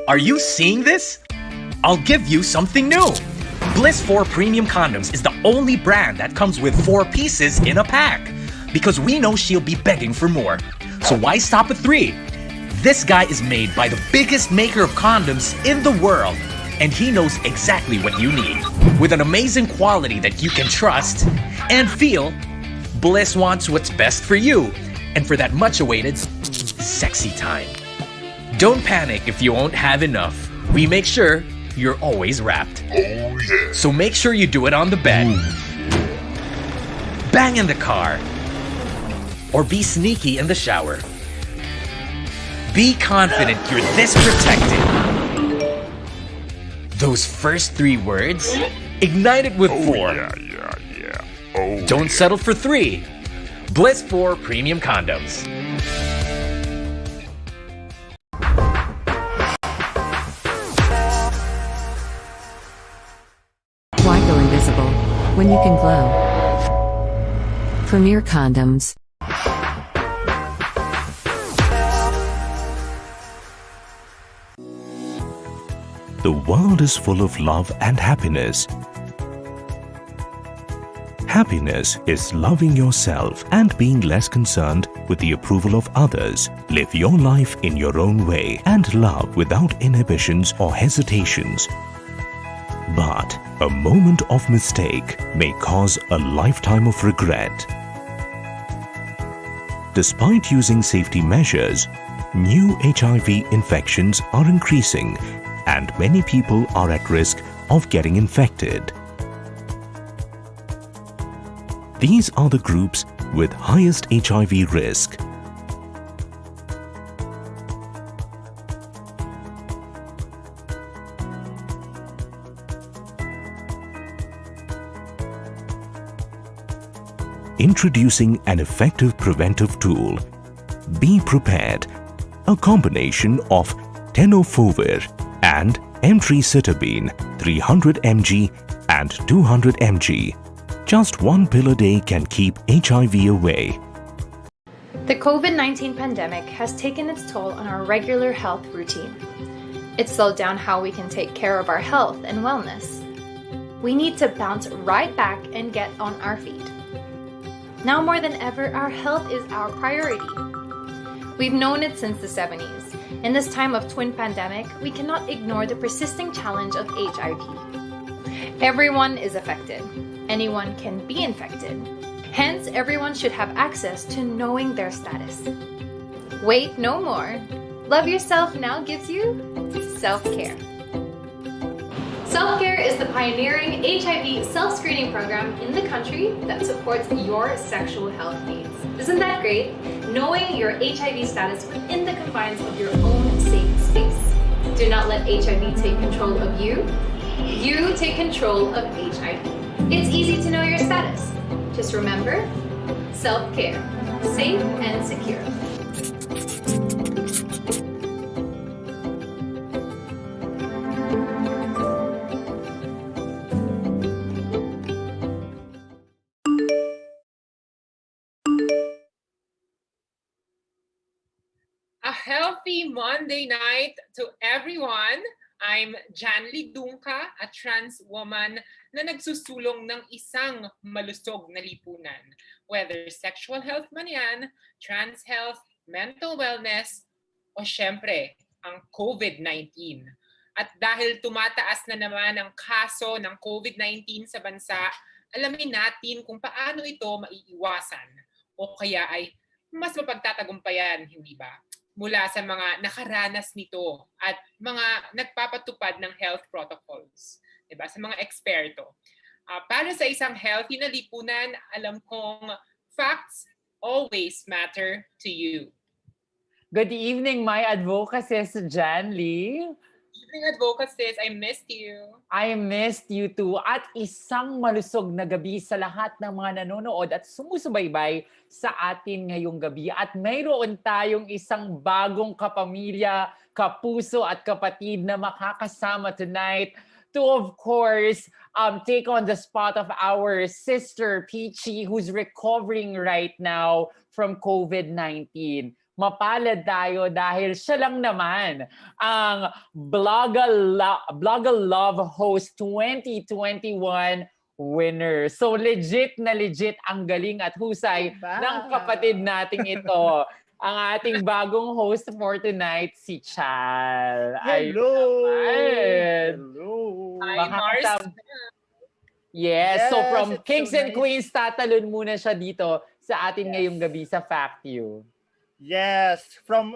Are you seeing this? I'll give you something new. Bliss 4 Premium Condoms is the only brand that comes with 4 pieces in a pack. Because we know she'll be begging for more. So why stop at 3? This guy is made by the biggest maker of condoms in the world. And he knows exactly what you need. With an amazing quality that you can trust and feel, Bliss wants what's best for you. And for that much-awaited sexy time. Don't panic if you won't have enough. We make sure you're always wrapped. Oh yeah. So make sure you do it on the bed. Bang in the car. Or be sneaky in the shower. Be confident you're this protected. Those first 3 words, ignite it with 4. Yeah. Oh, Don't settle for 3. Bliss 4 Premium Condoms. Why go invisible when you can glow? Premier Condoms. The world is full of love and happiness. Happiness is loving yourself and being less concerned with the approval of others. Live your life in your own way and love without inhibitions or hesitations. But a moment of mistake may cause a lifetime of regret. Despite using safety measures, new HIV infections are increasing and many people are at risk of getting infected. These are the groups with highest HIV risk. Introducing an effective preventive tool, Be Prepared, a combination of tenofovir and emtricitabine 300 mg and 200 mg. Just 1 pill a day can keep HIV away. The COVID-19 pandemic has taken its toll on our regular health routine. It slowed down how we can take care of our health and wellness. We need to bounce right back and get on our feet. Now more than ever, our health is our priority. We've known it since the 70s. In this time of twin pandemic, we cannot ignore the persisting challenge of HIV. Everyone is affected. Anyone can be infected. Hence, everyone should have access to knowing their status. Wait no more. Love Yourself now gives you self-care. Self-Care is the pioneering HIV self-screening program in the country that supports your sexual health needs. Isn't that great? Knowing your HIV status within the confines of your own safe space. Do not let HIV take control of you. You take control of HIV. It's easy to know your status. Just remember, self-care, safe and secure. A healthy Monday night to everyone. I'm Janly Dungka, a trans woman na nagsusulong ng isang malusog na lipunan. Whether sexual health man yan, trans health, mental wellness, o syempre, ang COVID-19. At dahil tumataas na naman ang kaso ng COVID-19 sa bansa, alamin natin kung paano ito maiiwasan o kaya ay mas mapagtatagumpayan, hindi ba? Mula sa mga nakaranas nito at mga nagpapatupad ng health protocols, diba? Sa mga eksperto. Para sa isang healthy na lipunan, alam kong facts always matter to you. Good evening, my advocacies, Jan Lee. Evening, advocacies. I missed you. I missed you too. At isang malusog na gabi sa lahat ng mga nanonood at sumusubaybay sa atin ngayong gabi. At mayroon tayong isang bagong kapamilya, kapuso at kapatid na makakasama tonight to, of course, take on the spot of our sister, Peachy, who's recovering right now from COVID-19. mapalad tayo dahil siya lang naman ang Blogger Love Host 2021 winner. So legit na legit ang galing at husay ng kapatid nating ito. Ang ating bagong host for tonight, si Chal. Hello! Ayun. Hello! Hi, Mars. Yes, so Yes, from it's Kings so and nice. Queens, tatalon muna siya dito sa atin Yes. ngayong gabi sa Fact You. Yes, from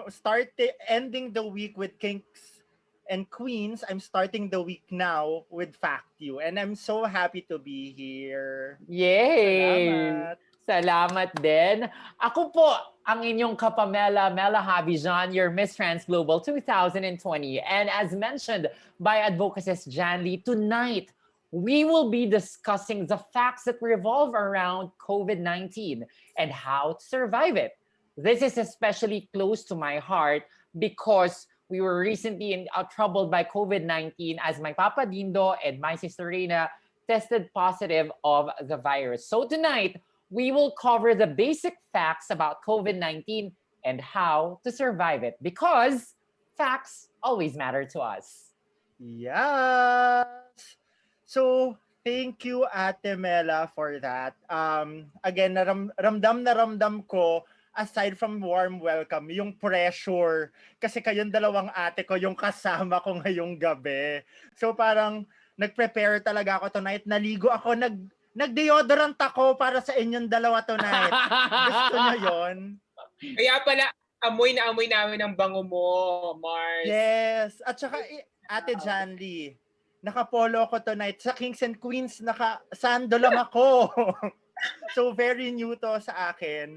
ending the week with Kings and Queens, I'm starting the week now with Fact You. And I'm so happy to be here. Yay! Salamat. Salamat din. Ako po ang inyong kapamela, Mela Habijan, your Miss Trans Global 2020. And as mentioned by Advocacist Jan Lee, tonight we will be discussing the facts that revolve around COVID-19 and how to survive it. This is especially close to my heart because we were recently troubled by COVID-19 as my Papa Dindo and my sister Reina tested positive of the virus. So tonight, we will cover the basic facts about COVID-19 and how to survive it because facts always matter to us. Yes! So, thank you, Ate Mela, for that. Again, ramdam na ramdam ko, aside from warm welcome, yung pressure. Kasi kayong dalawang ate ko yung kasama ko ngayong gabi. So, parang nag-prepare talaga ako tonight. Naligo ako, nag-deodorant ako para sa inyong dalawa tonight. Gusto nyo yon? Kaya pala, amoy na amoy namin ang bango mo, Mars. Yes. At saka, Ate Jan Lee, nakapolo ko tonight. Sa Kings and Queens, naka-sando lang ako. So, very new to sa akin.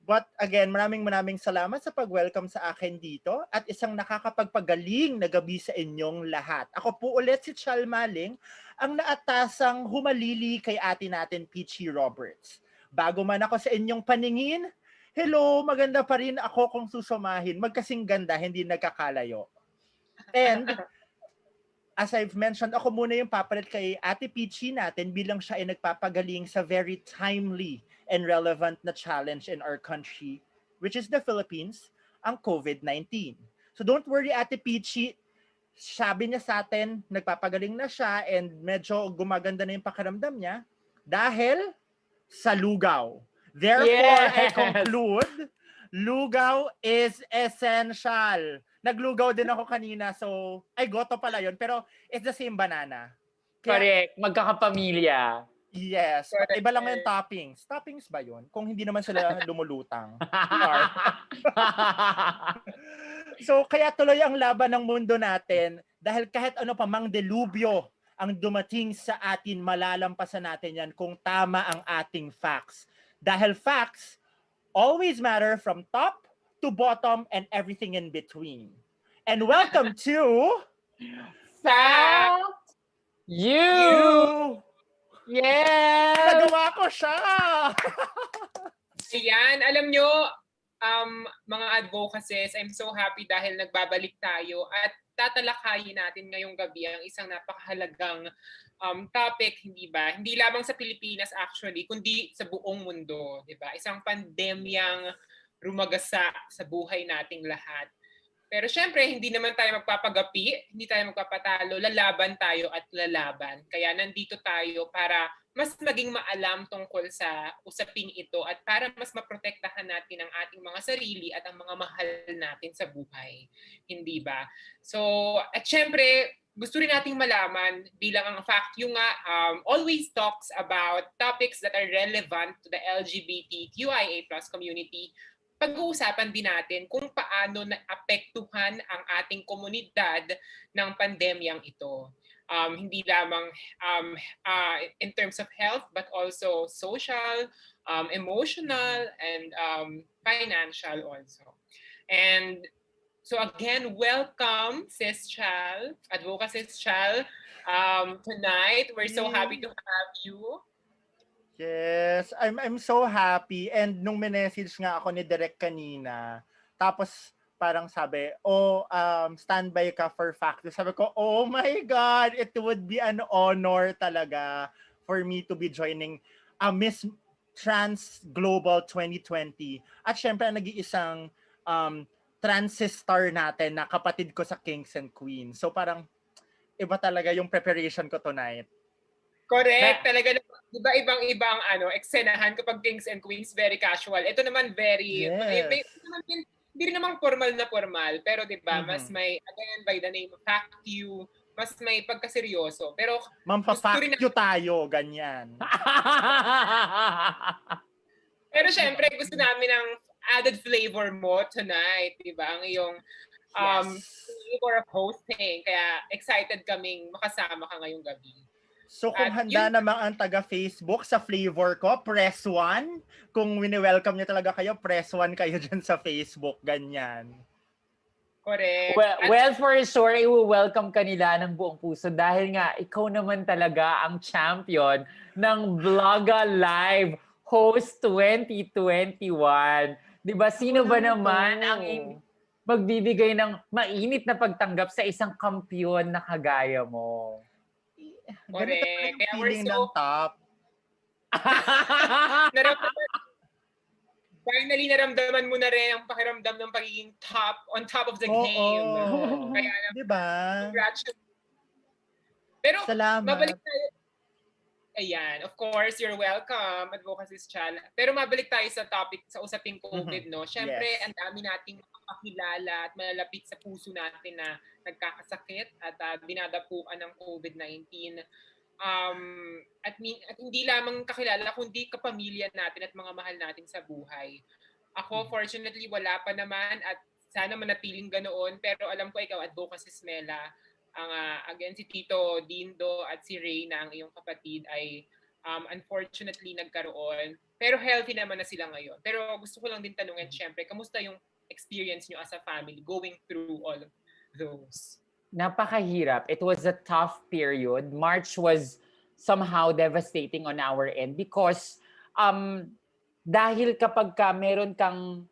But again, maraming salamat sa pag-welcome sa akin dito at isang nakakapagpagaling na gabi sa inyong lahat. Ako po ulit si Chal Maling, ang naatasang humalili kay ate natin Peachy Roberts. Bago man ako sa inyong paningin, hello, maganda pa rin ako kung susumahin. Magkasing ganda, hindi nagkakalayo. And as I've mentioned, ako muna yung papalit kay Ate Peachy natin bilang siya ay nagpapagaling sa very timely and relevant na challenge in our country, which is the Philippines, ang COVID-19. So don't worry, Ate Peachy, sabi niya sa atin, nagpapagaling na siya and medyo gumaganda na yung pakiramdam niya dahil sa lugaw. Therefore, I conclude, lugaw is essential. Naglugaw din ako kanina, so, ay goto pala yun, pero it's the same banana. Correct, magkakapamilya. Yes, iba lang yung toppings. Toppings ba yun? Kung hindi naman sila lumulutang. So, kaya tuloy ang laban ng mundo natin dahil kahit ano pa mang delubyo ang dumating sa atin, malalampasan natin yan kung tama ang ating facts. Dahil facts always matter from top to bottom and everything in between. And welcome to Fact You! Yes! Nagawa ko siya! Ayan, alam nyo, mga advocacies, I'm so happy dahil nagbabalik tayo at tatalakayin natin ngayong gabi ang isang napakahalagang topic, hindi ba? Hindi lamang sa Pilipinas actually, kundi sa buong mundo, di ba? Isang pandemyang rumagasa sa buhay nating lahat. Pero syempre, hindi naman tayo magpapagapi, hindi tayo magpapatalo, lalaban tayo at lalaban. Kaya nandito tayo para mas maging maalam tungkol sa usaping ito at para mas maprotektahan natin ang ating mga sarili at ang mga mahal natin sa buhay. Hindi ba? So, at syempre, gusto rin nating malaman bilang ang fact yung nga always talks about topics that are relevant to the LGBTQIA+ community. Pag-uusapan din natin kung paano naapektuhan ang ating komunidad ng pandemyang ito. Hindi lamang in terms of health but also social, emotional, and financial also. And so again, welcome Sis Chal, Advocacist Chal. Tonight, we're so happy to have you. Yes, I'm so happy. And nung message nga ako ni Direk kanina, tapos parang sabi, standby ka for fact. Sabi ko, oh my God, it would be an honor talaga for me to be joining Miss Trans Global 2020. At syempre, nag-iisang transistor natin na kapatid ko sa Kings and Queens. So parang iba talaga yung preparation ko tonight. Correct. Talaga, di ba ibang eksenahan kapag Kings and Queens, very casual. Ito naman very, hindi rin namang formal na formal, pero di ba, mas may, again, by the name of fact you, mas may pagkaseryoso. Pero, Mampa-fact you tayo, ganyan. Pero syempre, gusto namin ng added flavor mo tonight, di ba? Ang iyong flavor of hosting. Kaya excited kaming makasama ka ngayong gabi. So kung handa namang ang taga-Facebook sa flavor ko, press 1. Kung wini-welcome niyo talaga kayo, press 1 kayo dyan sa Facebook. Ganyan. Correct. Well, for sure, i-welcome ka nila ng buong puso dahil nga ikaw naman talaga ang champion ng Vlogga Live Host 2021. Diba? Sino ba naman ang magbibigay ng mainit na pagtanggap sa isang kampiyon na kagaya mo? Correct. Ganito yung feeling ng top. Finally, naramdaman mo na rin ang pakiramdam ng pagiging on top of the game. Kaya, diba? Congratulations. Pero, salamat. Mabalik tayo. Ayan, of course, you're welcome, Advocacy's Channel. Pero mabalik tayo sa topic, sa usaping COVID, no? Siyempre, ang dami nating makakilala at malalapit sa puso natin na nagkakasakit at dinadapuan ng COVID-19. At hindi lamang kakilala, kundi kapamilya natin at mga mahal natin sa buhay. Ako, fortunately, wala pa naman at sana manatiling ganoon. Pero alam ko ikaw, Advocacy's Mela, again, si Tito Dindo at si Reyna, ang iyong kapatid, ay unfortunately nagkaroon. Pero healthy naman na sila ngayon. Pero gusto ko lang din tanungin, syempre, kamusta yung experience nyo as a family going through all of those? Napakahirap. It was a tough period. March was somehow devastating on our end because dahil kapag meron kang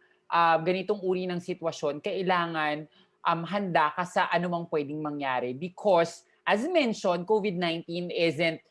ganitong uri ng sitwasyon, kailangan handa ka sa anumang pwedeng mangyari because as mentioned, COVID-19 isn't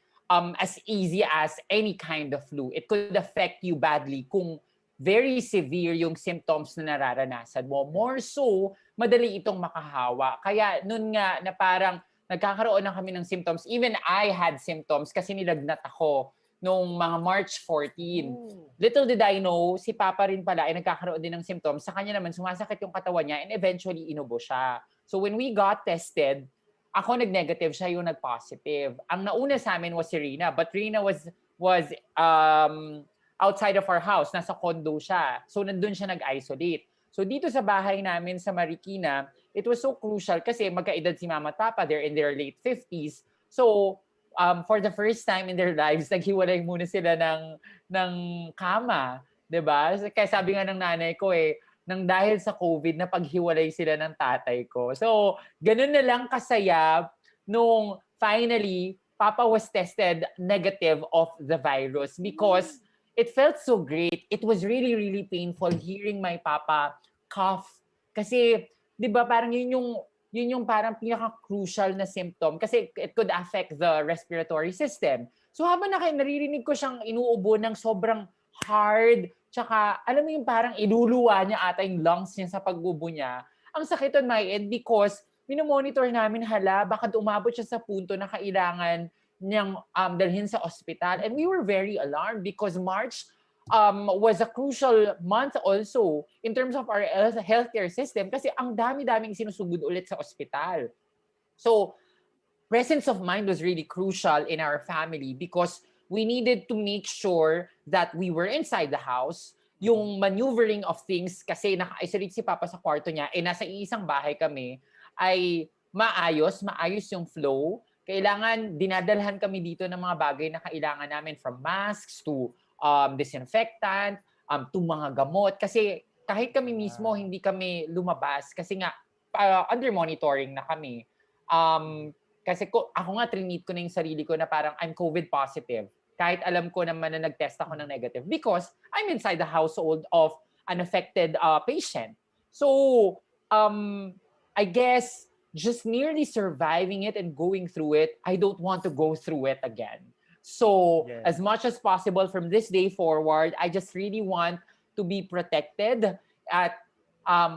as easy as any kind of flu. It could affect you badly kung very severe yung symptoms na nararanasan mo. More so, madali itong makahawa. Kaya nun nga na parang nagkakaroon na kami ng symptoms. Even I had symptoms kasi nilagnat ako noong mga March 14. Little did I know, si Papa rin pala ay nagkakaroon din ng symptoms. Sa kanya naman, sumasakit yung katawan niya and eventually inubo siya. So when we got tested, ako nag-negative, siya yung nag-positive. Ang nauna sa amin was si Rina, but Rina was outside of our house. Nasa condo siya. So nandun siya nag-isolate. So dito sa bahay namin sa Marikina, it was so crucial kasi magkaedad si Mama at Papa, they're in their late 50s. So for the first time in their lives, naghiwalay muna sila ng kama, 'di ba? Kaya sabi nga ng nanay ko nang dahil sa COVID na paghiwalay sila ng tatay ko. So, ganun na lang kasaya nung finally Papa was tested negative of the virus because it felt so great. It was really, really painful hearing my Papa cough. Kasi, 'di ba, parang yun yung parang pinaka-crucial na symptom kasi it could affect the respiratory system. So habang naririnig ko siyang inuubo ng sobrang hard, tsaka alam mo yung parang iluluwa niya ata yung lungs niya sa pag-ubo niya, ang sakit on my end because minomonitor namin baka umabot siya sa punto na kailangan niyang dalhin sa ospital. And we were very alarmed because March was a crucial month also in terms of our healthcare system kasi ang dami-daming sinusugod ulit sa ospital. So, presence of mind was really crucial in our family because we needed to make sure that we were inside the house. Yung maneuvering of things kasi naka-isolate si Papa sa kwarto niya, nasa isang bahay kami, ay maayos yung flow. Kailangan dinadalhan kami dito ng mga bagay na kailangan namin from masks to disinfectant, to mga gamot. Kasi kahit kami mismo hindi kami lumabas kasi nga under monitoring na kami. Kasi ako nga trinit ko na yung sarili ko na parang I'm COVID positive. Kahit alam ko naman na nag-test ako ng negative because I'm inside the household of an affected patient. So, I guess just merely surviving it and going through it, I don't want to go through it again. So, as much as possible from this day forward, I just really want to be protected at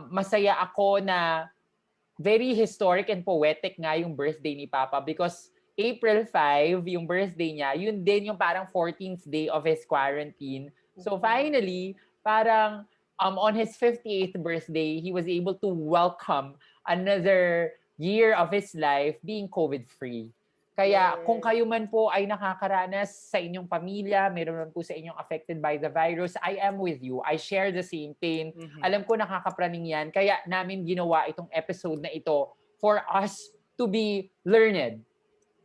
masaya ako na very historic and poetic nga yung birthday ni Papa because April 5, yung birthday niya, yun din yung parang 14th day of his quarantine. So finally, parang on his 58th birthday, he was able to welcome another year of his life being COVID-free. Kaya kung kayo man po ay nakakaranas sa inyong pamilya, meron man po sa inyong affected by the virus, I am with you. I share the same pain. Alam ko nakakapraning yan. Kaya namin ginawa itong episode na ito for us to be learned.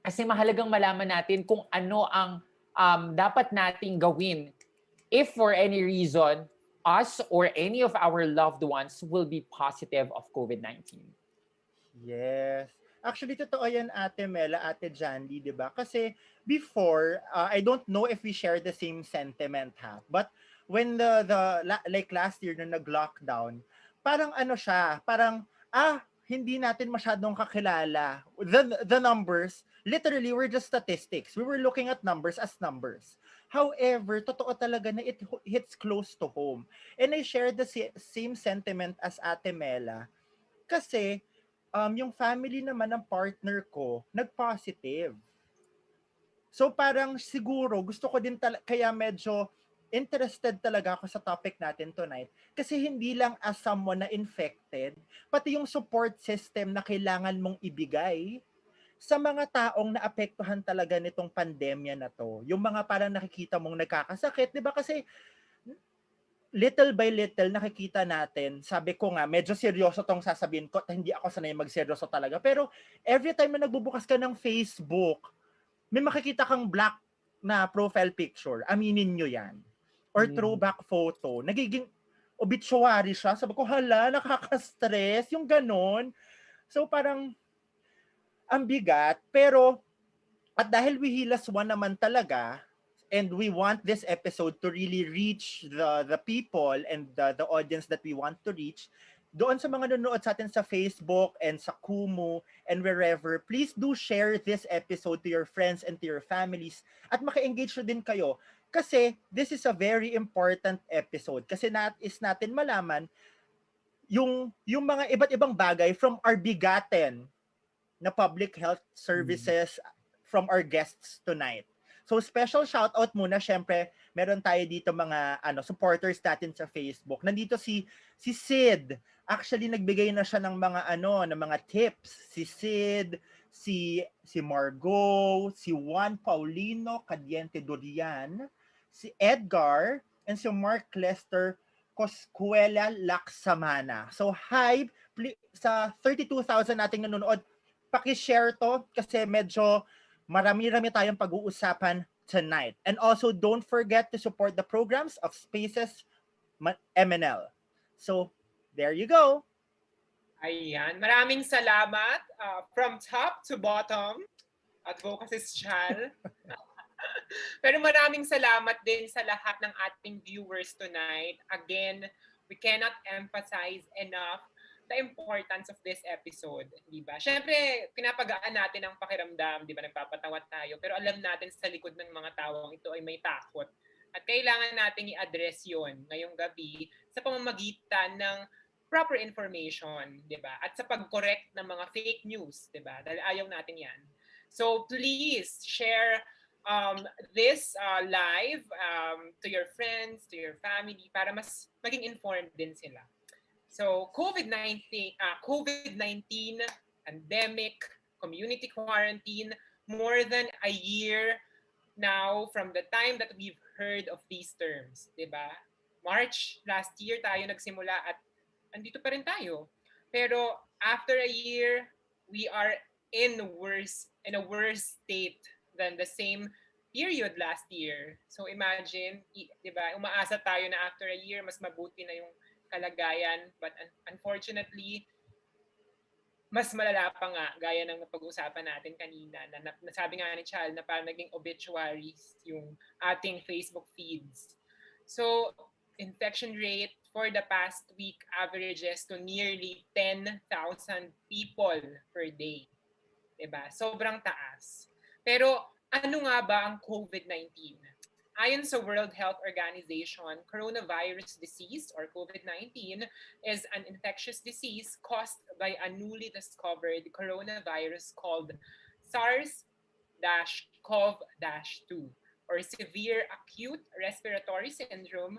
Kasi mahalagang malaman natin kung ano ang dapat nating gawin if for any reason, us or any of our loved ones will be positive of COVID-19. Yes. Actually, totoo yan, Ate Mela, Ate Jandy, di ba? Kasi before, I don't know if we share the same sentiment, ha? But when like last year na nag-lockdown, parang ano siya, parang, hindi natin masyadong kakilala. The numbers, literally, were just statistics. We were looking at numbers as numbers. However, totoo talaga na it hits close to home. And I share the same sentiment as Ate Mela. Kasi, yung family naman ng partner ko, nag-positive. So parang siguro, gusto ko din kaya medyo interested talaga ako sa topic natin tonight. Kasi hindi lang as someone na infected, pati yung support system na kailangan mong ibigay sa mga taong naapektuhan talaga nitong pandemya na to. Yung mga parang nakikita mong nagkakasakit, di ba? Kasi little by little nakikita natin, sabi ko nga, medyo seryoso tong sasabihin ko, hindi ako sanay magseryoso talaga. Pero every time na nagbubukas ka ng Facebook, may makikita kang black na profile picture. Aminin nyo yan. Or throwback photo. Nagiging obituary siya. Sabi ko, hala, nakaka-stress. Yung ganon. So parang, ang bigat. Pero, at dahil we hilas one naman talaga, and we want this episode to really reach the people and the audience that we want to reach, doon sa mga nanonood sa atin sa Facebook and sa Kumu and wherever, please do share this episode to your friends and to your families at maka-engage din kayo. Kasi this is a very important episode kasi natin malaman yung mga iba't ibang bagay from our bigaten na public health services from our guests tonight. So special shout out muna, syempre, meron tayo dito mga supporters natin sa Facebook. Nandito si Sid. Actually nagbigay na siya ng mga tips. Si Sid, si Margot, si Juan Paulino Cadiente Dorian, si Edgar, and si Mark Lester Coscuela Laksamana. So hi, sa 32,000 nating nanonood, paki-share to kasi medyo marami-rami tayong pag-uusapan tonight. And also, don't forget to support the programs of Spaces MNL. So, there you go. Ayan. Maraming salamat from top to bottom, Advocacy Chal. Pero maraming salamat din sa lahat ng ating viewers tonight. Again, we cannot emphasize enough the importance of this episode, di ba? Siyempre, pinapagaan natin ang pakiramdam, di ba? Nagpapatawat tayo. Pero alam natin sa likod ng mga tawang ito ay may takot. At kailangan nating i-address yon ngayong gabi sa pamamagitan ng proper information, di ba? At sa pag-correct ng mga fake news, di ba? Dahil ayaw natin yan. So please share this live to your friends, to your family, para mas maging informed din sila. So COVID-19 pandemic, community quarantine, more than a year now from the time that we've heard of these terms, 'di ba? March last year tayo nagsimula at andito pa rin tayo. Pero after a year, we are in a worse state than the same period last year. So imagine, 'di ba? Umaasa tayo na after a year mas mabuti na yung kalagayan, but unfortunately mas malala pa nga gaya ng napag-uusapan natin kanina na nasabi nga ni Chal na parang naging obituaries yung ating Facebook feeds. So infection rate for the past week averages to nearly 10,000 people per day. Diba? Sobrang taas. Pero ano nga ba ang COVID-19? Ayon sa World Health Organization, coronavirus disease or COVID-19 is an infectious disease caused by a newly discovered coronavirus called SARS-CoV-2 or severe acute respiratory syndrome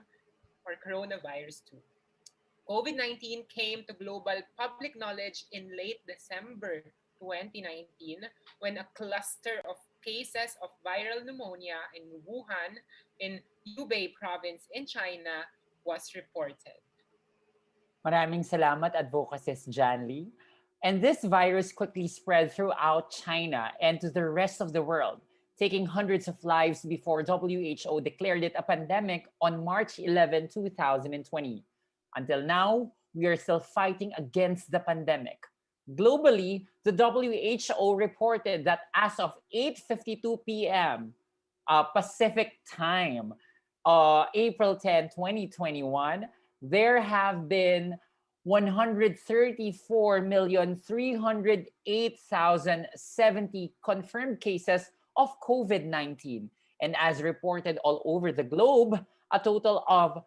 or coronavirus 2. COVID-19 came to global public knowledge in late December 2019 when a cluster of cases of viral pneumonia in Wuhan, in Hubei province in China, was reported. Maraming salamat, Advocacies John Lee. And this virus quickly spread throughout China and to the rest of the world, taking hundreds of lives before WHO declared it a pandemic on March 11, 2020. Until now, we are still fighting against the pandemic. Globally, the WHO reported that as of 8:52 p.m. Pacific time, April 10, 2021, there have been 134,308,070 confirmed cases of COVID-19. And as reported all over the globe, a total of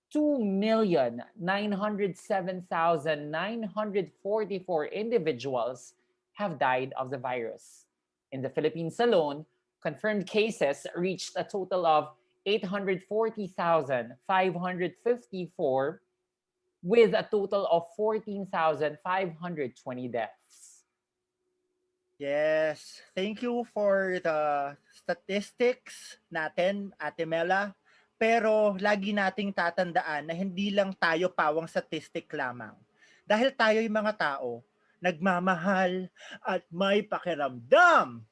2,907,944 individuals have died of the virus. In the Philippines alone, confirmed cases reached a total of 840,554 with a total of 14,520 deaths. Yes. Thank you for the statistics natin, Ate Mela. Pero lagi nating tatandaan na hindi lang tayo pawang statistic lamang. Dahil tayo yung mga tao, nagmamahal at may pakiramdam.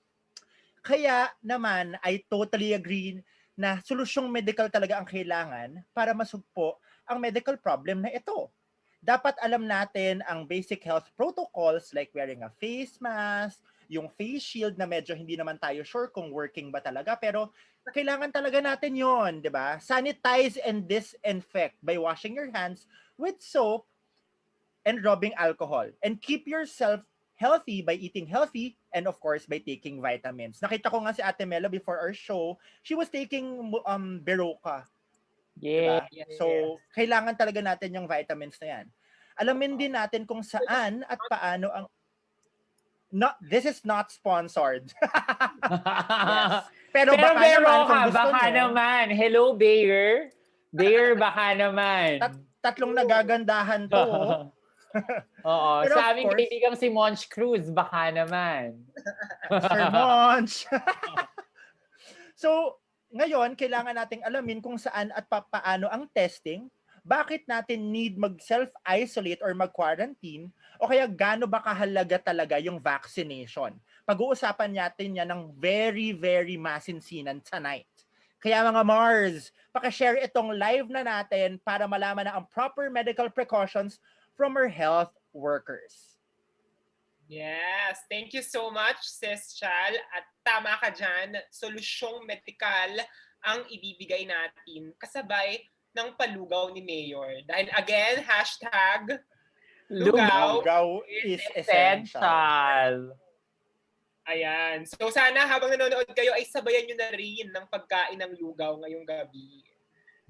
Kaya naman, I totally agree na solusyong medical talaga ang kailangan para masugpo ang medical problem na ito. Dapat alam natin ang basic health protocols like wearing a face mask, yung face shield na medyo hindi naman tayo sure kung working ba talaga, pero kailangan talaga natin yon, di ba? Sanitize and disinfect by washing your hands with soap and rubbing alcohol. And keep yourself healthy by eating healthy and of course by taking vitamins. Nakita ko nga si Ate Mela before our show, she was taking Berocca. Yeah. Diba? So, kailangan talaga natin yung vitamins na yan. Alamin din natin kung saan at paano ang this is not sponsored. Yes. Pero baka naman kung gusto baka nyo, naman. Hello, Bayer. Bayer, baka naman. Tatlong nagagandahan to. Oo. Pero Sa of aming course, kaibigang si Monch Cruz, baka naman. Sir Monch. So, ngayon, kailangan nating alamin kung saan at paano ang testing, bakit natin need mag-self-isolate or mag-quarantine, o kaya gaano ba kahalaga talaga yung vaccination. Pag-uusapan natin yan ng very, very masinsinan tonight. Kaya mga Mars, pakishare itong live na natin para malaman na ang proper medical precautions from our health workers. Yes, thank you so much, Sis Chal. At tama ka dyan, solusyong medikal ang ibibigay natin kasabay ng palugaw ni Mayor. Dahil again, hashtag lugaw is essential. Ayan. So sana habang nanonood kayo ay sabayan nyo na rin ng pagkain ng lugaw ngayong gabi.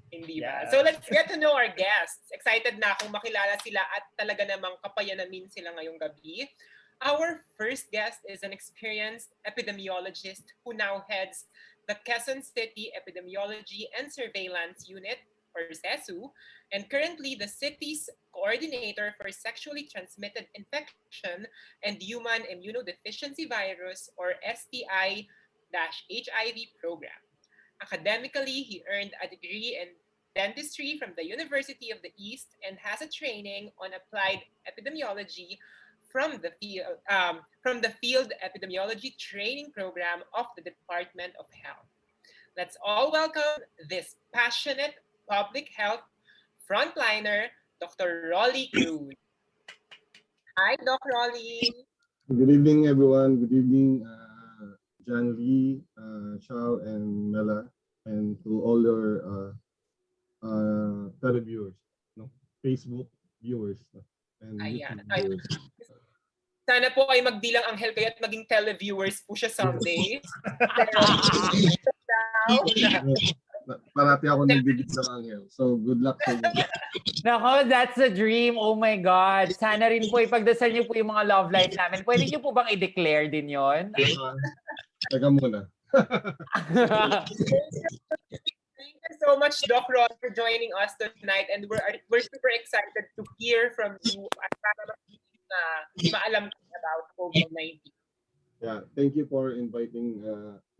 Hindi ba? Yeah. So let's get to know our guests. Excited na akong makilala sila at talaga namang kapayanamin sila ngayong gabi. Our first guest is an experienced epidemiologist who now heads the Quezon City Epidemiology and Surveillance Unit, or CESU, and currently the city's coordinator for sexually transmitted infection and human immunodeficiency virus, or STI-HIV program. Academically, he earned a degree in dentistry from the University of the East and has a training on applied epidemiology from the Field Epidemiology Training Program of the Department of Health. Let's all welcome this passionate public health frontliner, Dr. Rolly Cruz. Hi, Doc Rolly. Good evening, everyone. Good evening, John Lee, Chao, and Mela, and to all your televiewers, Facebook viewers, and YouTube viewers. Sana po ay magdilang anghel kayo at maging televiewers po siya someday. Parati ako nagbibig ng angel. So, good luck sa inyo. Nako, that's a dream. Oh my God. Sana rin po ipagdasal niyo po yung mga love life namin. Pwede niyo po bang i-declare din yon? Teka muna. Thank you so much, Doc Ron, for joining us tonight, and we're super excited to hear from you at para maalam about COVID-19. Yeah, thank you for inviting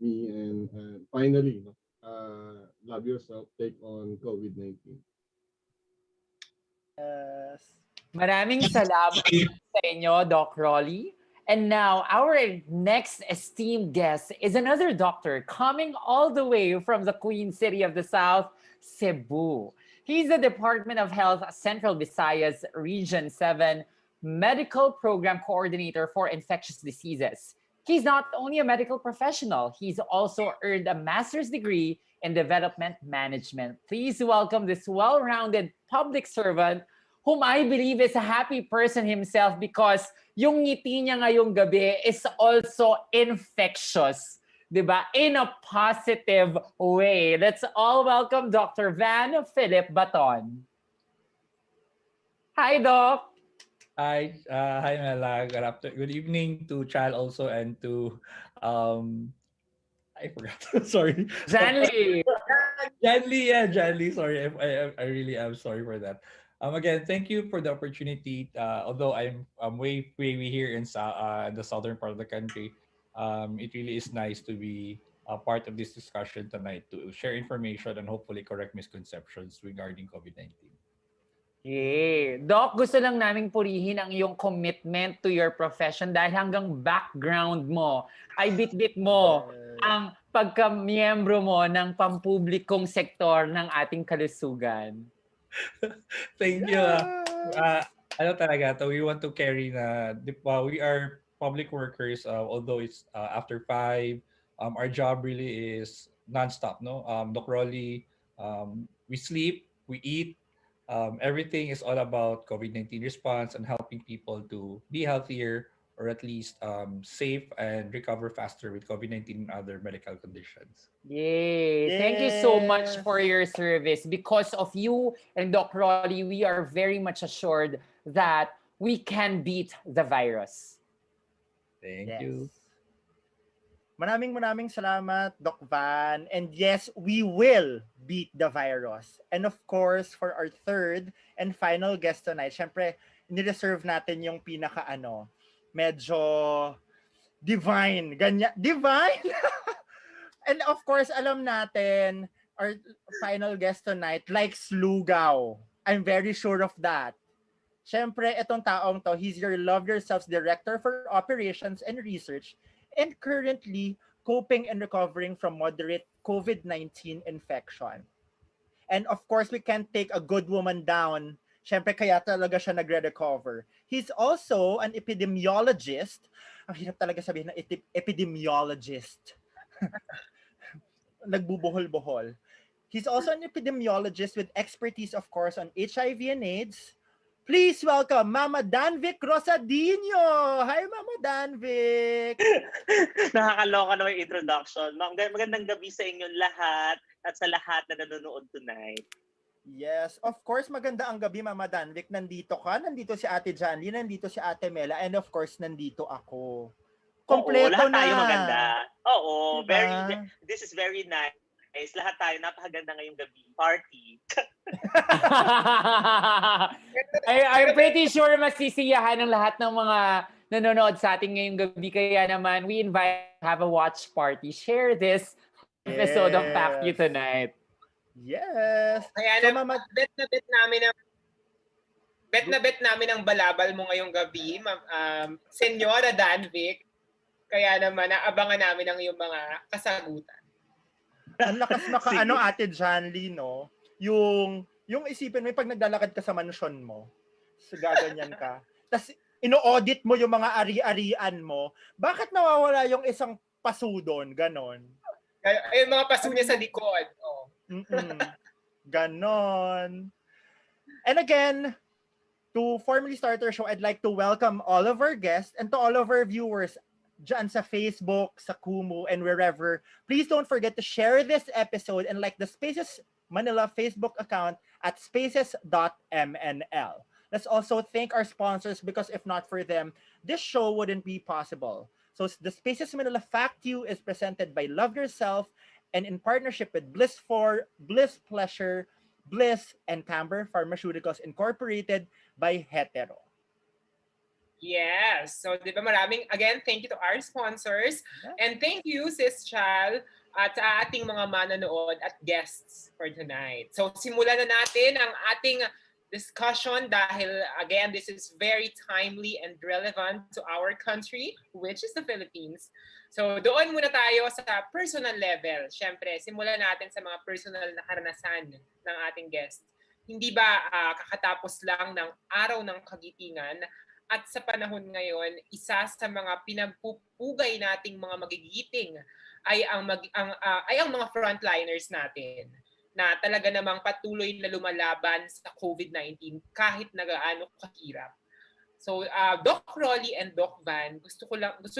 me and finally, love yourself, take on COVID-19. Yes. Maraming salamat sa inyo, Doc Rolly. And now, our next esteemed guest is another doctor coming all the way from the Queen City of the South, Cebu. He's the Department of Health Central Visayas Region 7 Medical Program Coordinator for Infectious Diseases. He's not only a medical professional, he's also earned a master's degree in development management. Please welcome this well-rounded public servant whom I believe is a happy person himself because yung ngiti niya ngayong gabi is also infectious, diba? In a positive way. Let's all welcome Dr. Van Philip Baton. Hi, Doc. Hi, hi Mela. Good evening to Chal also and to I forgot. Sorry. Janly. Janly. Sorry, I really am sorry for that. Again, thank you for the opportunity. Although I'm way here in the southern part of the country, it really is nice to be a part of this discussion tonight to share information and hopefully correct misconceptions regarding COVID-19. Yeah. Doc, gusto lang naming purihin ang iyong commitment to your profession dahil hanggang background mo ay bit-bit mo ang pagka-miyembro mo ng pampublikong sektor ng ating kalusugan. Thank you. Ano talaga to, we want to carry we are public workers, although it's after 5, our job really is non-stop, no? Doc Rolly, we sleep, we eat, everything is all about COVID-19 response and helping people to be healthier or at least safe and recover faster with COVID-19 and other medical conditions. Yay! Thank you so much for your service. Because of you and Doc Rolly, we are very much assured that we can beat the virus. Thank you. Maraming salamat, Doc Van. And yes, we will beat the virus. And of course, for our third and final guest tonight, syempre, nireserve natin yung medyo divine. Divine! And of course, alam natin, our final guest tonight likes lugaw. I'm very sure of that. Syempre, itong taong to, he's your Love Yourself's Director for Operations and Research and currently coping and recovering from moderate COVID-19 infection. And of course, we can't take a good woman down. Syempre, kaya talaga siya nagre-recover. He's also an epidemiologist. Ang hirap talaga sabihin na epidemiologist. Nagbubuhol-buhol. He's also an epidemiologist with expertise, of course, on HIV and AIDS. Please welcome Mama Danvic Rosadinho. Hi, Mama Danvic. Nakakaloka naman yung introduction. Magandang gabi sa inyong lahat at sa lahat na nanonood tonight. Yes, of course, maganda ang gabi, Mama Danvic. Nandito ka, nandito si Ate Janly, nandito si Ate Mela, and of course, nandito ako. Kompleto lahat na. Tayo maganda. Oo, diba? This is very nice. Lahat tayo, napakaganda ngayong gabi. Party. I'm pretty sure masisiyahan ng lahat ng mga nanonood sa atin ngayong gabi. Kaya naman, we invite have a watch party. Share this episode of Pack You Tonight. Yes. Kaya so, naman, bet namin ang balabal mo ngayong gabi, Senyora Danvic. Kaya naman, naabangan namin ang iyong mga kasagutan. Ang lakas Ate Janly, no? Yung isipin mo, pag naglalakad ka sa mansyon mo, so gaganyan ka, tapos ino-audit mo yung mga ari-arian mo, bakit nawawala yung isang paso doon? Ganon. Yung mga paso niya sa likod. Oh. Ganon. And again, to formally start our show, I'd like to welcome all of our guests and to all of our viewers. dyan sa Facebook, sa Kumu, and wherever. Please don't forget to share this episode and like the Spaces Manila Facebook account at spaces.mnl. Let's also thank our sponsors because if not for them, this show wouldn't be possible. So the Spaces Manila Fact You is presented by Love Yourself and in partnership with Bliss Pleasure, Bliss, and Camber Pharmaceuticals Incorporated by Hetero. Yes. So, di ba maraming, again, thank you to our sponsors. And thank you, Sis Chal, at sa ating mga manonood at guests for tonight. So, simulan na natin ang ating discussion dahil, again, this is very timely and relevant to our country, which is the Philippines. So, doon muna tayo sa personal level. Siyempre, simulan natin sa mga personal na karanasan ng ating guest. Hindi ba kakatapos lang ng araw ng kagitingan at sa panahon ngayon, isa sa mga pinagpupugay nating mga magigiting ay ang mga frontliners natin na talaga namang patuloy na lumalaban sa COVID-19 kahit na gaano kahirap. So Doc Rolly and Doc Van, gusto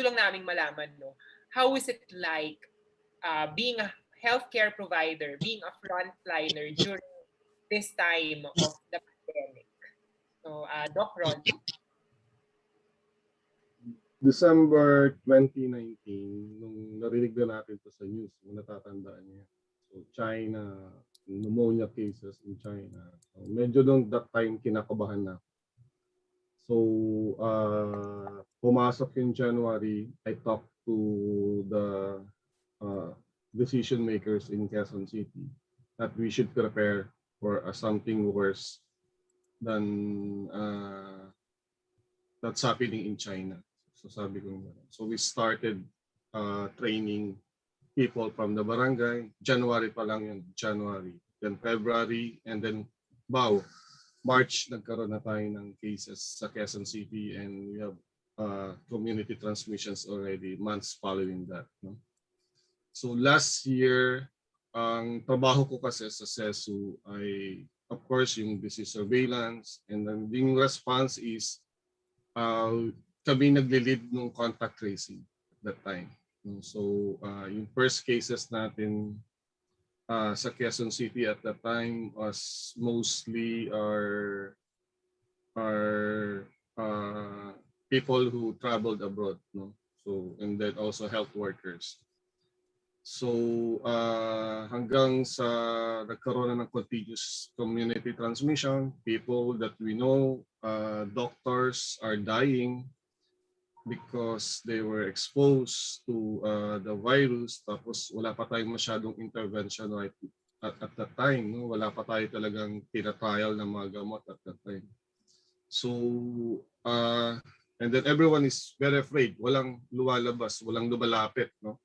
lang naming malaman, no, how is it like being a healthcare provider, being a frontliner during this time of the pandemic? So Doc Rolly. December 2019, nung narinig na natin to sa news, kung natatandaan niya. So China, pneumonia cases in China. So, medyo nung that time kinakabahan na. So pumasok in January, I talked to the decision makers in Quezon City that we should prepare for something worse than that's happening in China. So sabi ko, so we started training people from the barangay. January pa lang yun, January. Then February, and then March, nagkaroon na tayo ng cases sa Quezon City, and we have community transmissions already months following that. No? So last year, ang trabaho ko kasi sa CESU ay, of course, yung disease surveillance, and then yung response is, kami nagli-lead ng contact tracing at that time. So yung first cases natin sa Quezon City at that time was mostly our people who traveled abroad, no? So, and then also health workers. So hanggang sa nagkaroon na ng continuous community transmission, people that we know, doctors are dying because they were exposed to the virus, tapos wala pa tayong masyadong intervention right at that time, no? Wala pa tayo talagang tinatrial ng mga gamot at that time. So and then everyone is very afraid, walang lumalabas, walang lumalapit, no?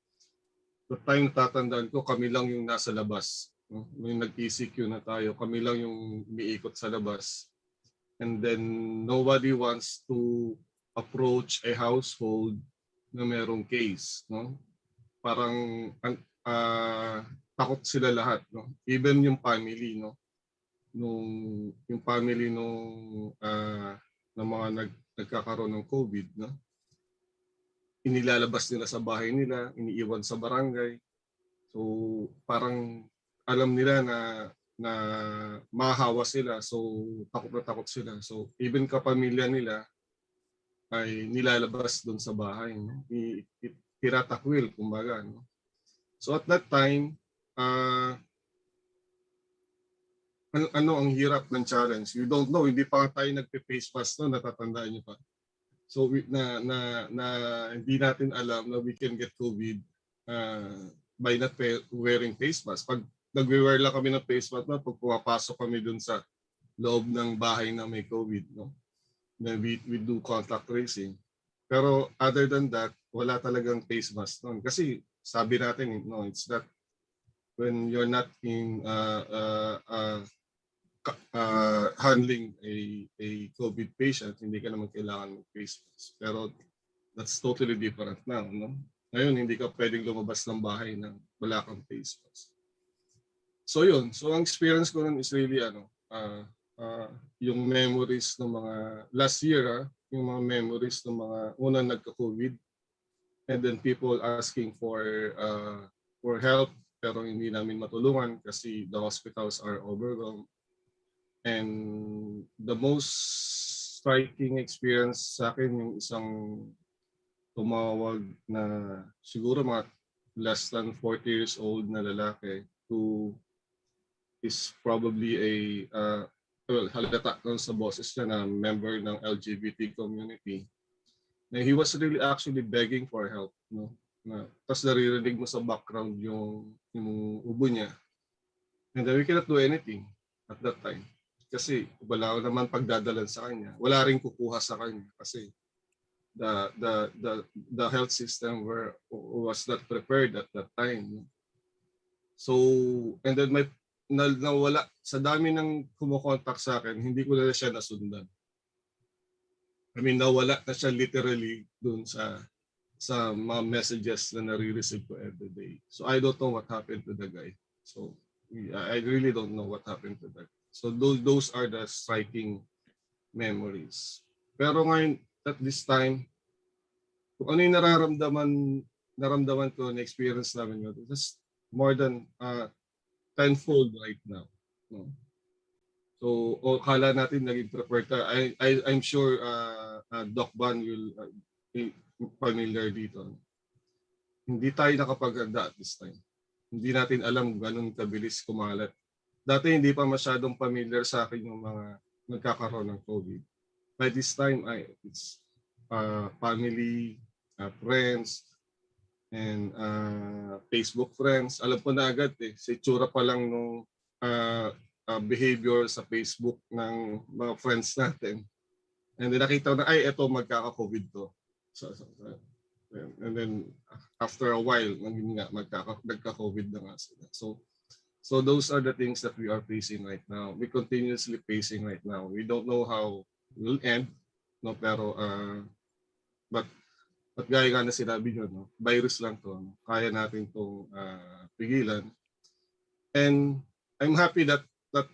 The time tatandaan ko, kami lang yung nasa labas, no? May nag-ECQ na tayo, kami lang yung umiikot sa labas, and then nobody wants to approach a household na merong case, no? Parang takot sila lahat, no? Even yung family, no? Yung family nung ng mga nagkakaroon ng COVID, no? Inilalabas nila sa bahay nila, iniiwan sa barangay. So parang alam nila na mahahawa sila, so takot sila. So even kapamilya nila ay nilalabas doon sa bahay, no? Tira-takwil, kumbaga, no? So at that time, ano ang hirap ng challenge? You don't know, hindi pa tayo nagpe-face mask, no? Natatandaan niyo pa. So hindi natin alam na we can get COVID by not wearing face mask. Pag nag-wear lang kami ng face mask, no? Pag pumapasok kami doon sa loob ng bahay na may COVID, no? Then we do contact tracing. Pero other than that, wala talagang face mask noon. Kasi sabi natin, no, it's that when you're not in handling a COVID patient, hindi ka naman kailangan ng face mask. Pero that's totally different now, no? Ngayon, hindi ka pwedeng lumabas ng bahay nang wala kang face mask. So yun. So ang experience ko nun is really yung memories ng mga last year, yung mga memories ng mga unang nagka-COVID. and then people asking for help pero hindi namin matulungan kasi the hospitals are overwhelmed. And the most striking experience sa akin yung isang tumawag na siguro mga less than 40 years old na lalaki who is probably a well, halata lang sa boses niya na member ng LGBT community. Na he was really actually begging for help, no? Tapos naririnig mo sa background yung ubo niya. And then we cannot do anything at that time. Kasi wala naman pagdadalan sa kanya. Wala rin kukuha sa kanya kasi the health system was not prepared at that time. So, and then nawala sa dami ng kumukontak sa akin, hindi ko na siya nasundan. I mean, nawala na siya literally dun sa mga messages na nare-receive ko every day. So I don't know what happened to the guy. So I really don't know what happened to that. So those are the striking memories. Pero ngayon, at this time, kung ano yung naramdaman ko, na-experience namin yun, it's more than tenfold right now. No? So, kala natin naging prepared ka. I'm sure Doc Ban will be familiar dito. Hindi tayo nakapag-handa at this time. Hindi natin alam ganun kabilis kumalat. Dati hindi pa masyadong familiar sa akin yung mga nagkakaroon ng COVID. By this time, it's family, friends, and Facebook friends. Alam ko na agad sa itsura pa lang nung behavior sa Facebook ng mga friends natin. And then nakita ko na, eto magkaka-COVID to. And then after a while, nagka-COVID na nga sila. So those are the things that we are facing right now. We continuously facing right now. We don't know how it will end, no? Pero but gaya nga na sinabi nyo, no? Virus lang to. No? Kaya natin itong pigilan. And I'm happy that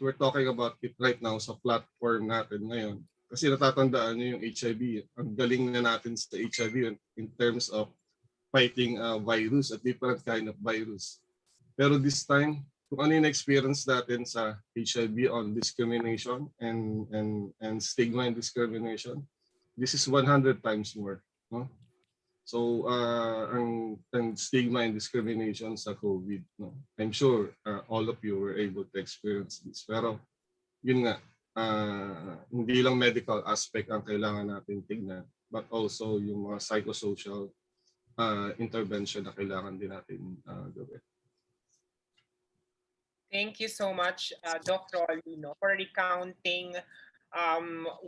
we're talking about it right now sa platform natin ngayon. Kasi natatandaan nyo yung HIV. Ang galing na natin sa HIV in terms of fighting virus, a different kind of virus. Pero this time, kung ano yung experience natin sa HIV on discrimination and stigma and discrimination, this is 100 times more. No? So, ang stigma and discrimination sa COVID, no? I'm sure all of you were able to experience this. Pero, yun nga, hindi lang medical aspect ang kailangan natin tignan, but also yung mga psychosocial intervention na kailangan din natin gawin. Thank you so much, Doc Rolly, for recounting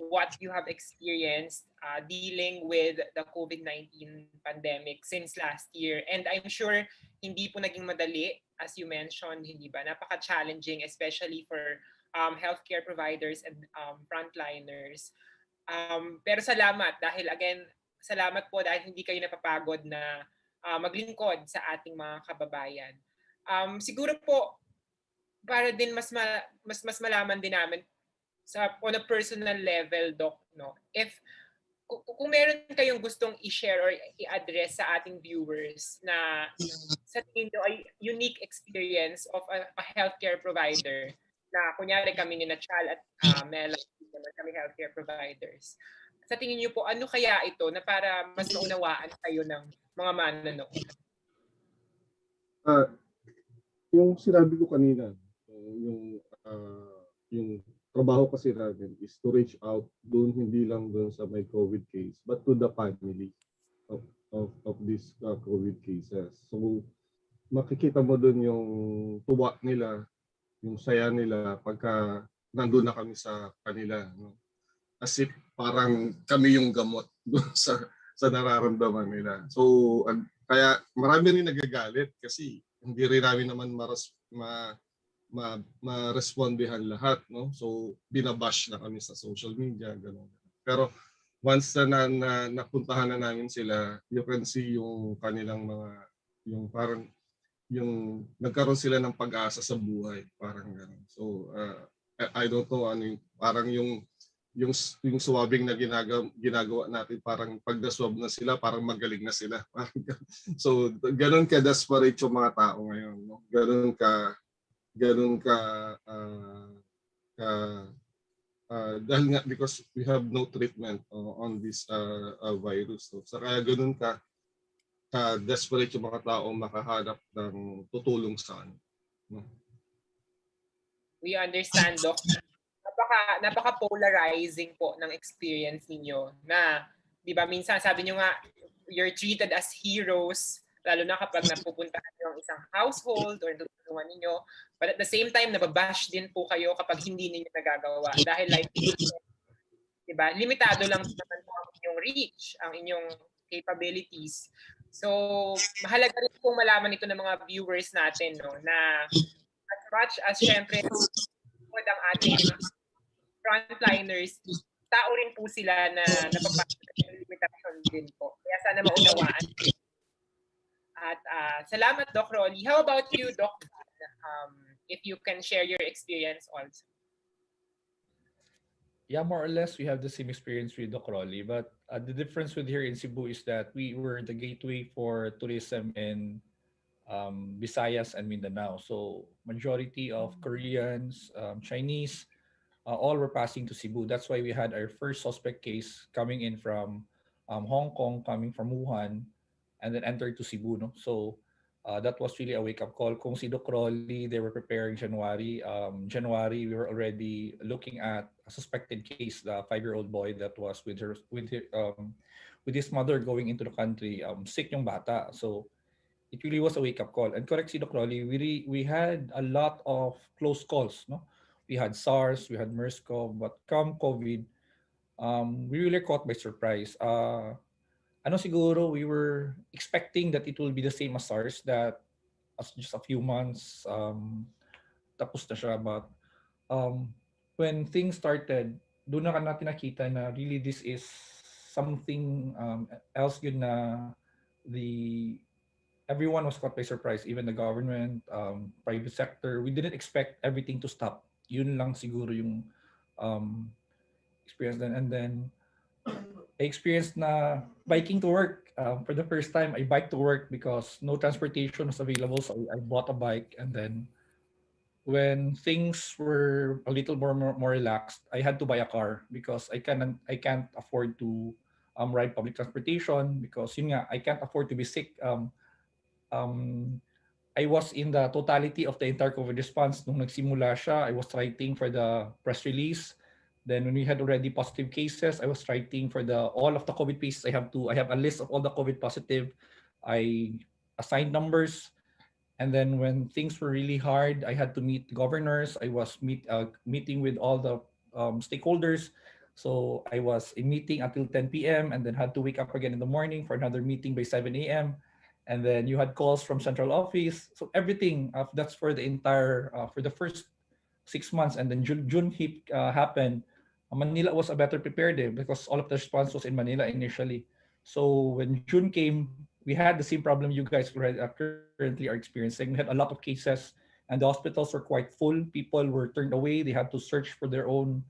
what you have experienced dealing with the COVID-19 pandemic since last year. And I'm sure hindi po naging madali, as you mentioned, hindi ba? Napaka-challenging, especially for healthcare providers and frontliners. Pero salamat dahil again, salamat po dahil hindi kayo napapagod na maglingkod sa ating mga kababayan. Siguro po, para din mas malaman din namin on a personal level, Doc, no? If kung meron kayong gustong i-share or i-address sa ating viewers na sa tingin nyo ay unique experience of a healthcare provider, na kunyari kami ni Nachal at Mel, naman kami healthcare providers. Sa tingin niyo po, ano kaya ito na para mas maunawaan kayo ng mga manonood? Yung sinabi ko kanina, yung trabaho kasi natin is to reach out doon, hindi lang doon sa may COVID case, but to the family of these COVID cases. So makikita mo doon yung tuwa nila, yung saya nila pagka nandun na kami sa kanila. No? As if parang kami yung gamot doon sa nararamdaman nila. So kaya marami rin nagagalit kasi hindi rin namin naman ma-respondihan lahat, no? So binabash na kami sa social media, gano'n. Pero once na napuntahan na namin sila, you can see yung kanilang mga, yung parang yung nagkaroon sila ng pag-asa sa buhay, parang gano'n. So I don't know, parang yung yung swabbing na ginagawa natin, parang pag na-swab na sila, parang magaling na sila. So ganun ka desperate yung mga tao ngayon, no? Ganun ka ka dahil nga because we have no treatment on this virus. So kaya ganun ka desperate yung mga tao makahanap ng tutulong sa ano, no? We understand, Doc. Napaka-polarizing po ng experience ninyo na, di ba, minsan sabi nyo nga, you're treated as heroes, lalo na kapag napupuntahan nyo ang isang household or tutulungan ninyo. But at the same time, nababash din po kayo kapag hindi ninyo nagagawa. Dahil like, di ba, limitado lang naman po ang inyong reach, ang inyong capabilities. So, mahalaga rin pong malaman ito ng mga viewers natin, no, na as much as syempre, ang ating frontliners, tao rin po sila na napapasok ng limitasyon din po. Kaya sana maunawaan. At salamat, Doc Rolly. How about you, Doc? If you can share your experience also. Yeah, more or less, we have the same experience with Doc Rolly. But the difference with here in Cebu is that we were the gateway for tourism in Visayas and Mindanao. So majority of Koreans, Chinese, all were passing to Cebu. That's why we had our first suspect case coming in from Hong Kong, coming from Wuhan, and then entered to Cebu. No? So that was really a wake-up call. Kung si Doc Rolly, they were preparing January. January, we were already looking at a suspected case, the 5-year-old boy that was with his mother going into the country, sick yung bata. So it really was a wake-up call. And correct si Doc Rolly, we had a lot of close calls. No? We had SARS, we had MERS-CoV, but come COVID, we really caught by surprise. Ano siguro, we were expecting that it will be the same as SARS, that as just a few months, tapos na siya. But when things started, doon na natin nakita na really this is something else yun na everyone was caught by surprise, even the government, private sector. We didn't expect everything to stop. Yun lang siguro yung experience then. And then I experienced na biking to work. For the first time, I biked to work because no transportation was available. So I bought a bike, and then when things were a little more relaxed, I had to buy a car because I can't afford to ride public transportation because yun nga, I can't afford to be sick. I was in the totality of the entire COVID response. Nung nagsimula siya, I was writing for the press release. Then when we had already positive cases, I was writing for all of the COVID cases. I have a list of all the COVID positive. I assigned numbers. And then when things were really hard, I had to meet governors. I was meeting with all the stakeholders. So I was in meeting until 10 p.m. and then had to wake up again in the morning for another meeting by 7 a.m. And then you had calls from central office. So everything, that's for the entire, for the first 6 months. And then June happened. Manila was a better prepared because all of the response was in Manila initially. So when June came, we had the same problem you guys currently are experiencing. We had a lot of cases and the hospitals were quite full. People were turned away. They had to search for their own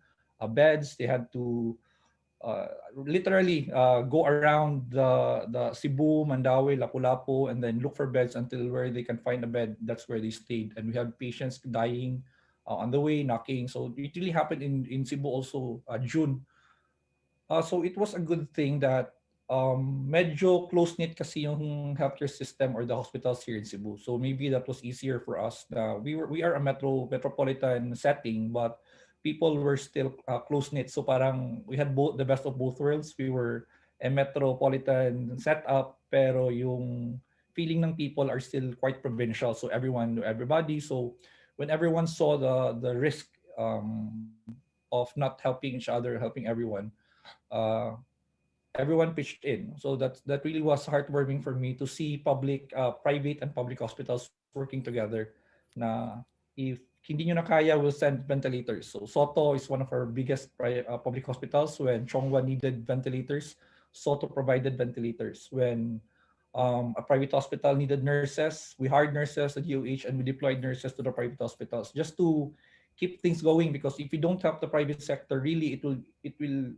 beds. They had to literally go around the Cebu, Mandaue, Lapu-Lapu, and then look for beds until where they can find a bed. That's where they stayed. And we had patients dying on the way, knocking. So it really happened in Cebu also, June. So it was a good thing that medyo close-knit kasi yung healthcare system or the hospitals here in Cebu. So maybe that was easier for us. We are a metropolitan setting, but people were still close-knit. So parang we had the best of both worlds. We were a metropolitan setup, pero yung feeling ng people are still quite provincial. So everyone knew everybody. So when everyone saw the risk of not helping each other, helping everyone, uh, everyone pitched in. So that really was heartwarming for me to see private and public hospitals working together. Na if hindi nyo na kaya, we'll send ventilators. So Soto is one of our biggest public hospitals. When Chongwa needed ventilators, Soto provided ventilators. When a private hospital needed nurses, we hired nurses at UH and we deployed nurses to the private hospitals just to keep things going, because if you don't have the private sector, really it will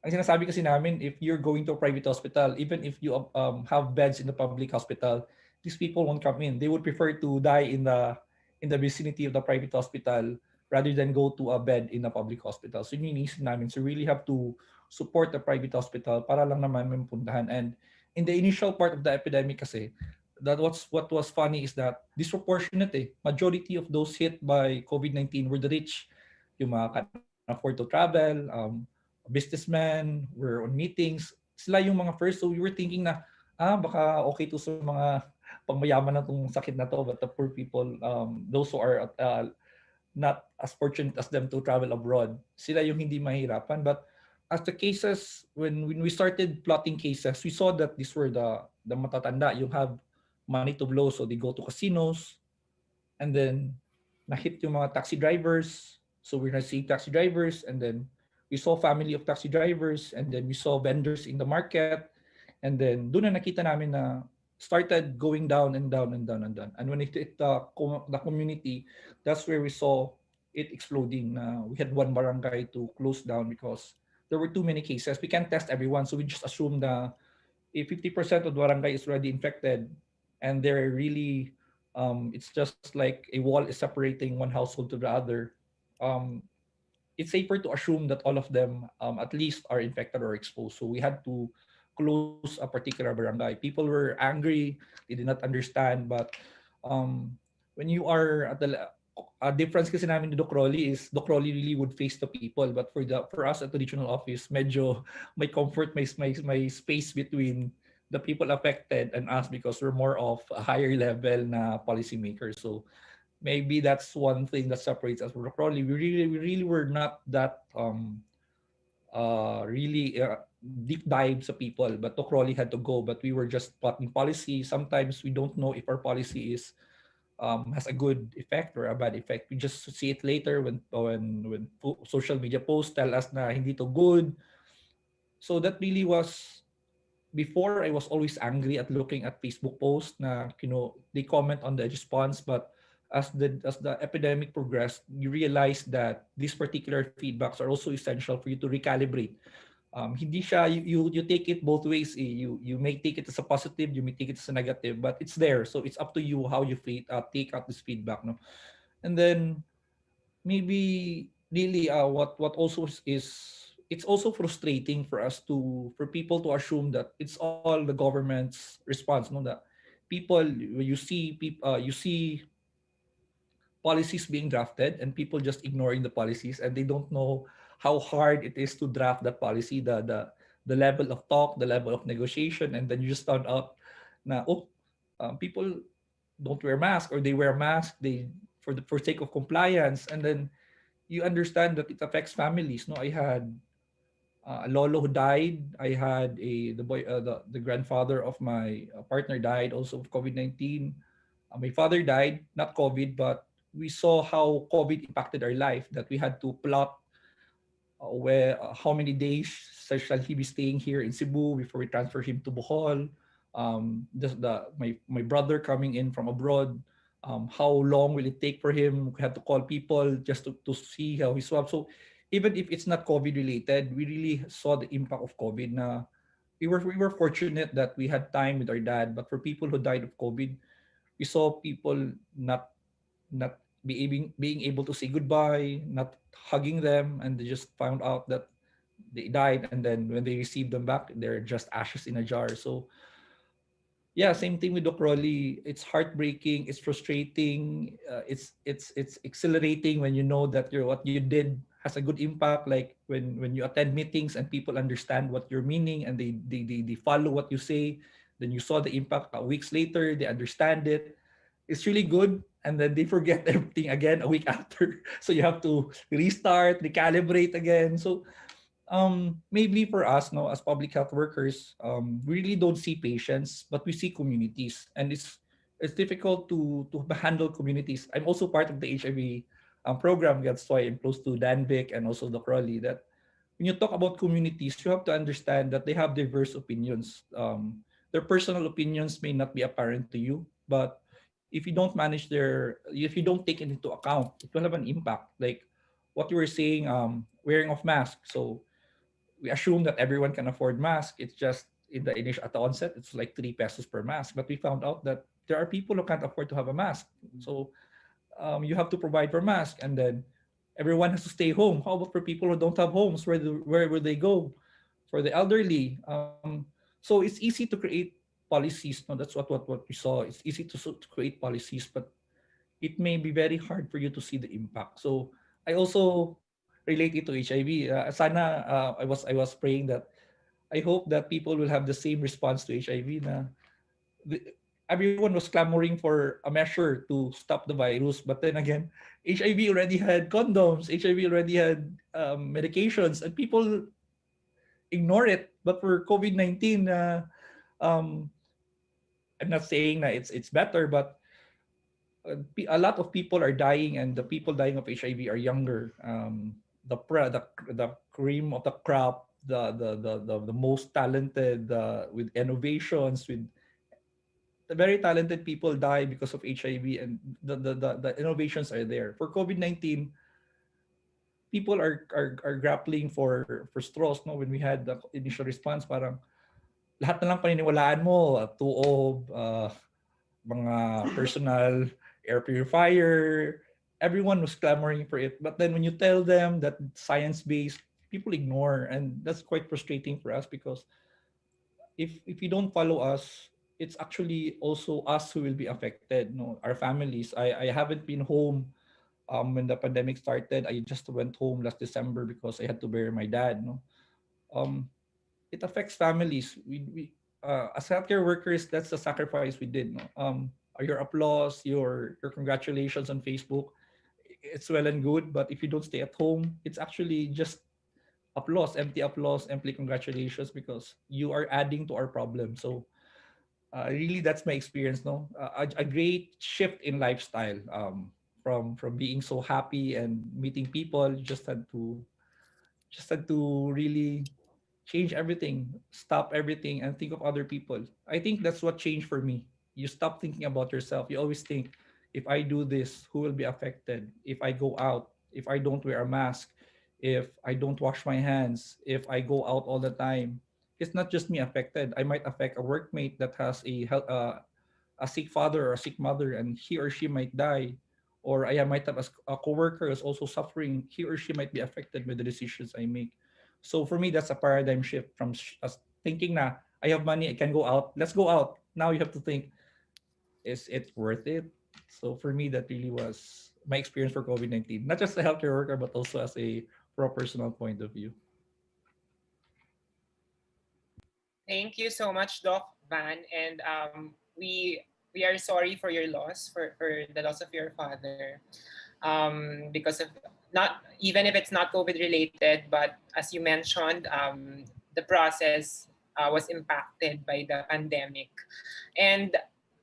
ang sinasabi kasi namin, if you're going to a private hospital, even if you have beds in the public hospital, these people won't come in. They would prefer to die in the vicinity of the private hospital rather than go to a bed in a public hospital. So yun yung iniisip namin. So really have to support the private hospital para lang naman may puntahan. And in the initial part of the epidemic kasi, what was funny is that disproportionate majority of those hit by COVID-19 were the rich, yung mga can afford to travel, businessmen, were on meetings. Sila yung mga first. So we were thinking na, baka okay to sa mga pangmayaman na tong sakit na to, but the poor people, those who are not as fortunate as them to travel abroad, sila yung hindi mahirapan. But as the cases, when we started plotting cases, we saw that these were the matatanda, yung have money to blow, so they go to casinos, and then na-hit yung mga taxi drivers. So we're not seeing taxi drivers, and then we saw family of taxi drivers, and then we saw vendors in the market, and then doon na nakita namin na started going down and down and down and down. And when it hit the community, that's where we saw it exploding. We had one barangay to close down because there were too many cases. We can't test everyone, so we just assumed that if 50% of the barangay is already infected, and they're really, it's just like a wall is separating one household to the other, it's safer to assume that all of them at least are infected or exposed. So we had to close a particular barangay. People were angry, they did not understand, but when you are at the a difference kasi namin ni Docrolli is Docrolli really would face the people, but for us at the regional office, medyo may comfort, may space between the people affected and us because we're more of a higher level na policymakers. So maybe that's one thing that separates us from Docrolli. We really were not that really deep dive sa people, but Docrolli had to go. But we were just plotting policy. Sometimes we don't know if our policy is has a good effect or a bad effect. We just see it later when social media posts tell us na hindi to good. So that really was, before I was always angry at looking at Facebook posts na, they comment on the response, but as the epidemic progressed, you realize that these particular feedbacks are also essential for you to recalibrate. Hindi siya, you take it both ways. You may take it as a positive, you may take it as a negative, but it's there. So it's up to you how you take out this feedback. No? And then maybe really what also is, it's also frustrating for us for people to assume that it's all the government's response. No, that people, you see policies being drafted and people just ignoring the policies, and they don't know how hard it is to draft that policy, the level of talk, the level of negotiation, and then you just found out na people don't wear masks, or they wear masks for sake of compliance, and then you understand that it affects families. No, I had a lolo who died. I had the grandfather of my partner died also of COVID-19. My father died, not COVID, but we saw how COVID impacted our life, that we had to plot how many days shall he be staying here in Cebu before we transfer him to Bohol. My brother coming in from abroad, how long will it take for him? We had to call people just to see how he swabbed. So even if it's not COVID related, we really saw the impact of COVID. Na we were fortunate that we had time with our dad, but for people who died of COVID, we saw people not being able to say goodbye, not hugging them, and they just found out that they died, and then when they received them back, they're just ashes in a jar. So yeah, same thing with Docrolli. It's heartbreaking, it's frustrating, it's exhilarating when you know that what you did has a good impact, like when you attend meetings and people understand what you're meaning and they follow what you say, then you saw the impact weeks later, they understand it. It's really good, and then they forget everything again a week after. So you have to restart, recalibrate again. So maybe for us, no, as public health workers, we really don't see patients, but we see communities, and it's difficult to handle communities. I'm also part of the HIV program. That's why I'm close to Danvik and also the Crowley. That when you talk about communities, you have to understand that they have diverse opinions. Their personal opinions may not be apparent to you, but if you don't manage if you don't take it into account, it will have an impact. Like what you were saying, wearing of masks. So we assume that everyone can afford mask. It's just in the initial at the onset, it's like 3 pesos per mask. But we found out that there are people who can't afford to have a mask. So you have to provide for mask, and then everyone has to stay home. How about for people who don't have homes? Where will they go? For the elderly, so it's easy to create policies. No, that's what we saw. It's easy to create policies, but it may be very hard for you to see the impact. So I also relate it to HIV. Sana I was praying that I hope that people will have the same response to HIV. The, Everyone was clamoring for a measure to stop the virus, but then again, HIV already had condoms. HIV already had medications, and people ignore it. But for COVID-19, um, I'm not saying that it's better, but a lot of people are dying, and the people dying of HIV are younger. The cream of the crop, the most talented, with innovations, with the very talented people die because of HIV, and the innovations are there. For COVID-19, people are grappling for straws. No, when we had the initial response, parang lahat na lang paniniwalaan mo, tuob, mga personal air purifier, everyone was clamoring for it. But then when you tell them that science-based, people ignore, and that's quite frustrating for us because if you don't follow us, it's actually also us who will be affected. No, our families. I haven't been home when the pandemic started. I just went home last December because I had to bury my dad. No, um, it affects families. We as healthcare workers, that's the sacrifice we did. No? Your applause, your congratulations on Facebook, it's well and good. But if you don't stay at home, it's actually just applause, empty congratulations because you are adding to our problem. So really, that's my experience. No, a great shift in lifestyle. From being so happy and meeting people, just had to really change everything, stop everything, and think of other people. I think that's what changed for me. You stop thinking about yourself. You always think, if I do this, who will be affected? If I go out, if I don't wear a mask, if I don't wash my hands, if I go out all the time, it's not just me affected. I might affect a workmate that has a sick father or a sick mother, and he or she might die. Or I might have a coworker who's also suffering. He or she might be affected by the decisions I make. So for me, that's a paradigm shift from us thinking na I have money, I can go out. Let's go out. Now you have to think, is it worth it? So for me, that really was my experience for COVID-19. Not just a healthcare worker, but also as a pro personal point of view. Thank you so much, Doc Van, and we are sorry for your loss, for the loss of your father, because of, not even if it's not COVID related, but as you mentioned, the process was impacted by the pandemic, and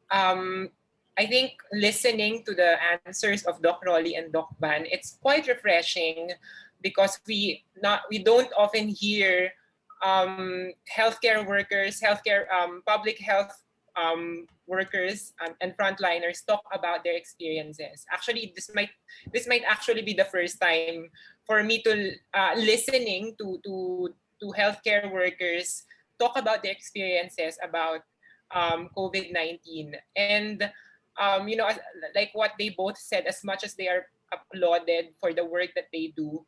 um, I think listening to the answers of Doc Rolly and Doc Van, it's quite refreshing because we don't often hear healthcare workers, public health workers and frontliners talk about their experiences. Actually, this might actually be the first time for me to listening to healthcare workers talk about their experiences about COVID-19. And like what they both said, as much as they are applauded for the work that they do,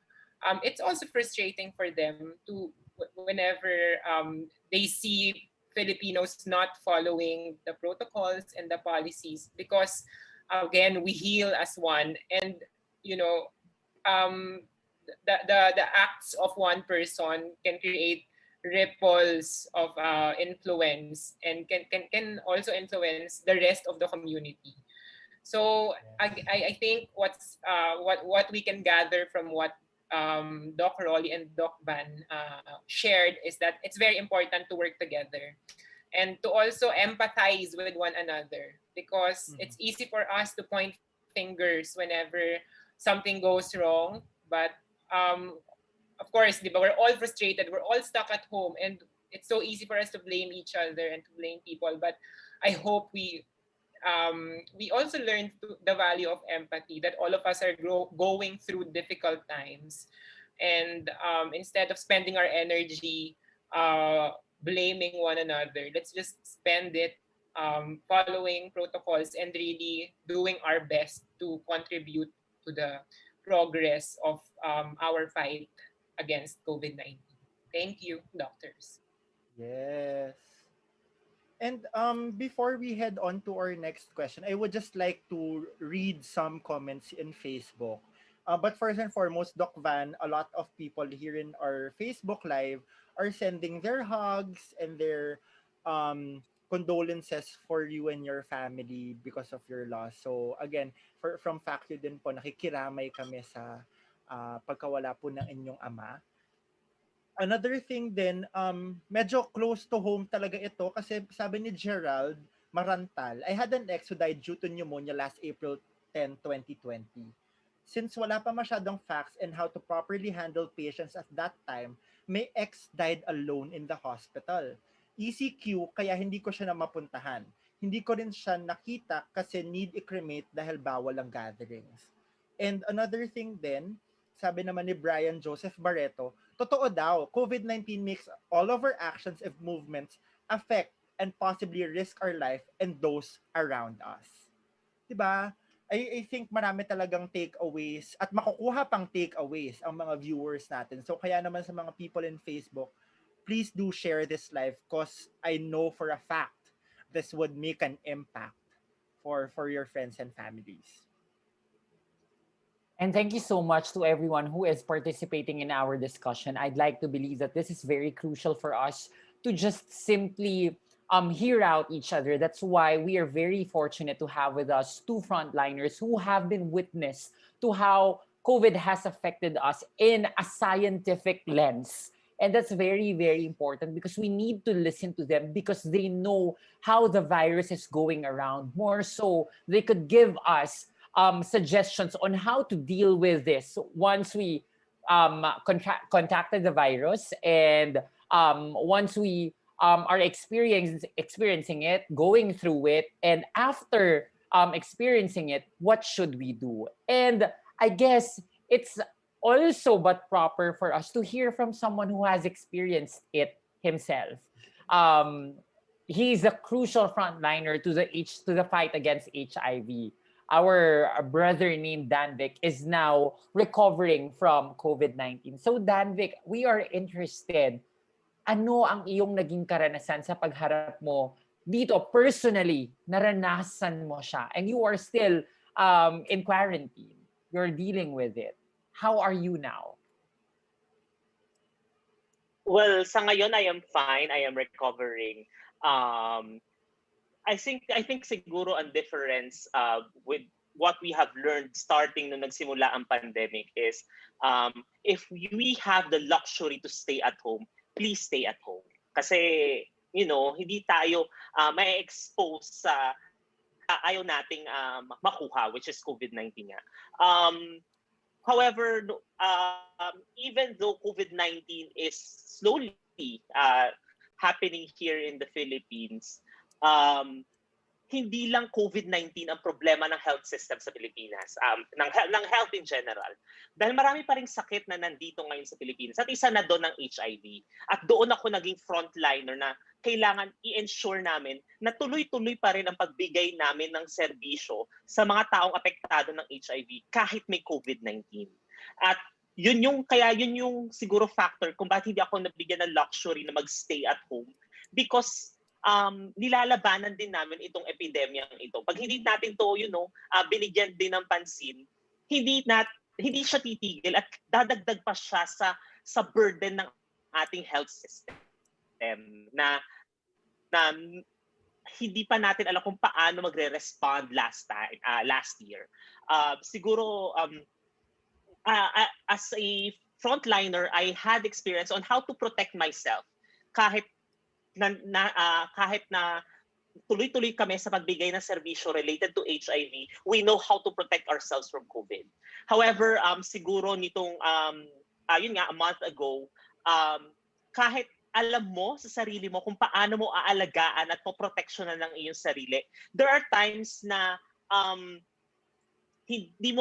it's also frustrating for them to whenever they see Filipinos not following the protocols and the policies, because again, we heal as one, and you know um, the acts of one person can create ripples of influence, and can also influence the rest of the community. So I think what we can gather from what Doc Rolly and Doc Van shared is that it's very important to work together and to also empathize with one another, because it's easy for us to point fingers whenever something goes wrong. But of course, di ba, we're all frustrated, we're all stuck at home, and it's so easy for us to blame each other and to blame people. But I hope we we also learned the value of empathy, that all of us are going through difficult times. And instead of spending our energy blaming one another, let's just spend it following protocols and really doing our best to contribute to the progress of our fight against COVID-19. Thank you, doctors. Yes. And before we head on to our next question, I would just like to read some comments in Facebook. But first and foremost, Doc Van, a lot of people here in our Facebook Live are sending their hugs and their condolences for you and your family because of your loss. So again, from Factory din po, nakikiramay kami sa pagkawala po ng inyong ama. Another thing din, medyo close to home talaga ito kasi sabi ni Gerald Marantal, I had an ex who died due to pneumonia last April 10, 2020. Since wala pa masyadong facts and how to properly handle patients at that time, my ex died alone in the hospital. ECQ, kaya hindi ko siya na mapuntahan. Hindi ko rin siya nakita kasi need i-cremate dahil bawal ang gatherings. And another thing din, sabi naman ni Brian Joseph Barreto, totoo daw, COVID-19 makes all of our actions and movements affect and possibly risk our life and those around us. Diba? I think marami talagang takeaways at makukuha pang takeaways ang mga viewers natin. So kaya naman sa mga people in Facebook, please do share this live because I know for a fact this would make an impact for your friends and families. And thank you so much to everyone who is participating in our discussion. I'd like to believe that this is very crucial for us to just simply hear out each other. That's why we are very fortunate to have with us two frontliners who have been witness to how COVID has affected us in a scientific lens. And that's very, very important because we need to listen to them because they know how the virus is going around. More so, they could give us suggestions on how to deal with this once we contacted the virus and once we are experiencing it, going through it, and after experiencing it, what should we do? And I guess it's also but proper for us to hear from someone who has experienced it himself. He's a crucial frontliner to the fight against HIV. Our brother named Danvik is now recovering from COVID-19. So Danvik, we are interested. Ano ang iyong naging karanasan sa pagharap mo dito personally? Naranasan mo siya and you are still in quarantine. You're dealing with it. How are you now? Well, sa ngayon, I am fine. I am recovering. I think siguro ang difference with what we have learned starting nung nagsimula ang pandemic is if we have the luxury to stay at home, please stay at home. Kasi, hindi tayo may expose sa ayaw nating makuha, which is COVID-19 nga. However, even though COVID-19 is slowly happening here in the Philippines, hindi lang COVID-19 ang problema ng health system sa Pilipinas, ng health in general. Dahil marami pa ring sakit na nandito ngayon sa Pilipinas. At isa na doon ang HIV. At doon ako naging frontliner na kailangan i-ensure namin na tuloy-tuloy pa rin ang pagbigay namin ng serbisyo sa mga taong apektado ng HIV kahit may COVID-19. At yun yung siguro factor kung bakit hindi ako nabigyan ng luxury na magstay at home because nilalabanan din namin itong epidemyang ito. Pag hindi natin to, binigyan din ng pansin, hindi siya titigil at dadagdag pa siya sa burden ng ating health system na hindi pa natin alam kung paano magre-respond last year. Siguro as a frontliner, I had experience on how to protect myself kahit na tuloy-tuloy kami sa pagbigay ng serbisyo related to HIV, we know how to protect ourselves from COVID. However, siguro nitong, a month ago, kahit alam mo sa sarili mo kung paano mo aalagaan at poproteksyonan ng iyong sarili. There are times na hindi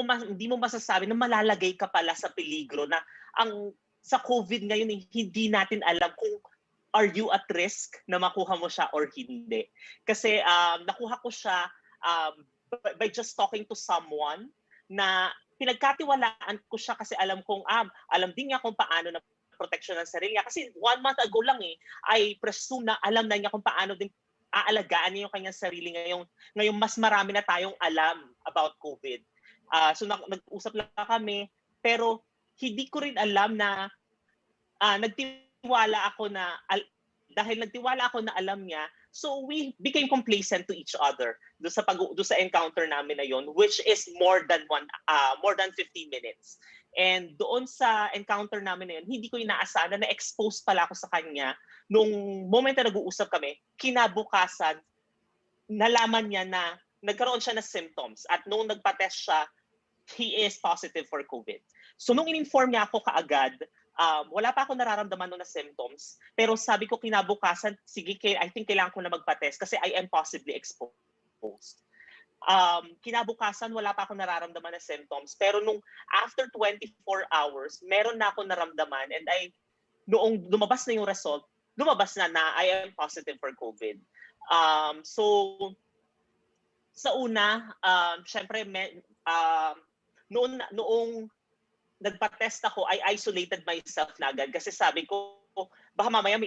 mo masasabi na malalagay ka pala sa peligro na sa COVID ngayon hindi natin alam kung are you at risk na makuha mo siya or hindi. Kasi nakuha ko siya by just talking to someone na pinagkatiwalaan ko siya kasi alam alam din niya kung paano na protection ng sarili niya. Kasi 1 month ago lang I presume na alam na niya kung paano din aalagaan niya yung kanyang sarili ngayong mas marami na tayong alam about COVID. So nag-usap lang kami, pero hindi ko rin alam na nagtiwala ako na alam niya, so we became complacent to each other do sa encounter namin na yon, which is more than 15 minutes. And doon sa encounter namin na yun, hindi ko inaasahan na na-expose pala ako sa kanya nung moment na nag-uusap kami. Kinabukasan, nalaman niya na nagkaroon siya ng symptoms at nung nagpa-test siya, he is positive for COVID. So nung in-inform niya ako kaagad, wala pa ako nararamdaman na symptoms, pero sabi ko kinabukasan, sige, I think kailangan ko na magpa-test kasi I am possibly exposed. Kinabukasan, wala pa ako nararamdaman na symptoms, pero nung after 24 hours, meron na ako naramdaman and noong lumabas na yung result, lumabas na I am positive for COVID. So, sa una, syempre, noong nagpa-test ako, I isolated myself na agad kasi sabi ko, baka mamaya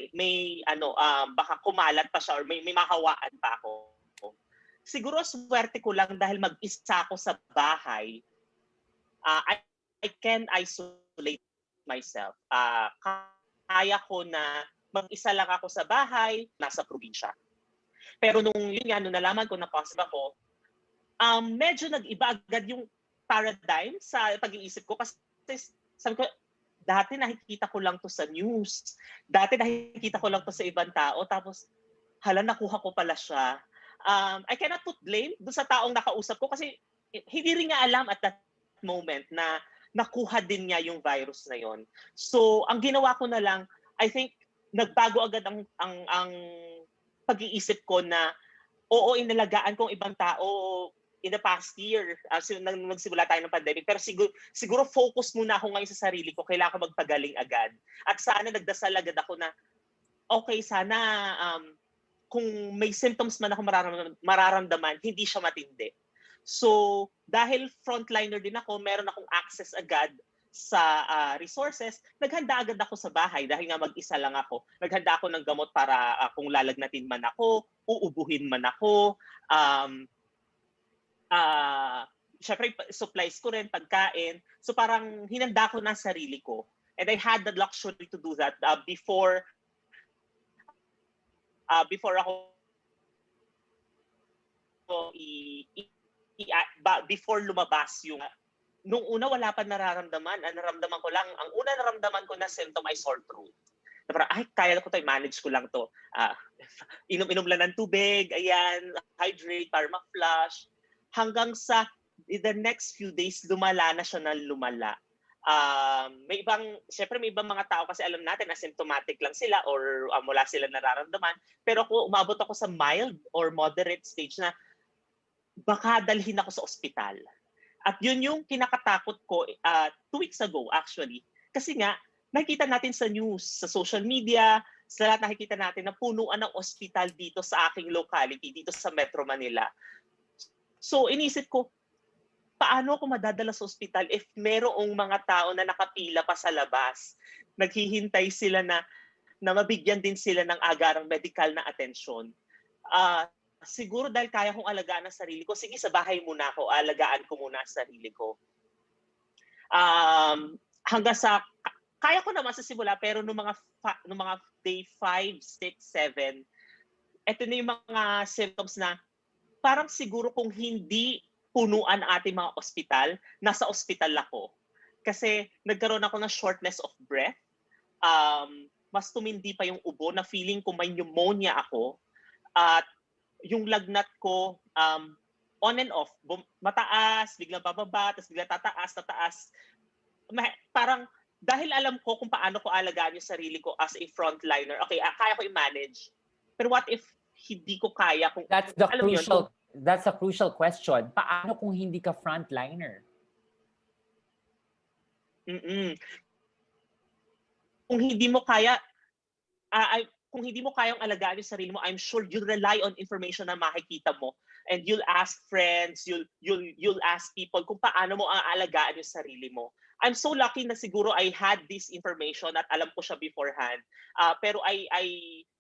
baka kumalat pa siya or may mahawaan pa ako. Siguro swerte ko lang dahil mag-isa ako sa bahay, I can isolate myself. Kaya ko na mag-isa lang ako sa bahay, nasa probinsya. Pero nung nalaman ko na positive ako, medyo nag-iba agad yung paradigm sa pag-iisip ko kasi sabi ko, dati nakikita ko lang to sa news. Dati nakikita ko lang to sa ibang tao. Tapos, nakuha ko pala siya. I cannot put blame doon sa taong nakausap ko kasi hindi rin niya alam at that moment na nakuha din niya yung virus na yon. So, ang ginawa ko na lang, I think, nagbago agad ang pag-iisip ko na oo, inalagaan kong ibang tao in the past year, nang nagsimula tayo ng pandemic, pero siguro focus muna ako ngayon sa sarili ko, kailangan ko magpagaling agad. At sana nagdasal agad ako na, okay, sana kung may symptoms man ako mararamdaman, hindi siya matindi. So, dahil frontliner din ako, meron akong access agad sa resources, naghanda agad ako sa bahay dahil nga mag-isa lang ako. Naghanda ako ng gamot para kung lalagnatin man ako, uubuhin man ako, syempre supplies ko rin, pagkain. So parang hinanda ko na sarili ko. And I had the luxury to do that before before lumabas yung nung una wala pa nararamdaman. Naramdaman ko lang, ang una naramdaman ko na symptom ay sore throat. Parang, kaya ko to, manage ko lang to. Inom-inom lang ng tubig, ayan, hydrate para ma-flush. Hanggang sa the next few days, lumala na siya ng lumala. Syempre may ibang mga tao kasi alam natin asymptomatic lang sila or wala sila nararamdaman. Pero kung umabot ako sa mild or moderate stage na baka dalhin ako sa ospital. At yun yung kinakatakot ko 2 weeks ago actually. Kasi nga, nakikita natin sa news, sa social media, sa lahat nakikita natin na punuan ng ospital dito sa aking locality, dito sa Metro Manila. So inisip ko, paano ako madadala sa ospital if merong mga tao na nakapila pa sa labas? Naghihintay sila na mabigyan din sila ng agarang medical na atensyon. Siguro dahil kaya kong alagaan ang sarili ko, sige sa bahay muna ako, alagaan ko muna ang sarili ko. Hanggang sa, kaya ko naman sa simula, pero nung mga day 5, 6, 7, eto na yung mga symptoms na parang siguro kung hindi punuan ang ating mga ospital, nasa ospital ako. Kasi nagkaroon ako ng shortness of breath. Mas tumindi pa yung ubo na feeling ko may pneumonia ako. At yung lagnat ko, on and off, mataas, biglang bababa, tapos biglang tataas. Parang dahil alam ko kung paano ko alagaan yung sarili ko as a frontliner, okay, kaya ko i-manage. Pero what if hindi ko kaya? Kung, That's the alam mo yun, crucial, that's a crucial question. Paano kung hindi ka frontliner? Kung hindi mo kaya, kung hindi mo kayang alagaan yung sarili mo, I'm sure you'll rely on information na makikita mo, and you'll ask friends, you'll ask people kung paano mo aalagaan yung sarili mo. I'm so lucky na siguro I had this information at alam ko siya beforehand. Pero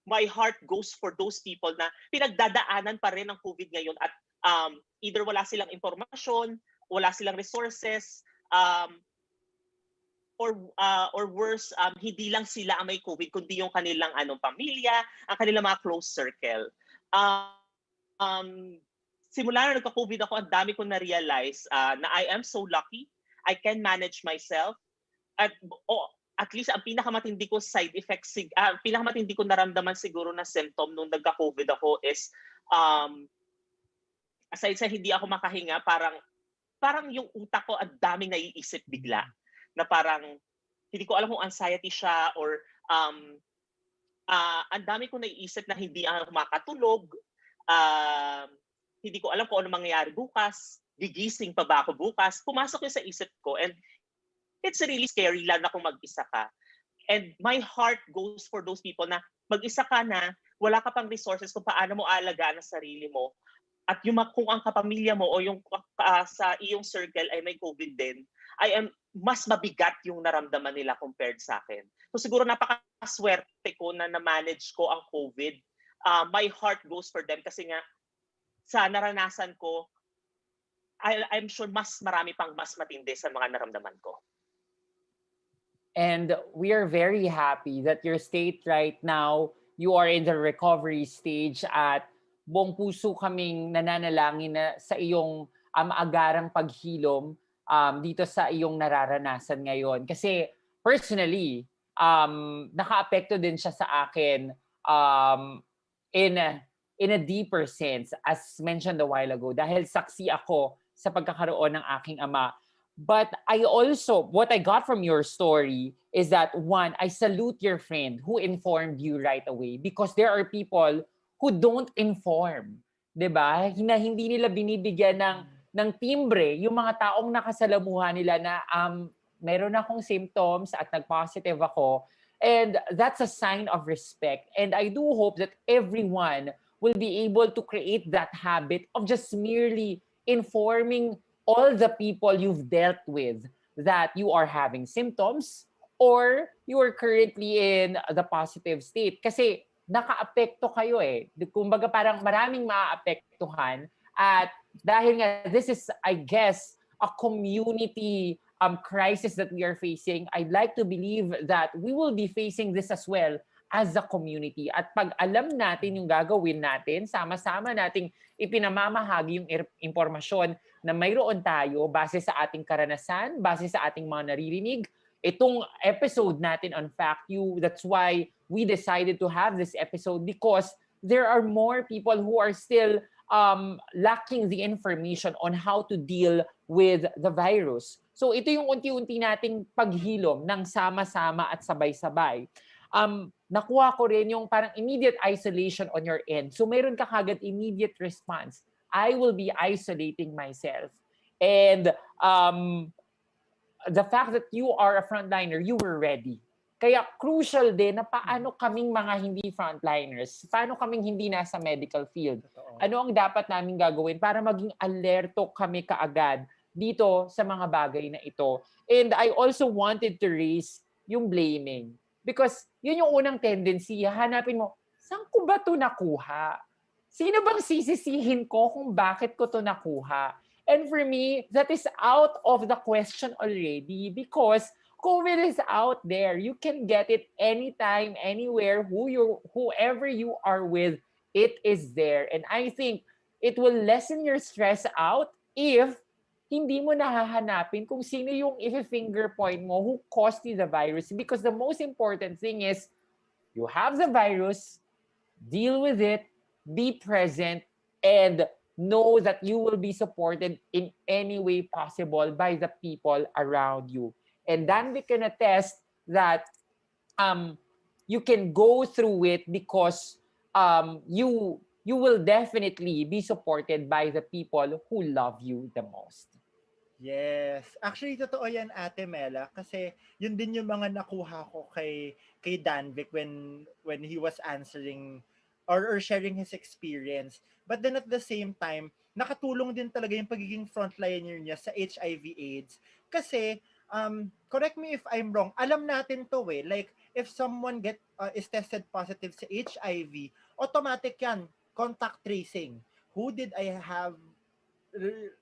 my heart goes for those people na pinagdadaanan pa rin ng COVID ngayon at either wala silang impormasyon, wala silang resources, or worse, hindi lang sila ang may COVID, kundi yung kanilang pamilya, ang kanilang mga close circle. Simula na nagka-COVID ako, ang dami kong na-realize na I am so lucky. I can manage myself. At least ang pinakamatindi ko side effects, pinakamatindi ko naramdaman siguro na symptom nung nagka-COVID ako is, aside sa hindi ako makahinga, parang yung utak ko ang daming naiisip bigla. Na parang hindi ko alam kung anxiety siya or ang dami ko naiisip na hindi ako makatulog. Hindi ko alam kung ano mangyayari bukas. Gigising pa ba ako bukas? Pumasok yun sa isip ko, and it's really scary, lalo na kung mag-isa ka. And my heart goes for those people na mag-isa ka na, wala ka pang resources kung paano mo aalagaan ang sarili mo. At yung kung ang kapamilya mo o yung sa iyong circle ay may COVID din, mas mabigat yung naramdaman nila compared sa akin. So siguro napakaswerte ko na na-manage ko ang COVID. My heart goes for them kasi nga sa naranasan ko, I'm sure mas marami pang mas matindi sa mga naramdaman ko. And we are very happy that your state right now, you are in the recovery stage at buong puso kaming nananalangin na sa iyong agarang paghilom dito sa iyong nararanasan ngayon. Kasi personally, naka-apekto din siya sa akin in a deeper sense, as mentioned a while ago, dahil saksi ako sa pagkakaroon ng aking ama. But I also, what I got from your story is that, one, I salute your friend who informed you right away, because there are people who don't inform. 'Di ba? Hindi nila binibigyan ng timbre yung mga taong nakasalamuhan nila na meron akong symptoms at nag-positive ako. And that's a sign of respect. And I do hope that everyone will be able to create that habit of just merely informing all the people you've dealt with that you are having symptoms or you are currently in the positive state. Kasi naka-apekto kayo eh. Kumbaga parang maraming maaapektuhan at dahil nga this is, I guess, a community crisis that we are facing, I'd like to believe that we will be facing this as well as a community. At pag alam natin yung gagawin natin, sama-sama nating ipinamamahagi yung impormasyon na mayroon tayo base sa ating karanasan, base sa ating mga naririnig. Itong episode natin on Fact You, that's why we decided to have this episode, because there are more people who are still lacking the information on how to deal with the virus. So ito yung unti-unti nating paghilom ng sama-sama at sabay-sabay. Nakuha ko rin yung parang immediate isolation on your end. So meron ka kagad immediate response. I will be isolating myself. And the fact that you are a frontliner, you were ready. Kaya crucial din na paano kaming mga hindi frontliners, paano kaming hindi nasa medical field. Ano ang dapat naming gagawin para maging alerto kami kaagad dito sa mga bagay na ito. And I also wanted to raise yung blaming. Because yun yung unang tendency, hanapin mo, saan ko ba ito nakuha? Sino bang sisisihin ko kung bakit ko ito nakuha? And for me, that is out of the question already because COVID is out there. You can get it anytime, anywhere, whoever you are with, it is there. And I think it will lessen your stress out if hindi mo nahahanapin kung sino yung i-finger point mo who caused you the virus. Because the most important thing is, you have the virus, deal with it, be present, and know that you will be supported in any way possible by the people around you. And then we can attest that you can go through it because you will definitely be supported by the people who love you the most. Yes. Actually, totoo yan, Ate Mela. Kasi yun din yung mga nakuha ko kay Danvic when he was answering or sharing his experience. But then at the same time, nakatulong din talaga yung pagiging frontliner niya sa HIV/AIDS. Kasi, correct me if I'm wrong, alam natin to eh. Like, if someone is tested positive sa HIV, automatic yan, contact tracing. Who did I have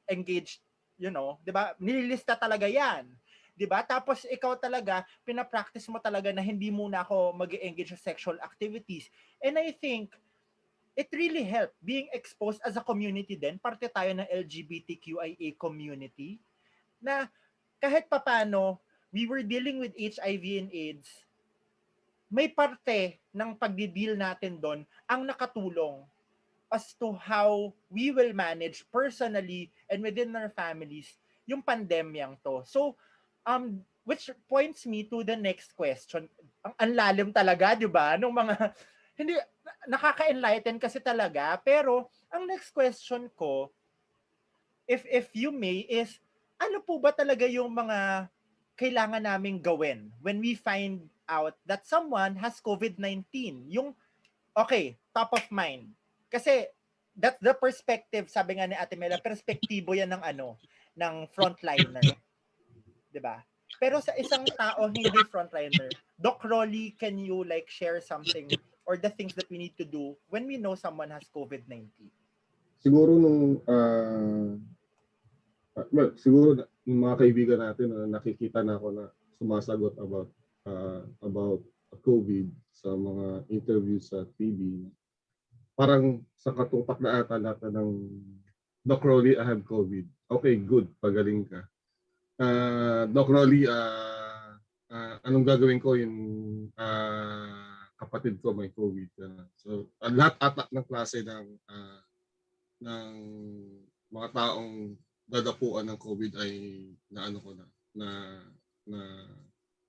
engaged, 'di ba? Nililista talaga 'yan. 'Di ba? Tapos ikaw talaga pina-practice mo talaga na hindi muna ako mag-engage sa sexual activities. And I think it really helped being exposed as a community din. Parte tayo ng LGBTQIA community na kahit papano we were dealing with HIV and AIDS. May parte ng pagdi-deal natin doon ang nakatulong as to how we will manage personally and within our families yung pandemyang to. So, which points me to the next question. Ang lalim talaga, di ba? Nung mga, hindi, nakaka-enlighten kasi talaga. Pero, ang next question ko, if you may, is, ano po ba talaga yung mga kailangan naming gawin when we find out that someone has COVID-19? Yung, okay, top of mind. Kasi that's the perspective, sabi nga ni Ate Mela, perspektibo yan ng frontliner. 'Di ba? Pero sa isang tao hindi frontliner, Doc Rolly, can you like share something or the things that we need to do when we know someone has COVID-19? Siguro siguro yung mga kaibigan natin na nakikita na ako na sumasagot about COVID sa mga interviews sa TV. Parang sa katupak na ata natin ng Doc Rolly, I have COVID. Okay, good. Pagaling ka. Doc Rolly, anong gagawin ko yung kapatid ko may COVID. So, lahat ata ng klase ng mga taong dadapuan ng COVID ay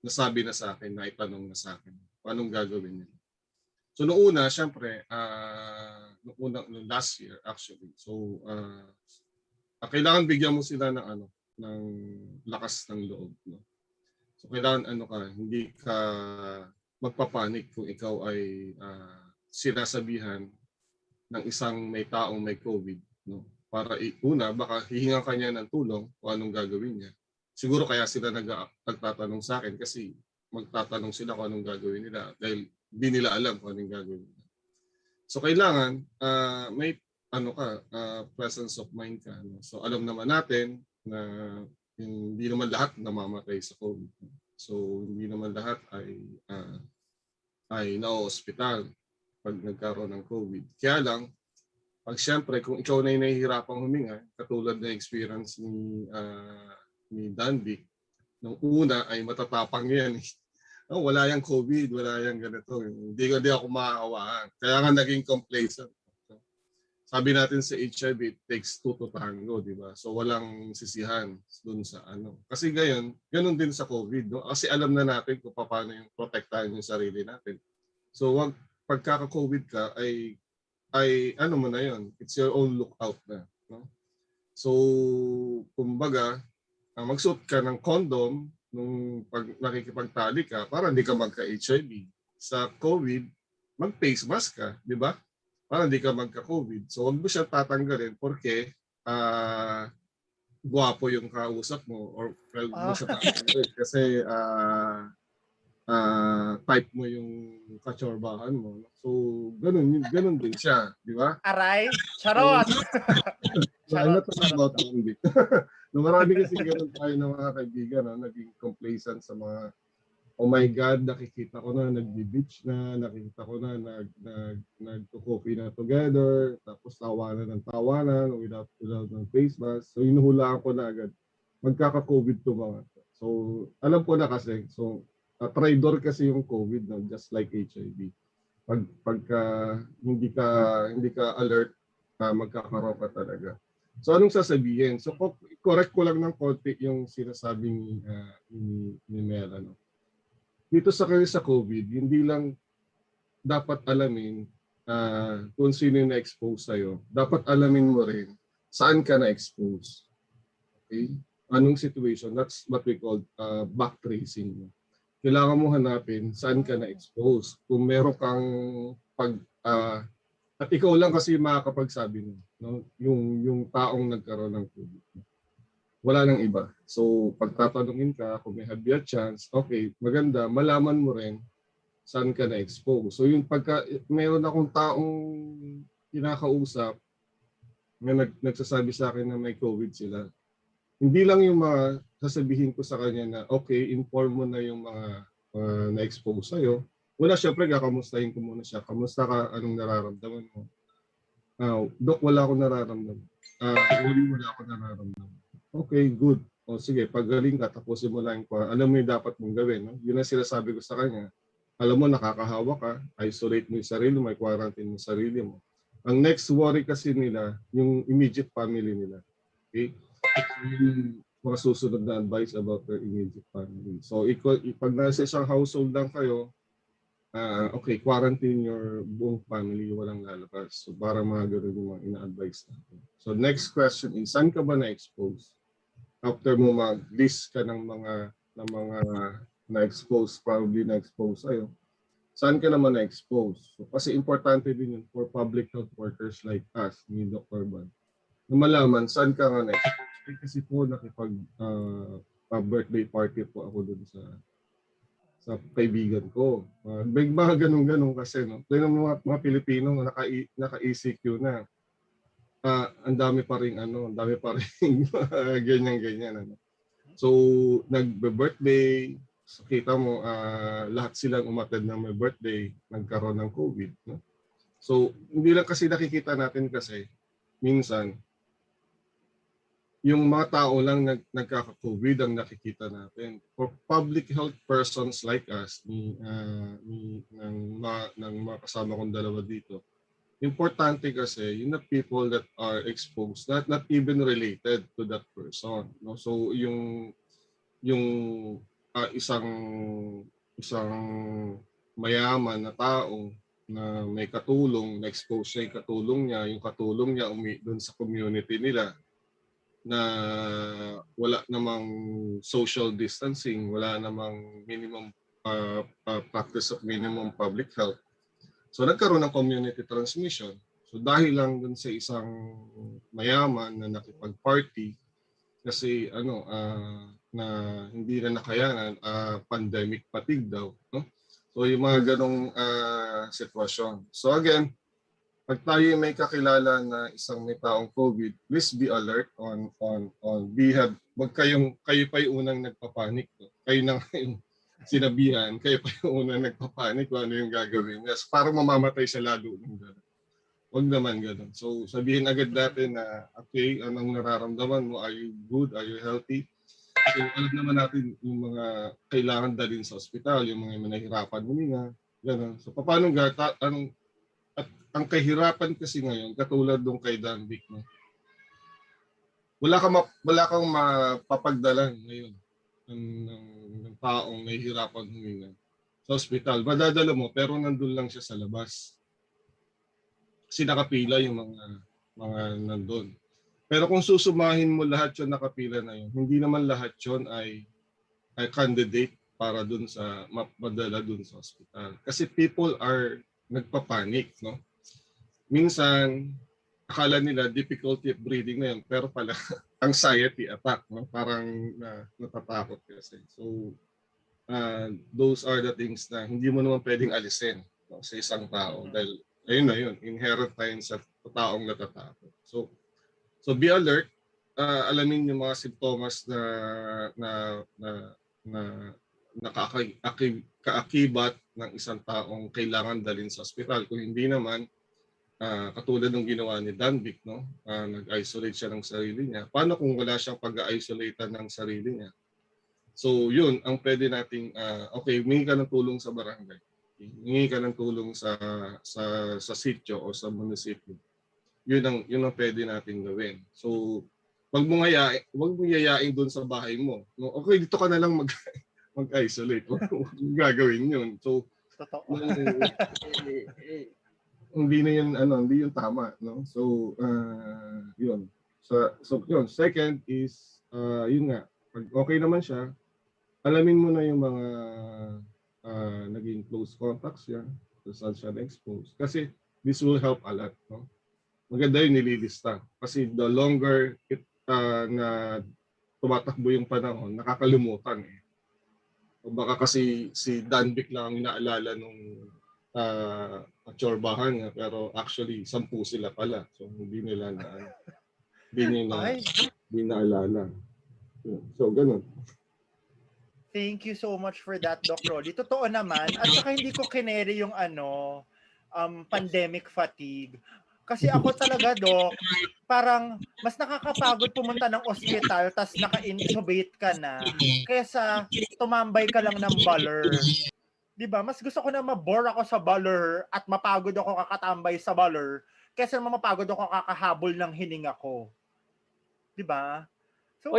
nasabi na sa akin, naitanong na sa akin. Anong gagawin nila? So noong una, syempre, noong last year actually. So kailangan bigyan mo sila ng lakas ng loob, no? So kailangan hindi ka magpapanik kung ikaw ay sinasabihan ng isang may taong may COVID, no? Para una, baka hihingan kanya ng tulong kung anong gagawin niya. Siguro kaya sila nagtatanong sa akin kasi magtatanong sila kung anong gagawin nila dahil di nila alam kung anong gagawin nila. So kailangan may presence of mind ka. No? So alam naman natin na hindi naman lahat namamatay sa COVID. So hindi naman lahat ay na-hospital pag nagkaroon ng COVID. Kaya lang, pag siyempre kung ikaw na yung nahihirapang huminga, katulad na experience ni Danvic, nung una ay matatapang yan. Wala yung COVID, wala yung ganito. Hindi ako maahawaan. Kaya nga naging complacent. Sabi natin sa HIV, it takes two to tango, di ba? So walang sisihan dun sa Kasi ganun din sa COVID. No? Kasi alam na natin kung paano yung protektahan yung sarili natin. So pagkaka-COVID ka ay mo na yun. It's your own lookout na. No? So kumbaga, magsuot ka ng condom nung pag nakikipagtali ka para hindi ka magka-HIV. Sa COVID, mag-face mask ka, di ba? Para hindi ka magka-COVID. So huwag mo siya tatanggalin porque guwapo yung kausap mo or huwag mo siya tatanggalin kasi type mo yung kachorbahan mo. So ganun din siya, di ba? Aray, charot! I'm not talking about Danvic. No, marami kasi ganun tayo ng mga kaibigan naging complacent sa mga oh my God, nakikita ko na nagbi-beach na, nakikita ko na nagko-coffee na together, tapos tawanan without ng face mask. So inuhulaan ko na agad. Magkaka-COVID to mga. So alam ko na kasi, so traitor kasi yung COVID, no? Just like HIV. Pagka hindi ka alert, magkakaroon ka talaga. So anong sasabihin? So correct ko lang ng konti yung sinasabi ni Mel. Ano? Dito sa COVID, hindi lang dapat alamin kung sino yung na-expose sa'yo. Dapat alamin mo rin saan ka na-expose. Okay? Anong situation? That's what we call back tracing. Kailangan mo hanapin saan ka na-expose. Kung meron kang at ikaw lang kasi makakapagsabi mo, no? Yung taong nagkaroon ng COVID. Wala nang iba. So pagtatanungin ka kung may have you a chance, okay, maganda, malaman mo rin saan ka na-expose. So yung pagka meron akong taong kinakausap na nagsasabi sa akin na may COVID sila, hindi lang yung mga sasabihin ko sa kanya na okay, inform mo na yung mga na-expose sa'yo. Wala, syempre, kakamustahin ko muna siya. Kamusta ka? Anong nararamdaman mo? Dok, wala akong nararamdaman. Wala akong nararamdaman. Okay, good. O sige, pagaling ka, tapusin mo lang yung alam mo yung dapat mong gawin. No? Yun ang sinasabi ko sa kanya. Alam mo, nakakahawa ka, isolate mo yung sarili mo, quarantine mo yung sarili mo. Ang next worry kasi nila, yung immediate family nila. Okay? Yung mga susunod na advice about their immediate family. So, pag nasa isang household lang kayo, okay, quarantine your buong family, walang lalabas. So, para mga ganun yung mga ina-advise natin. So, next question is, saan ka ba na-expose? After mo mag-list ka ng mga na-expose, probably na-expose sa'yo, saan ka naman na-expose? So, kasi importante din yun for public health workers like us, ni Dr. Ban, na malaman saan ka nga na-expose. Kasi po birthday party po ako dun sa kaibigan ko. May mga ganun-ganun kasi, no? Kaya ng mga Pilipino naka-ECQ na. Ang dami pa rin ganyan-ganyan. Ano? So, nagbe-birthday, so kita mo, lahat silang umattend ng may birthday, nagkaroon ng COVID. No? So, hindi lang kasi nakikita natin kasi, minsan, yung mga tao lang nagkaka-COVID ang nakikita natin. For public health persons like us, ng mga kasama kong dalawa dito, importante kasi yung people that are exposed, not even related to that person. No? So yung isang mayaman na tao na may katulong, na-expose siya yung katulong niya doon sa community nila, na wala namang social distancing, wala namang minimum practice of minimum public health. So nagkaroon ng community transmission. So dahil lang dun sa isang mayaman na nakipag-party kasi na hindi na nakayanan, pandemic fatigue daw, no? So yung mga ganong sitwasyon. So again, pag tayo may kakilala na isang may taong COVID, please be alert on wag kayo pa yung unang nagpapanik. No? Kayo na yung sinabihan, kayo pa yung unang nagpapanik kung ano yung gagawin. Yes, parang mamamatay siya lalo. Wag naman gano'n. So sabihin agad natin na, okay, anong nararamdaman mo? Are you good? Are you healthy? So alam naman natin yung mga kailangan dalhin sa ospital, yung mga nahihirapan huminga, gano'n. So paano at ang kahirapan kasi ngayon, katulad nung kay Danvik, no? Wala kang mapapagdalan ngayon ng taong nahihirapan huminga sa ospital. Madadala mo, pero nandun lang siya sa labas. Kasi nakapila yung mga nandun. Pero kung susumahin mo lahat yung nakapila na yun, hindi naman lahat yun ay candidate para dun sa madala dun sa ospital. Kasi people are nagpapanik, no? Minsan, akala nila difficulty of breathing na yun, pero pala anxiety attack, no? Parang natatakot kasi. So, those are the things na hindi mo naman pwedeng alisin, no, sa isang tao dahil ayun na yun, inherent na yun sa taong natatakot. So be alert, alamin yung mga simptomas na kaakibat ng isang taong kailangan dalhin sa ospital. Kung hindi naman, katulad ng ginawa ni Danvik, no? Nag-isolate siya ng sarili niya. Paano kung wala siyang pag-isolate ng sarili niya? So yun, ang pwede nating, okay, humingi ka ng tulong sa barangay. Humingi ka ng tulong sa sitio o sa munisipyo. yun ang pwede natin gawin. So, wag mo yayain doon sa bahay mo. No? Okay, dito ka na lang mag-isolate. Wag mong gagawin yun. So, Totoo. hindi na yun, hindi yun tama. No? So, yun. So yun. Second is, yun nga, pag okay naman siya, alamin mo na yung mga naging close contacts niya, kung saan siya na-expose. Kasi this will help a lot. No? Maganda yung nililista. Kasi the longer na tumatakbo yung panahon, nakakalimutan eh. O baka kasi si Danvik lang ang inaalala nung tsorbahan niya, pero actually 10 sila pala. So hindi nila naalala. So ganun. Thank you so much for that, Doc Rolly. Totoo naman. At saka hindi ko kineri yung pandemic fatigue. Kasi ako talaga, Doc, parang mas nakakapagod pumunta ng ospital tas naka-intubate ka na kaysa tumambay ka lang ng baler. 'Di ba? Mas gusto ko na mabore ako sa baler at mapagod ako kakatambay sa baler kaysa naman mapagod ako kakahabol ng hininga ko. 'Di ba? So,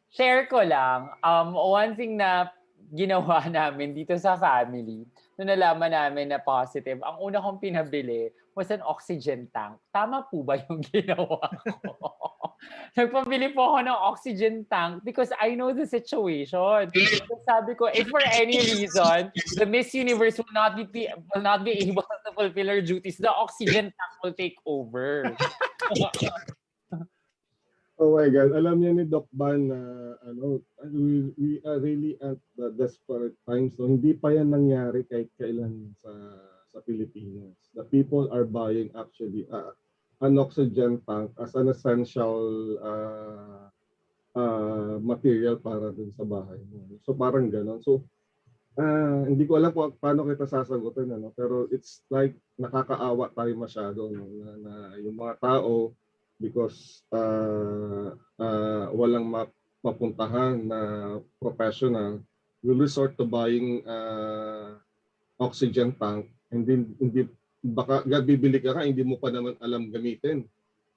share ko lang, one thing na ginawa namin dito sa family, nung nalaman namin na positive, ang una kong pinabili was an oxygen tank. Tama po ba yung ginawa ko? Nagpabili po ako ng oxygen tank because I know the situation. So sabi ko, if for any reason, the Miss Universe will not be able to fulfill her duties, the oxygen tank will take over. Oh my God, alam niya ni Doc Ban na we are really at the desperate times. So hindi pa yan nangyari kahit kailan sa Pilipinas. The people are buying actually an oxygen tank as an essential material para dun sa bahay mo. So parang gano'n. So hindi ko alam kung paano kita sasagutin, pero it's like nakakaawa tayo masyado na yung mga tao because walang mapuntahan na professional will resort to buying oxygen tank and hindi baka bibili ka hindi mo pa naman alam gamitin.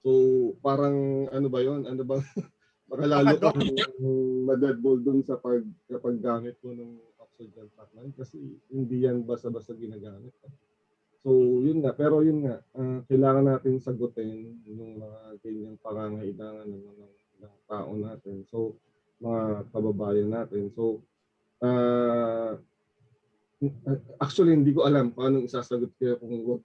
So parang ano ba 'yon? Ano ba baka lalo kang ma-deadball dun sa paggamit mo ng oxygen tank kasi hindi yan basta-basta ginagamit. So, yun nga. Pero yun nga, kailangan natin sagutin yung mga ganyang pangangailangan ng tao natin. So, mga kababayan natin. So, actually, hindi ko alam paano isasagot kayo kung wag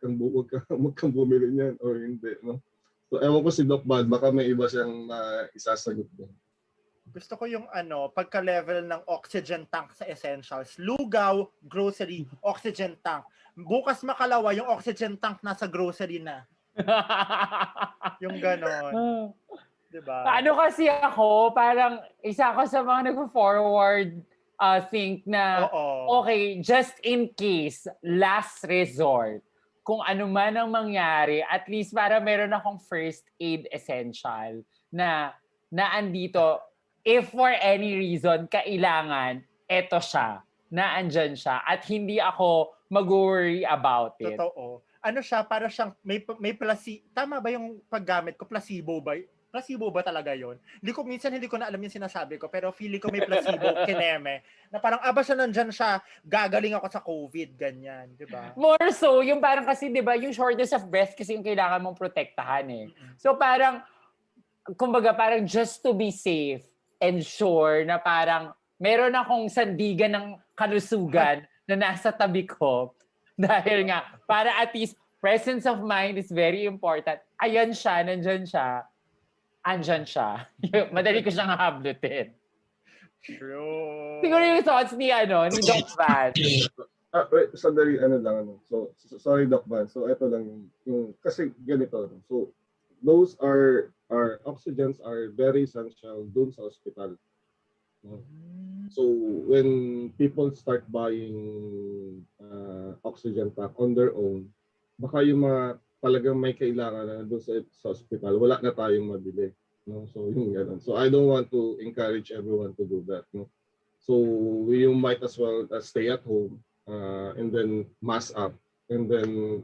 kang bumili niyan or hindi. No? So, ewan ko si Doc Bad, baka may iba siyang isasagot din. Gusto ko yung pagka-level ng oxygen tank sa essentials. Lugaw, grocery, oxygen tank. Bukas makalawa yung oxygen tank nasa grocery na. Yung ganon. Diba? Ano kasi ako, parang isa ako sa mga nag-forward think na, okay, just in case, last resort, kung ano man ang mangyari, at least para meron akong first aid essential na andito, if for any reason, kailangan, eto siya, naandyan siya, at hindi ako mag-worry about it. Totoo. Ano siya, para siyang, may tama ba yung paggamit ko? Placebo ba? Placebo ba talaga yon? Minsan hindi ko na alam yung sinasabi ko, pero feeling ko may placebo, kineme. Na parang, siya nandyan siya, gagaling ako sa COVID, ganyan, di ba? More so, yung parang kasi, di ba, yung shortness of breath kasi yung kailangan mong protektahan eh. So parang, kumbaga, parang just to be safe, ensure na parang meron akong sandigan ng kalusugan na nasa tabi ko dahil nga para at least presence of mind is very important. Ayan siya, nandyan siya, andyan siya. Madali ko siyang hablutin. True. Siguro yung thoughts ni Doc Van. Wait, sandali, lang. So, sorry Doc Van. So, ito lang yung kasi ganito. So, those are oxygens are very essential dun sa hospital. No? So when people start buying oxygen tank on their own, baka yung mga talagang may kailangan na doon sa hospital, wala na tayong mabili. No? So yung ganun. So I don't want to encourage everyone to do that. No? So you might as well stay at home and then mask up and then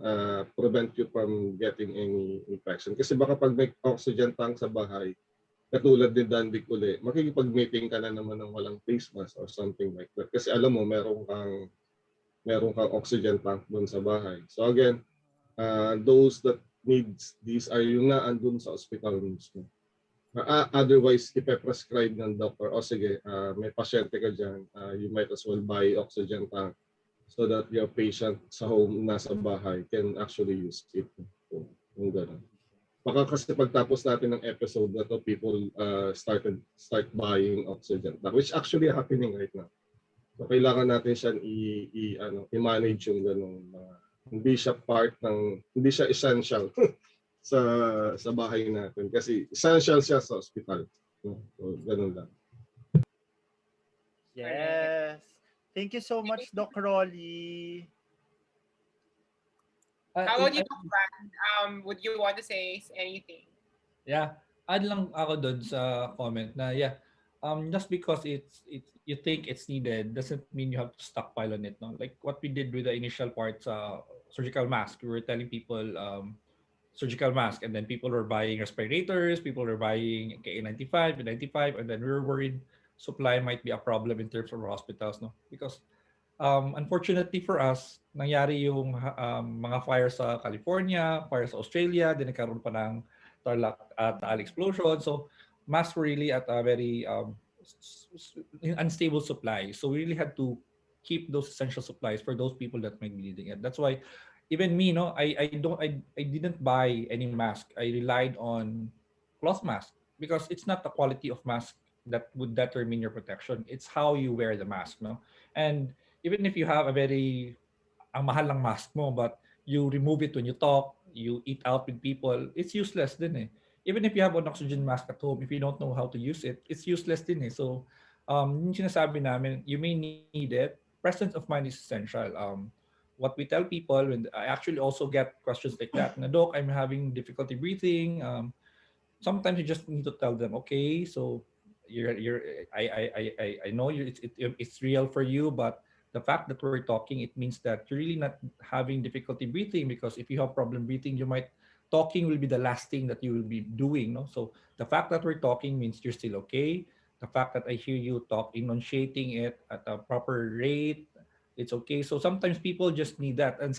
prevent you from getting any infection. Kasi baka pag may oxygen tank sa bahay, katulad ni Dandic uli, makikipag-meeting ka na naman ng walang face mask or something like that. Kasi alam mo, meron kang oxygen tank doon sa bahay. So again, those that needs these are yung naandun sa hospital mismo. Otherwise, ipe-prescribe ng doctor, o sige, may pasyente ka dyan, you might as well buy oxygen tank so that your patient sa home, nasa bahay, can actually use it. So, yung ganun. Baka kasi pagtapos natin ng episode na to, people start buying oxygen tank, which actually happening right now. So kailangan natin siya i-manage yung ganung hindi siya hindi siya essential sa bahay natin kasi essential siya sa hospital. So ganun lang. Yes. Thank you so much, Doc Rolly. How about you, Brand? Would you want to say anything? Yeah, add lang ako doon sa comment na just because it's you think it's needed doesn't mean you have to stockpile on it. No, like what we did with the initial part sa surgical mask, we were telling people surgical mask, and then people were buying respirators, people were buying KN95, N95, and then we were worried supply might be a problem in terms of hospitals, no, because unfortunately for us, nangyari yung mga fires sa California, fires sa Australia, din nagkaroon pa ng Tarlac at Taal explosion. So masks were really at a very unstable supply. So we really had to keep those essential supplies for those people that might be needing it. That's why even me, no, I didn't buy any mask. I relied on cloth mask because it's not the quality of mask that would determine your protection. It's how you wear the mask, no? And even if you have a very ang mahal lang mask mo, but you remove it when you talk, you eat out with people, it's useless din eh. Even if you have an oxygen mask at home, if you don't know how to use it, it's useless din eh. So, yung sinasabi namin, you may need it. Presence of mind is essential. What we tell people, when I actually also get questions like that, na Doc, I'm having difficulty breathing. Sometimes you just need to tell them, okay, so I know it's real for you, but the fact that we're talking, it means that you're really not having difficulty breathing, because if you have problem breathing, talking will be the last thing that you will be doing. No? So the fact that we're talking means you're still okay. The fact that I hear you talk, enunciating it at a proper rate, it's okay. So sometimes people just need that. And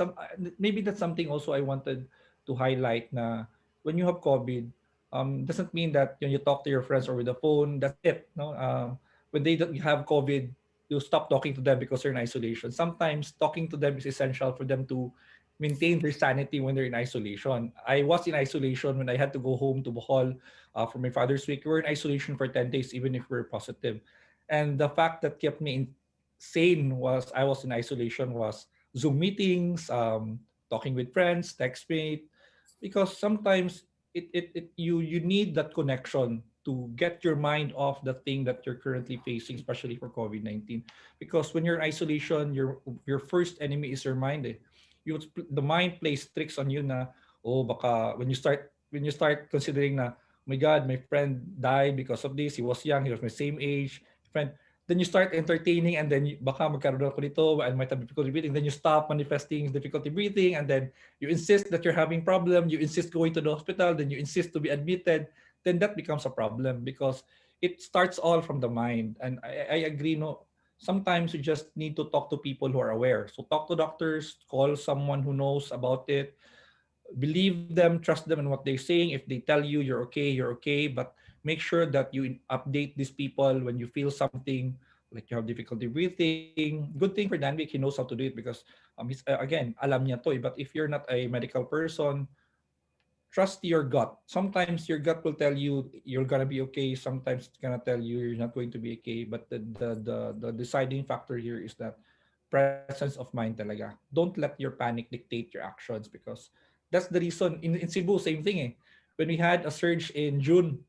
maybe that's something also I wanted to highlight, na when you have COVID, doesn't mean that when you talk to your friends or with the phone, that's it. No, when they don't have COVID, you stop talking to them because they're in isolation. Sometimes talking to them is essential for them to maintain their sanity when they're in isolation. I was in isolation when I had to go home to Bohol for my father's week. We were in isolation for 10 days, even if we were positive. And the fact that kept me sane was I was in isolation was Zoom meetings, talking with friends, text me, because sometimes you need that connection to get your mind off the thing that you're currently facing, especially for COVID-19. Because when you're in isolation, your first enemy is your mind. Eh. The mind plays tricks on you na, oh, baka when you start considering na, oh my God, my friend died because of this. He was young. He was my same age. Friend, then you start entertaining, and then baka magkaroon ako nito and might have difficulty breathing. Then you stop manifesting difficulty breathing, and then you insist that you're having problem. You insist going to the hospital. Then you insist to be admitted. Then that becomes a problem because it starts all from the mind. And I agree. No, sometimes you just need to talk to people who are aware. So talk to doctors, call someone who knows about it, believe them, trust them in what they're saying. If they tell you you're okay, you're okay. But make sure that you update these people when you feel something like you have difficulty breathing. Good thing for Danvik, he knows how to do it because he's, again, alam niya to. But if you're not a medical person, trust your gut. Sometimes your gut will tell you you're gonna be okay. Sometimes it's gonna tell you you're not going to be okay. But the deciding factor here is that presence of mind talaga. Don't let your panic dictate your actions, because that's the reason in Cebu, same thing eh. When we had a surge in June,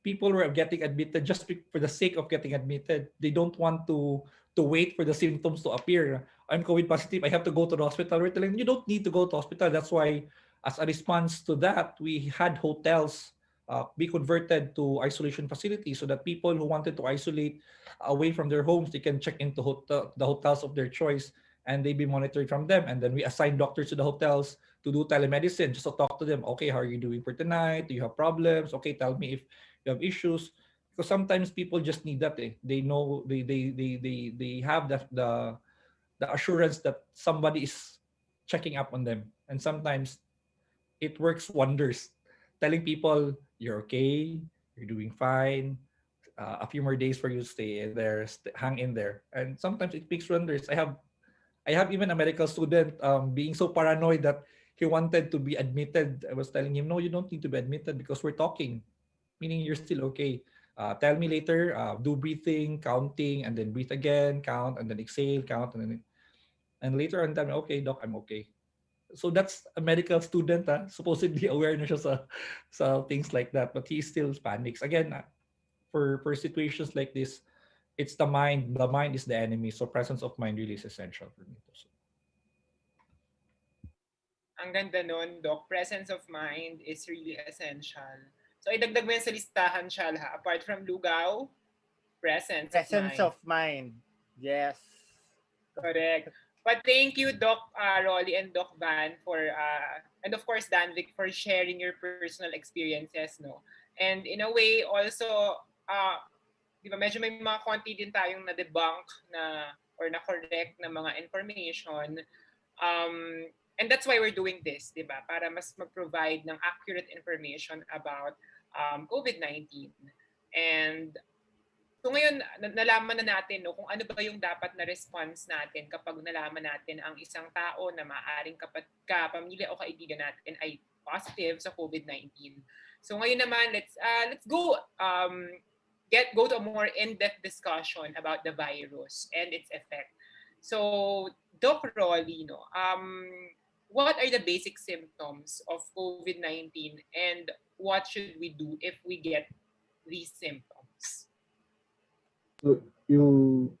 people were getting admitted just for the sake of getting admitted. They don't want to wait for the symptoms to appear. I'm COVID positive. I have to go to the hospital. We're telling them, you don't need to go to hospital. That's why, as a response to that, we had hotels be converted to isolation facilities so that people who wanted to isolate away from their homes, they can check into the hotels of their choice. and they be monitored from them. And then we assign doctors to the hotels to do telemedicine, just to talk to them. Okay, how are you doing for tonight? Do you have problems? Okay, tell me if you have issues. Because sometimes people just need that. They know they have the assurance that somebody is checking up on them. And sometimes it works wonders, telling people you're okay, you're doing fine. A few more days for you to stay in there, hang in there. And sometimes it makes wonders. I have even a medical student being so paranoid that he wanted to be admitted. I was telling him, no, you don't need to be admitted because we're talking, meaning you're still okay. Tell me later, do breathing, counting, and then breathe again, count, and then exhale, count, and later on tell me, okay, doc, I'm okay. So that's a medical student, supposedly aware na siya sa things like that, but he still panics. Again, for situations like this, it's the mind. The mind is the enemy. So presence of mind really is essential for me. So, Ang ganda nun, Doc. Presence of mind is really essential. So, idagdag mo yan sa listahan, Shal, ha? Apart from lugaw, presence of Presence mind. of mind. Yes. Correct. But thank you, Doc Rolly and Doc Van, and of course, Danvic, for sharing your personal experiences, no? And in a way, also, di ba, medyo may mga konti din tayong na-debunk or na-correct na mga information. And that's why we're doing this, di ba? Para mas mag-provide ng accurate information about COVID-19. And so ngayon, nalaman na natin, no, kung ano ba yung dapat na response natin kapag nalaman natin ang isang tao na maaaring kapamilya o kaibigan natin ay positive sa COVID-19. So ngayon naman, let's go go to a more in-depth discussion about the virus and its effect. So, Doc Rolly, no, what are the basic symptoms of COVID-19 and what should we do if we get these symptoms? So, yung,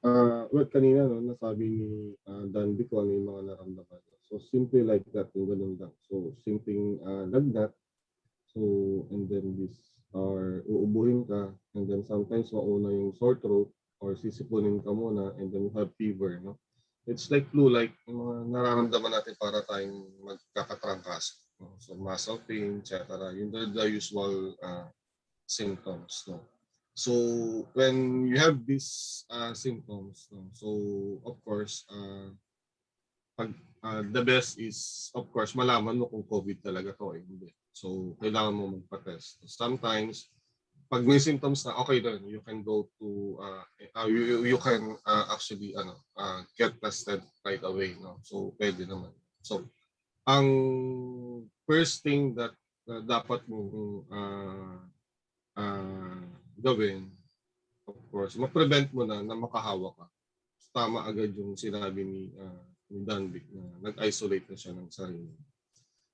kanina, no, nasabi ni Danby ko ano yung mga naramdaman. So, simple like that, yung ganun lang. So, simpleng lagnat. So, and then uubuhin ka, and then sometimes mauna yung sore throat, or sisipunin ka muna, and then you have fever, no? It's like flu-like, yung mga nararamdaman natin para tayong magkakatrangkas. No? So, muscle pain, etc. Yung the usual symptoms, no? So when you have these symptoms, no, so of course, the best is of course malaman mo kung COVID talaga to eh, hindi. So kailangan mo magpa-test. Sometimes pag may symptoms na okay doon, you can go to you can actually get tested right away, no. So pwede naman. So ang first thing that dapat mo gawin, of course, ma-prevent mo na makahawa ka. Tama agad yung sinabi ni Danvic na nag-isolate na siya ng sarili.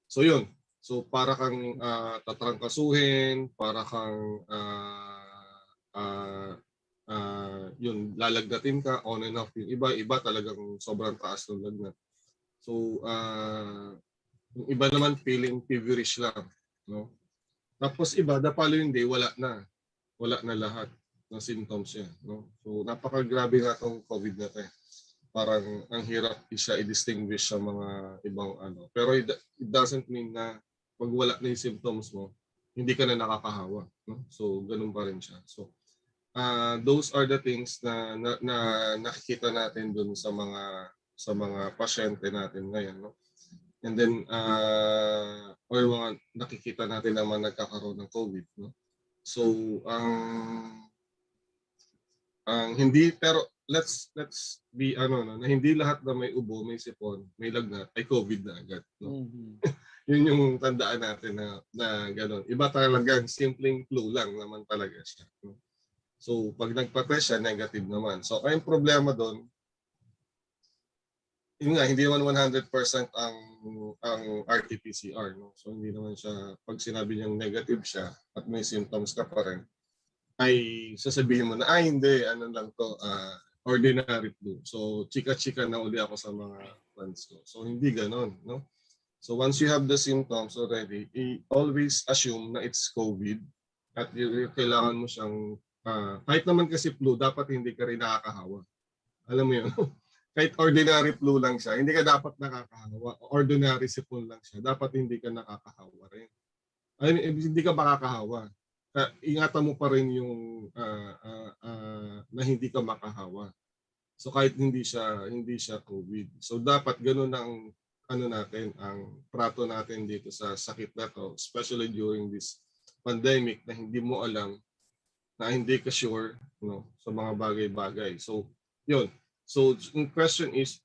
So yun. So para kang tatrangkasuhin, para kang yun, lalagnatin ka on and off. Yung iba talagang sobrang taas ng lagnat. So yung iba naman feeling feverish lang, no? Tapos iba, the following day, wala na lahat ng symptoms niya, no? So napakagrabe nga itong COVID na ito. Parang ang hirap siya i-distinguish sa mga ibang ano. Pero it doesn't mean na pag wala na yung symptoms mo, hindi ka na nakakahawa, no? So ganun pa rin siya. So those are the things na nakikita natin dun sa mga pasyente natin ngayon, no? And then or mga nakikita natin naman nagkakaroon ng COVID, no? So hindi, pero let's be na hindi lahat na may ubo, may sipon, may lagnat ay COVID na agad, no? Mm-hmm. Yun yung tandaan natin na gano'n. Iba talagang simpleng flu lang naman talaga siya, no? So pag nagpa-test siya, negative naman. So ang problema doon, yun nga, hindi naman 100% ang RT-PCR, no? So hindi naman siya, pag sinabi niyang negative siya at may symptoms ka pa rin, ay sasabihin mo na, hindi, ano lang to, ordinary flu. So chika-chika na uli ako sa mga friends ko. So hindi ganon, no? So once you have the symptoms already, always assume na it's COVID at kailangan mo siyang, kahit naman kasi flu, dapat hindi ka rin nakakahawa. Alam mo yun? kahit ordinary flu lang siya, hindi ka dapat nakakahawa. Ordinary sipon lang siya, dapat hindi ka nakakahawa rin. I mean, hindi ka makakahawa. Ingatan mo pa rin yung na hindi ka makahawa. So kahit hindi siya COVID. So dapat ganoon ang ano natin, ang trato natin dito sa sakit na to, especially during this pandemic na hindi mo alam, na hindi ka sure, no, sa mga bagay-bagay. So, yun. So, yung question is,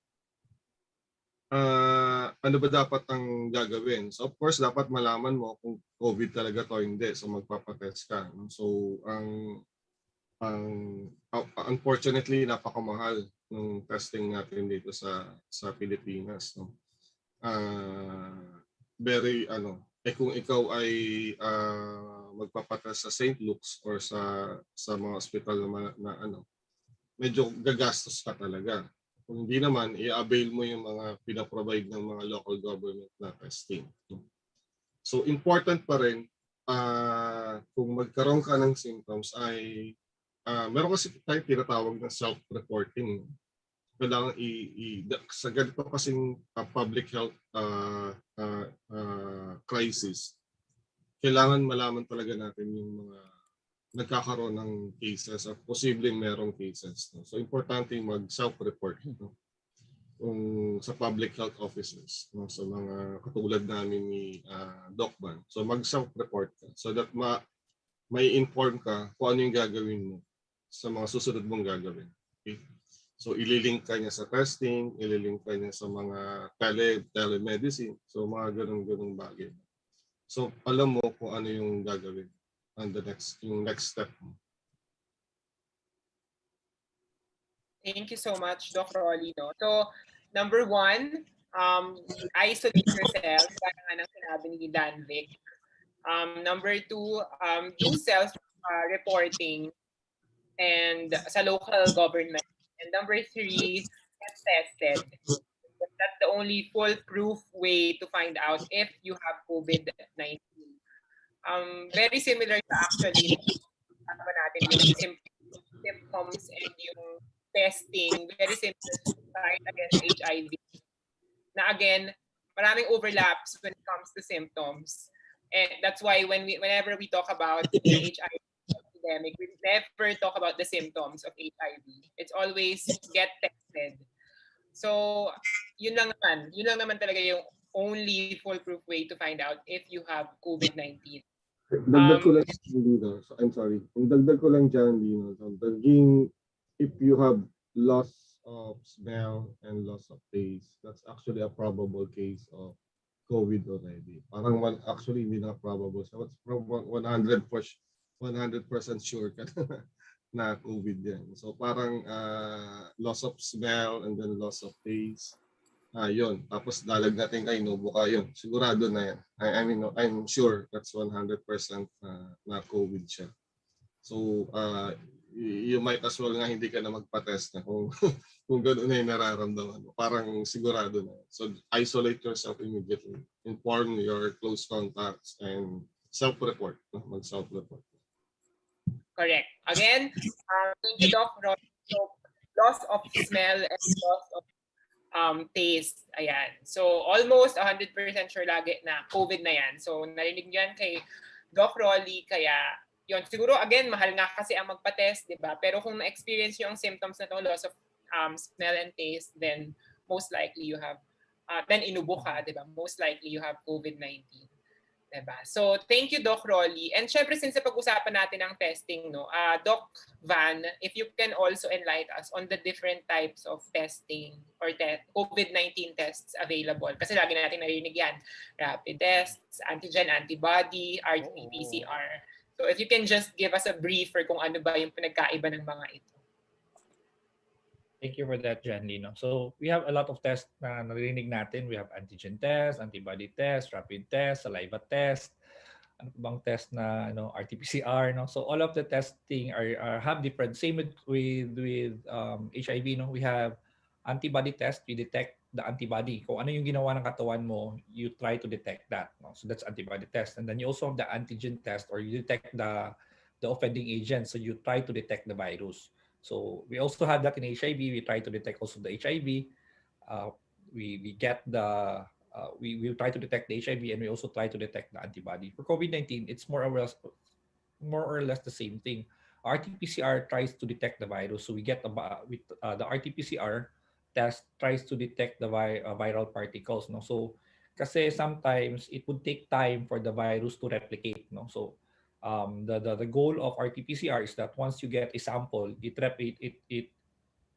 ano ba dapat ang gagawin? So, of course, dapat malaman mo kung COVID talaga to o hindi. So, magpapatest ka. So, ang unfortunately, napakamahal ng testing natin dito sa Pilipinas. No? Very, kung ikaw ay magpapatest sa St. Luke's or sa mga hospital na medyo gagastos ka talaga. Kung hindi naman, i-avail mo yung mga pinaprovide ng mga local government na testing. So important pa rin kung magkaroon ka ng symptoms ay meron kasi tayo tinatawag na self-reporting. Kailangan sa ganito kasing public health crisis, kailangan malaman talaga natin yung mga nagkakaroon ng cases at posibleng merong cases. No? So, importante mag-self-report sa public health officers, no? Sa mga katulad namin ni Doc Van. So, mag-self-report ka so that may inform ka kung ano yung gagawin mo sa mga susunod mong gagawin. Okay? So, ililink ka niya sa testing, ililink ka niya sa mga telemedicine, so mga ganun-ganung bagay. So, alam mo kung ano yung gagawin and yung next step. Thank you so much, Dr. Rolly. No? So, number one, isolate yourself, gaya nga ng sinabi ni Dan Vic. Number two, do self-reporting and sa local government. And number three, get tested. That's the only foolproof way to find out if you have COVID-19. Very similar to actually natin yung symptoms and yung testing, very similar to fight against HIV. Na again, maraming overlaps when it comes to symptoms. And that's why whenever we talk about the HIV epidemic, we never talk about the symptoms of HIV. It's always get tested. So, yun lang naman talaga yung only foolproof way to find out if you have COVID-19. Dagdag ko lang dito. So, I'm sorry. Yung dagdag ko lang dyan, Dino. So, if you have loss of smell and loss of taste, that's actually a probable case of COVID already. Parang actually hindi na probable. So, it's 100% sure ka na COVID yan. So, parang loss of smell and then loss of taste. Yun. Tapos dalag natin kay Nobo ka yun. Sigurado na yan. I'm sure that's 100% na COVID siya. So, you might as well nga hindi ka na magpa-test na kung gano'n na yung nararamdaman mo. Parang sigurado na. So, isolate yourself immediately. Inform your close contacts and self-report. Mag-self-report. Correct. Again, thank you, Doc. So, loss of smell and loss of taste. Ayan. So, almost 100% sure lagi na COVID na yan. So, narinig yan kay Doc Rolly. Kaya, yun. Siguro, again, mahal nga kasi ang magpa-test, di ba? Pero kung na-experience yung symptoms na to, loss of smell and taste, then most likely you have, then inubo ka, di ba? Most likely you have COVID-19. Diba? So, thank you, Doc Rolly. And syempre, since pag-usapan natin ang testing, no, Doc Van, if you can also enlighten us on the different types of testing or COVID-19 tests available. Kasi lagi natin narinig yan. Rapid tests, antigen, antibody, RT-PCR. So, if you can just give us a briefer kung ano ba yung pinagkaiba ng mga ito. Thank you for that, Jan Lino. So we have a lot of tests na narinig natin. We have antigen test, antibody test, rapid test, saliva test, ano bang test na RT-PCR. No? So all of the testing have different. Same with HIV. No? We have antibody test. We detect the antibody. Kung ano yung ginawa ng katawan mo, you try to detect that. No? So that's antibody test. And then you also have the antigen test, or you detect the offending agent. So you try to detect the virus. So we also have that in HIV. We try to detect also the HIV. Uh, we get the we try to detect the HIV, and we also try to detect the antibody. For COVID-19, it's more or less the same thing. RT-PCR tries to detect the virus, so we get the RT-PCR test tries to detect the viral particles. No, so kasi sometimes it would take time for the virus to replicate. No, so the goal of RT-PCR is that once you get a sample,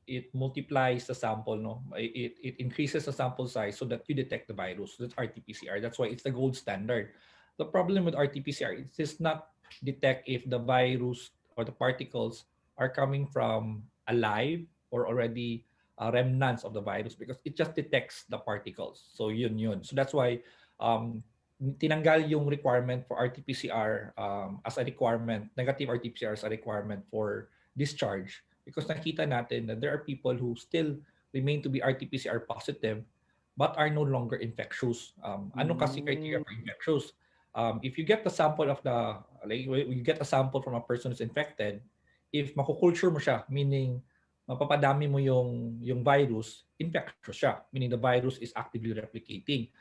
it multiplies the sample, no? It increases the sample size so that you detect the virus. That's RT-PCR. That's why it's the gold standard. The problem with RT-PCR, it does not detect if the virus or the particles are coming from alive or already remnants of the virus, because it just detects the particles. So yun. So that's why um, tinanggal yung requirement for RT-PCR as a requirement, negative RT-PCR as a requirement for discharge, because nakita natin that there are people who still remain to be RT-PCR positive but are no longer infectious. Ano kasi criteria for infectious? If you get the sample of the, like, you get a sample from a person who's infected, if makukulture mo siya, meaning mapapadami mo yung virus, infectious siya, meaning the virus is actively replicating.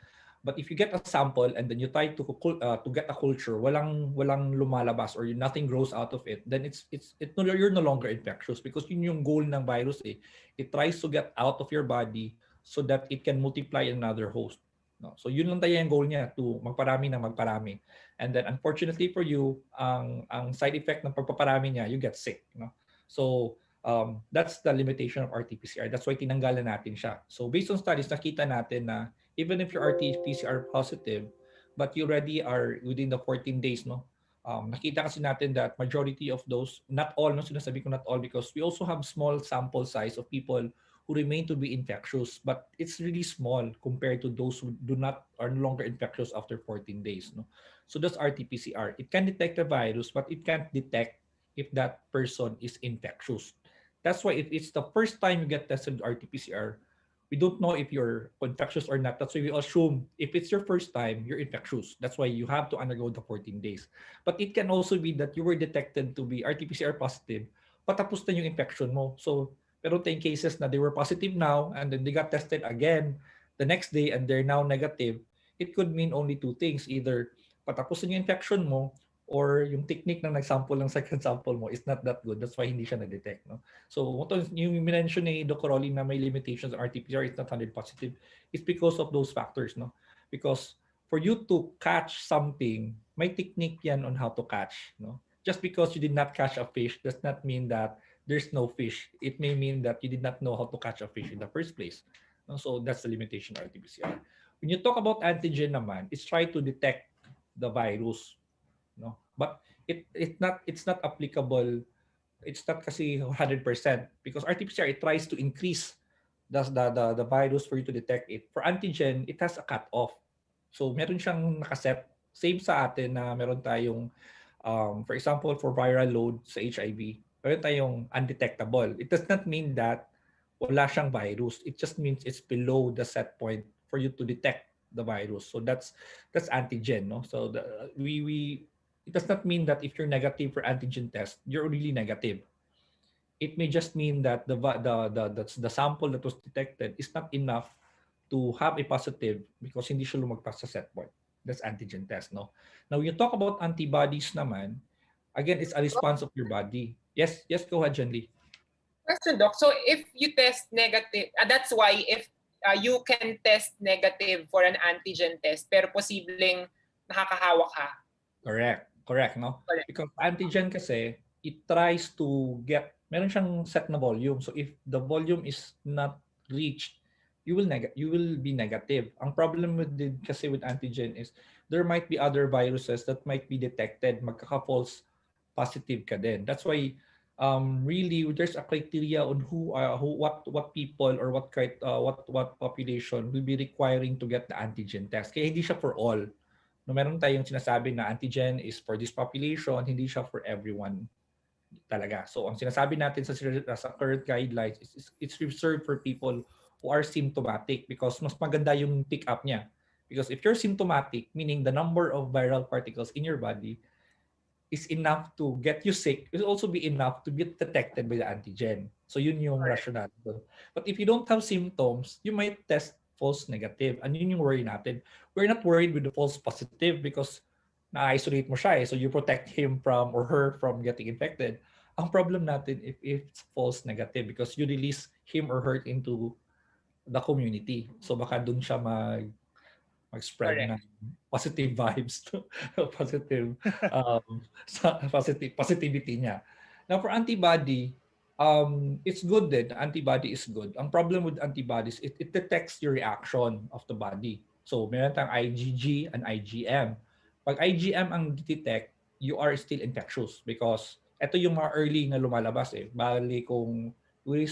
But if you get a sample and then you try to get a culture, walang lumalabas or nothing grows out of it, then you're no longer infectious, because yun yung goal ng virus eh. It tries to get out of your body so that it can multiply in another host. No? So yun lang tayo yung goal niya, to magparami ng magparami. And then unfortunately for you, ang side effect ng pagpaparami niya, you get sick. No? So that's the limitation of RT-PCR. That's why tinanggalan natin siya. So based on studies, nakita natin na even if you're RT-PCR positive, but you already are within the 14 days, no? Nakita kasi natin that majority of those, not all, no, sinasabi ko not all, because we also have small sample size of people who remain to be infectious, but it's really small compared to those who are no longer infectious after 14 days, no? So that's RT-PCR. It can detect the virus, but it can't detect if that person is infectious. That's why if it's the first time you get tested with RT-PCR, we don't know if you're infectious or not. That's why we assume if it's your first time, you're infectious. That's why you have to undergo the 14 days. But it can also be that you were detected to be RT-PCR positive, patapos na yung infection mo. So, pero tayong cases na they were positive now and then they got tested again the next day and they're now negative. It could mean only two things. Either patapos na yung infection mo, or yung technique ng nag-sample ng second sample mo is not that good. That's why hindi siya na-detect. No? So, yung mention ni Dr. Rolly na may limitations on RT-PCR, it's not 100 positive, it's because of those factors. No? Because for you to catch something, may technique yan on how to catch. No? Just because you did not catch a fish does not mean that there's no fish. It may mean that you did not know how to catch a fish in the first place. No? So, that's the limitation of RT-PCR. When you talk about antigen naman, it's try to detect the virus, no, but it's not applicable. It's not kasi 100%, because RT-PCR, it tries to increase the virus for you to detect it. For antigen, it has a cut-off. So meron siyang nakaset, same sa atin na meron tayong for example, for viral load sa HIV, meron tayong undetectable. It does not mean that wala siyang virus. It just means it's below the set point for you to detect the virus. So that's antigen, no? So we it does not mean that if you're negative for antigen test, you're really negative. It may just mean that the sample that was detected is not enough to have a positive, because hindi siya lumagpas sa set point. That's antigen test, no? Now, when you talk about antibodies naman, again, it's a response of your body. Yes, go ahead, Jenly. Question, Doc. So if you test negative, that's why if you can test negative for an antigen test, pero posibleng nakakahawa ka. Correct, no? Correct. Because antigen kasi, it tries to get, meron siyang set na volume. So if the volume is not reached, you will be negative. Ang problem kasi with antigen is there might be other viruses that might be detected, magkaka-false positive ka din. That's why really there's a criteria on what people or what population will be requiring to get the antigen test. Kaya hindi siya for all. No, meron tayong sinasabi na antigen is for this population, hindi siya for everyone talaga. So ang sinasabi natin sa current guidelines is it's reserved for people who are symptomatic, because mas maganda yung pick up niya. Because if you're symptomatic, meaning the number of viral particles in your body is enough to get you sick, it will also be enough to be detected by the antigen. So yun yung rationale. But if you don't have symptoms, you might test false negative. And yun yung worry natin. We're not worried with the false positive because na-isolate mo siya eh. So you protect him from or her from getting infected. Ang problem natin if it's false negative because you release him or her into the community. So baka dun siya mag-spread Correct. ng positive vibes to positive positivity niya. Now for antibody, it's good din. Antibody is good. Ang problem with antibodies, it detects your reaction of the body. So meron tayong IgG and IgM. Pag IgM ang detect, you are still infectious because ito yung mga early na lumalabas eh. Bali kung we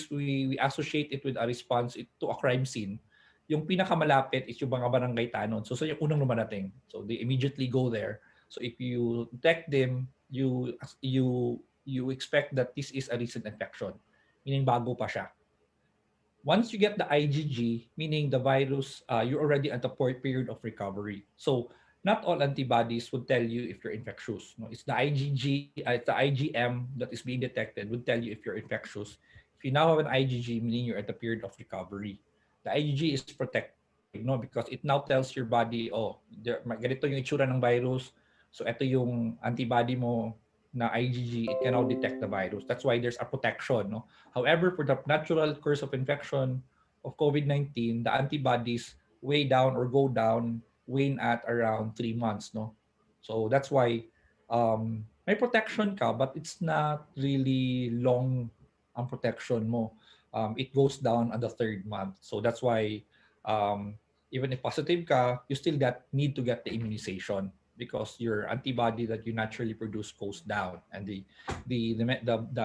associate it with a response to a crime scene, yung pinakamalapit is yung mga barangay tanod. So yung unang lumarating. So they immediately go there. So if you detect them, you expect that this is a recent infection, meaning bago pa siya. Once you get the IgG, meaning the virus, you're already at the period of recovery. So not all antibodies would tell you if you're infectious. No, it's the IgG, it's the IgM that is being detected would tell you if you're infectious. If you now have an IgG, meaning you're at the period of recovery. The IgG is protective, no, because it now tells your body, oh, ganito yung itsura ng virus. So ito yung antibody mo na IgG, it can now detect the virus. That's why there's a protection, no. However, for the natural course of infection of COVID-19, the antibodies way down or go down, wane at around 3 months, no. So that's why may protection ka, but it's not really long ang protection mo. It goes down on the 3rd month. So that's why even if positive ka, you still need to get the immunization because your antibody that you naturally produce goes down, and the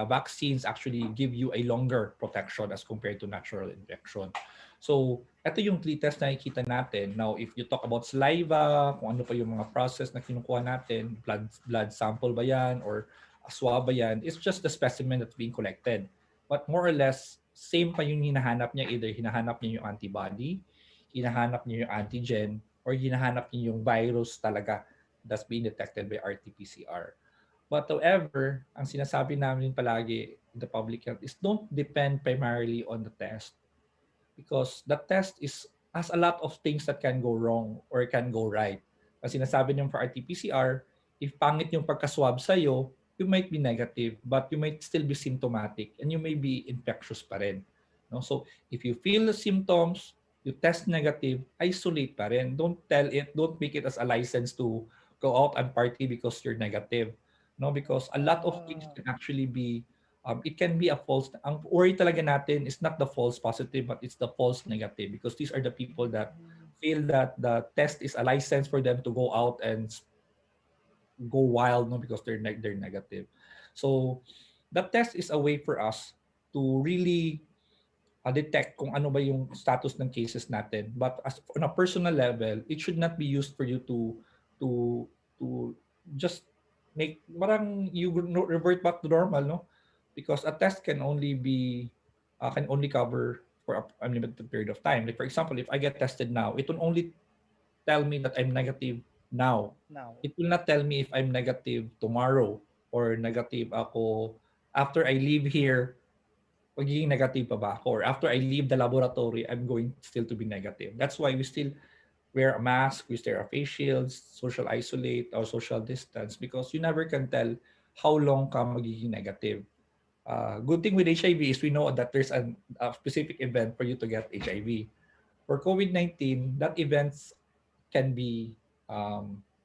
vaccines actually give you a longer protection as compared to natural infection. So ito yung 3 tests na nakikita natin. Now, if you talk about saliva, kung ano pa yung mga process na kinukuha natin, blood sample ba yan or swab ba yan, it's just the specimen that's being collected. But more or less, same pa yung hinahanap niya. Either hinahanap niya yung antibody, hinahanap niya yung antigen, or hinahanap niya yung virus talaga that's being detected by RT-PCR. But however, ang sinasabi namin palagi in the public health is don't depend primarily on the test because the test has a lot of things that can go wrong or can go right. Ang sinasabi niyo for RT-PCR, if pangit yung pagka-swab sa'yo, you might be negative, but you might still be symptomatic and you may be infectious pa rin. No? So if you feel the symptoms, you test negative, isolate pa rin. Don't make it as a license to go out and party because you're negative. No, because a lot of things can actually be it can be a false. Ang worry talaga natin is not the false positive, but it's the false negative because these are the people that feel that the test is a license for them to go out and go wild, no, because they're negative. So the test is a way for us to really detect kung ano ba yung status ng cases natin. But as on a personal level, it should not be used for you to just make parang you revert back to normal, no? Because a test can only cover for a unlimited period of time. Like for example, if I get tested now, it will only tell me that I'm negative now. It will not tell me if I'm negative tomorrow or negative ako after I leave here. Magiging negative pa ba ako? Or after I leave the laboratory, I'm going still to be negative. That's why we still wear a mask, we wear our face shields, social isolate, or social distance because you never can tell how long ka magiging negative. Good thing with HIV is we know that there's a specific event for you to get HIV. For COVID-19, that events can be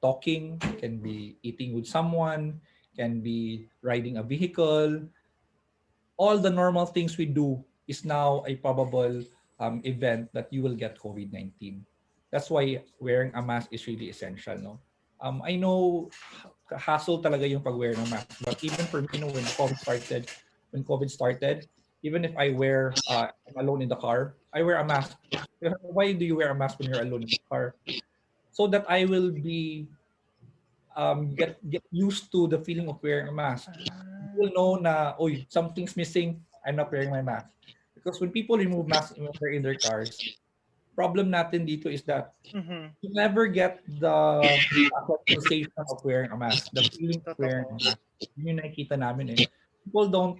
talking, can be eating with someone, can be riding a vehicle. All the normal things we do is now a probable event that you will get COVID-19. That's why wearing a mask is really essential. No, I know hassle talaga yung pag-wear ng mask, but even for me, when COVID started, even if I wear I'm alone in the car, I wear a mask. Why do you wear a mask when you're alone in the car? So that I will be get used to the feeling of wearing a mask. People know na, oy, something's missing, I'm not wearing my mask. Because when people remove masks when they're in their cars, problem natin dito is that Mhm. you never get the sensation of wearing a mask, the feeling of wearing a Totoo. mask. Yun yung nakikita namin eh. People don't,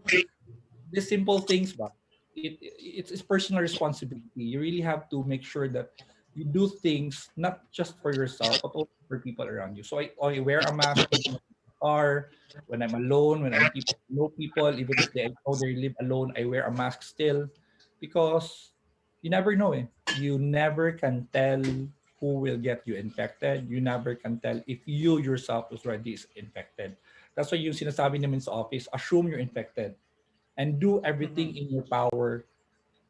these simple things ba, it's personal responsibility. You really have to make sure that you do things not just for yourself, but also for people around you. So I wear a mask when I'm in the car, when I'm alone, when I'm people, know people, even if they know they live alone, I wear a mask still because you never know eh. You never can tell who will get you infected. You never can tell if you yourself is already infected. That's why yung sinasabi namin sa office, assume you're infected and do everything Mhm. in your power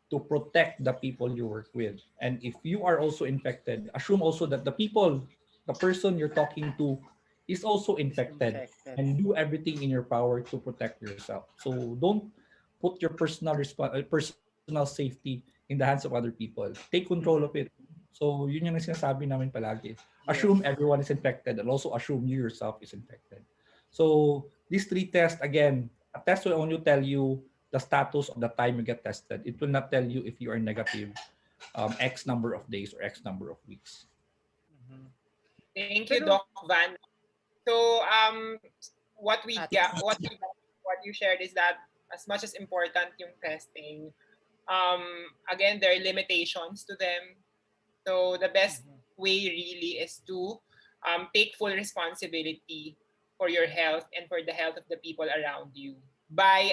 to protect the people you work with. And if you are also infected, assume also that the person you're talking to is also Is infected infected. and do everything in your power to protect yourself. So don't put your personal safety in the hands of other people. Take control of Mhm. it. So yun yung sinasabi namin palagi. Yes. Assume everyone is infected and also assume you yourself is infected. So these three tests, again, a test will only tell you the status of the time you get tested. It will not tell you if you are negative X number of days or X number of weeks. Mhm. Thank you, Pero Doc Van. So ate. what you shared is that as much as important yung testing, again there are limitations to them. So the best Mhm. way really is to take full responsibility for your health and for the health of the people around you by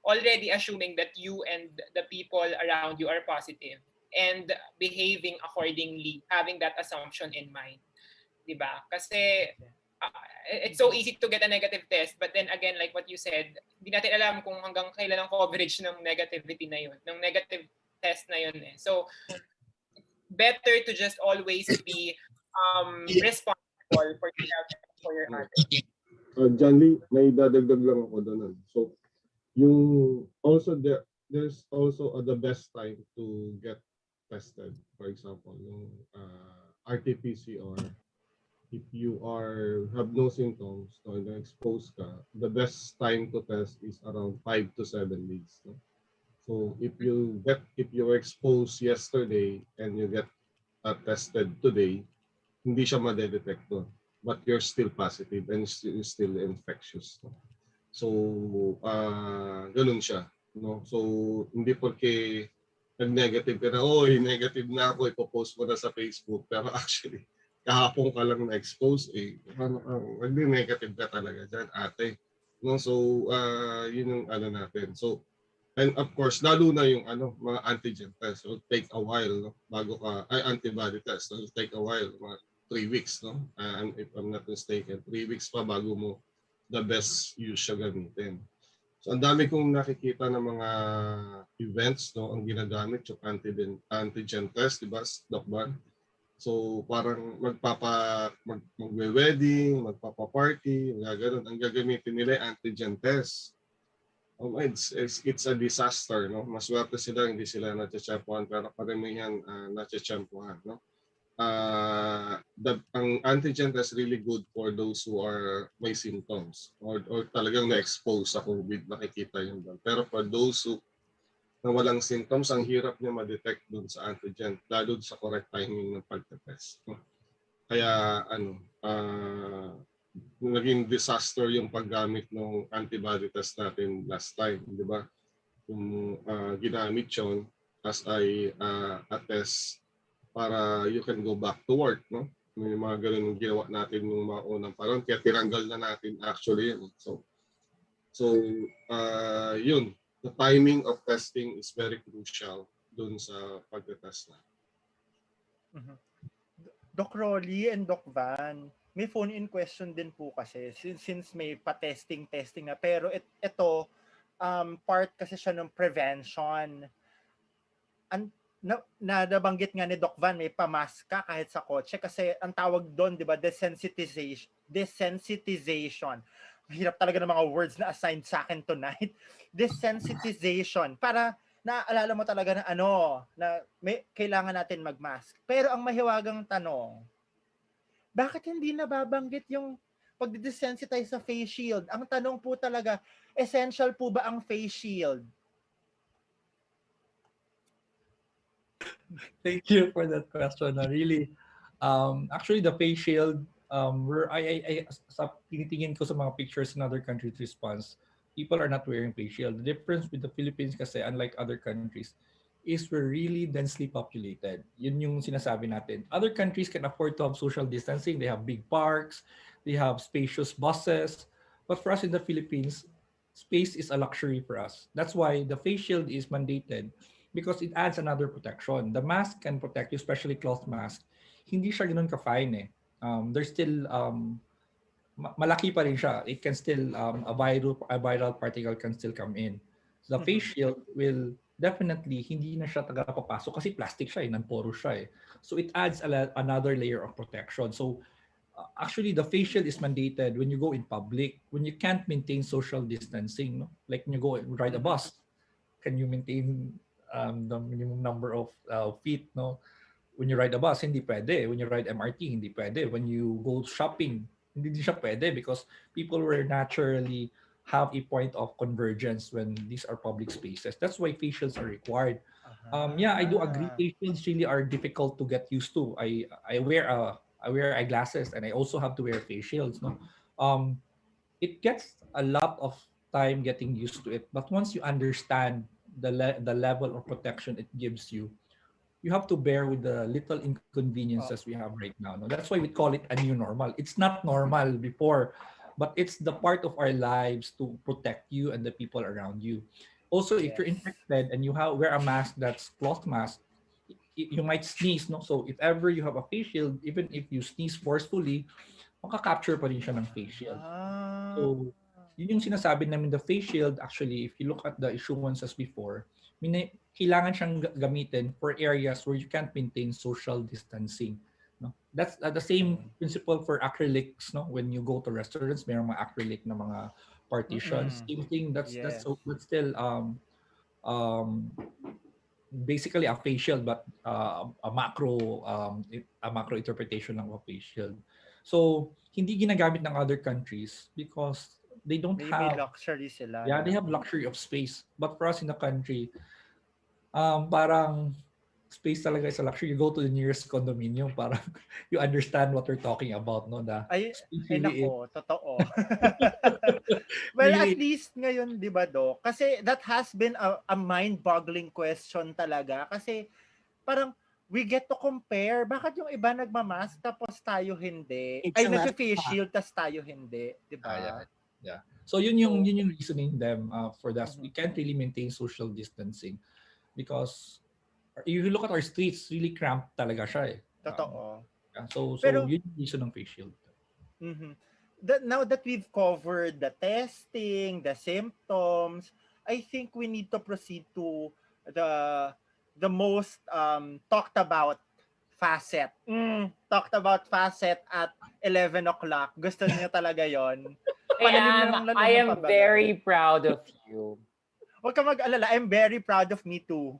already assuming that you and the people around you are positive and behaving accordingly, having that assumption in mind. 'Di ba? Kasi it's so easy to get a negative test, but then again, like what you said, hindi natin alam kung hanggang kailan ang coverage ng negativity na yun, ng negative test na yun eh. So, better to just always be responsible for yourself and for your others. John Lee, may dadagdag lang ako doon. So, yung also there's also the best time to get tested. For example, yung RT-PCR, if you have no symptoms or exposed ka, the best time to test is around 5 to 7 days. No? So if you were exposed yesterday and you get tested today, hindi siya ma-detect doon. But you're still positive and still infectious. No? So, ganun siya. No? So, hindi porke nag-negative ka na, negative na ako, ipopost mo na sa Facebook. Pero actually, kahapon ka lang na-expose, nag-negative ka talaga dyan, ate. No? So, yun yung natin. So, and of course, lalo na yung mga antigen test. It will take a while, no? Antibody test. It will take a while, mga 3 weeks, no? If I'm not mistaken, 3 weeks pa bago mo the best use siya gamitin. So, ang dami kong nakikita ng mga events, no? Ang ginagamit yung antigen test, di ba, Doc Van? So, parang magwe-wedding, magpapa-party, gano'n. Ang gagamitin nila yung antigen test. It's a disaster, no? Maswerte sila, hindi sila natsyempohan, pero karamihan natsyempohan, no? Ang antigen test really good for those who are may symptoms or talagang na-expose sa COVID, nakikita yun doon. Pero for those who na walang symptoms, ang hirap niya ma-detect doon sa antigen, lalo sa correct timing ng pagte-test. No? Kaya naging disaster yung paggamit ng antibody test natin last time, di ba? Kung ginamit yun as a test para you can go back to work, no? May mga ganun yung ginawa natin nung mga unang panahon, kaya tinanggal na natin actually yun. So yun, the timing of testing is very crucial dun sa pagtetest na. Mhm. Doc Rolly and Doc Van, may phone-in question din po kasi since may pa-testing na, pero ito part kasi siya ng prevention. Nabanggit nga ni Doc Van, may pamask ka kahit sa kotse kasi ang tawag doon, di ba, desensitization. Hirap talaga ng mga words na assigned sa akin tonight. Desensitization. Para naaalala mo talaga na na kailangan natin mag-mask. Pero ang mahiwagang tanong, bakit hindi nababanggit yung pag-desensitize sa face shield? Ang tanong po talaga, essential po ba ang face shield? Thank you for that question. Really, actually, the face shield, where sa tinitingin ko sa mga pictures in other countries' response, people are not wearing face shield. The difference with the Philippines kasi, unlike other countries, is we're really densely populated. Yun yung sinasabi natin. Other countries can afford to have social distancing. They have big parks, they have spacious buses. But for us in the Philippines, space is a luxury for us. That's why the face shield is mandated because it adds another protection. The mask can protect you, especially cloth mask. Hindi siya ganun ka-fine eh. There's still malaki pa rin siya. It can still a viral particle can still come in. The face shield will definitely hindi na siya tagapapasok kasi plastic siya, non-porous siya eh. So it adds another layer of protection. So actually the face shield is mandated when you go in public, when you can't maintain social distancing, no? Like when you go and ride a bus, can you maintain the minimum number of feet, no? When you ride a bus, hindi pwede. When you ride MRT, hindi pwede. When you go shopping, hindi din siya pwede because people will naturally have a point of convergence when these are public spaces. That's why facials are required. Yeah, I do agree. Facials really are difficult to get used to. I wear eyeglasses and I also have to wear face shields. No, it gets a lot of time getting used to it. But once you understand the level of protection it gives you, you have to bear with the little inconveniences we have right now. No? That's why we call it a new normal. It's not normal before, but it's the part of our lives to protect you and the people around you. Also, if you're infected and you wear a mask that's cloth mask, you might sneeze. No, so if ever you have a face shield, even if you sneeze forcefully, makaka-capture pa rin siya ng face shield. So, yun yung sinasabi namin, the face shield, actually, if you look at the issuances before, kailangan siyang gamitin for areas where you can't maintain social distancing. No? That's the same principle for acrylics. No, when you go to restaurants, mayroong mga acrylic na mga partitions. Same thing. That's still basically a face shield, but a macro interpretation ng a face shield. So hindi ginagamit ng other countries because they don't have luxury sila. Yeah, they have luxury of space. But for us in the country, parang space talaga is a luxury. You go to the nearest condominium, parang you understand what we're talking about, no? Ay nako, totoo. Well, at least ngayon, di ba, Doc? Kasi that has been a mind-boggling question talaga. Kasi parang we get to compare. Bakit yung iba nagmamask tapos tayo hindi? Ay, nag-face shield tapos tayo hindi. Di ba? Yeah. So yun yung reasoning them for that. We can't really maintain social distancing because if you look at our streets, really cramped talaga siya eh. Totoo. So Pero, yun yung reason ng face shield. Now that we've covered the testing, the symptoms, I think we need to proceed to the most talked about facet. Talked about facet at 11 o'clock. Gusto niyo talaga yon. I am very proud of you. Huwag ka mag-alala. I'm very proud of me too.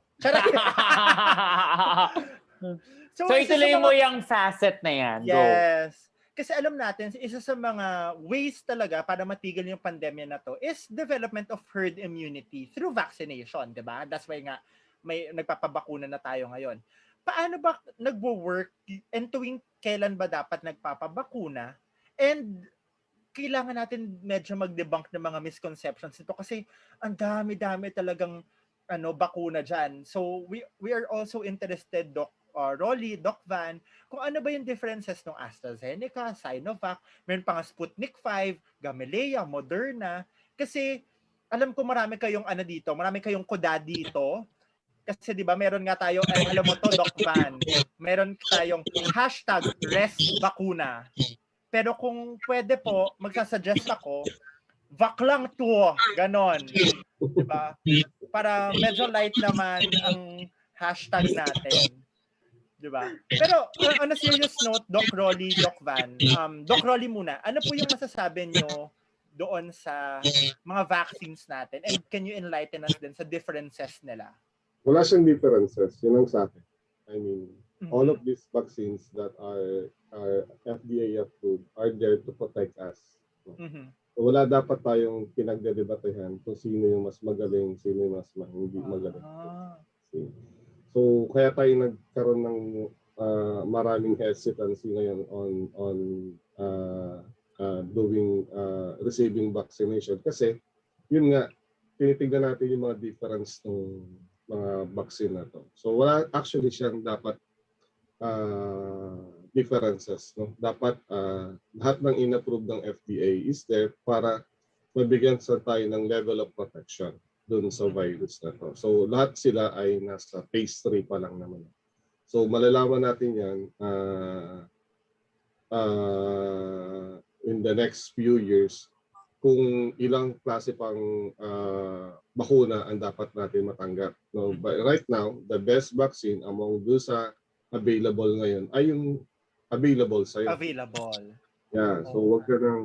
So ituloy mo yung facet na yan. Yes. Go. Kasi alam natin, isa sa mga ways talaga para matigil yung pandemya na to is development of herd immunity through vaccination, di ba? That's why nga may nagpapabakuna na tayo ngayon. Paano ba nagwo-work and tuwing kailan ba dapat nagpapabakuna? And kailangan natin medyo mag-debunk ng mga misconceptions nito kasi ang dami-dami talagang bakuna dyan. So we are also interested, Doc Rolly, Doc Van, kung ano ba yung differences ng AstraZeneca, Sinovac, meron pa nga Sputnik 5, Gamaleya, Moderna. Kasi alam ko marami kayong marami kayong kuda dito. Kasi di ba meron nga tayo, alam mo to, Doc Van, meron tayong #ResBakuna. Pero kung pwede po, magsasuggest ako, vac lang to, ganon. Diba? Para medyo light naman ang hashtag natin. Diba? Pero on a serious note, Doc Rolly, Doc Van, Doc Rolly muna, ano po yung masasabi nyo doon sa mga vaccines natin? And can you enlighten us din sa differences nila? Wala siyang differences. Yun ang sa akin. I mean, all of these vaccines that are FDA approved are there to protect us. So, wala dapat tayong pinagdedebatehan kung sino yung mas magaling, sino yung mas hindi magaling. So kaya tayo nagkaroon ng maraming hesitancy ngayon on doing receiving vaccination kasi yun nga tinitingnan natin yung mga difference ng mga vaccine na to. So wala actually siyang dapat differences, no? Dapat lahat ng inapprove ng FDA is there para mabigyan sa tayo ng level of protection dun sa virus na to. So lahat sila ay nasa phase 3 pa lang naman. So malalaman natin yan in the next few years kung ilang klase pang bakuna ang dapat natin matanggap. No, but right now, the best vaccine among those available ngayon ay yung available sa'yo. Available. Yeah, so wag ka nang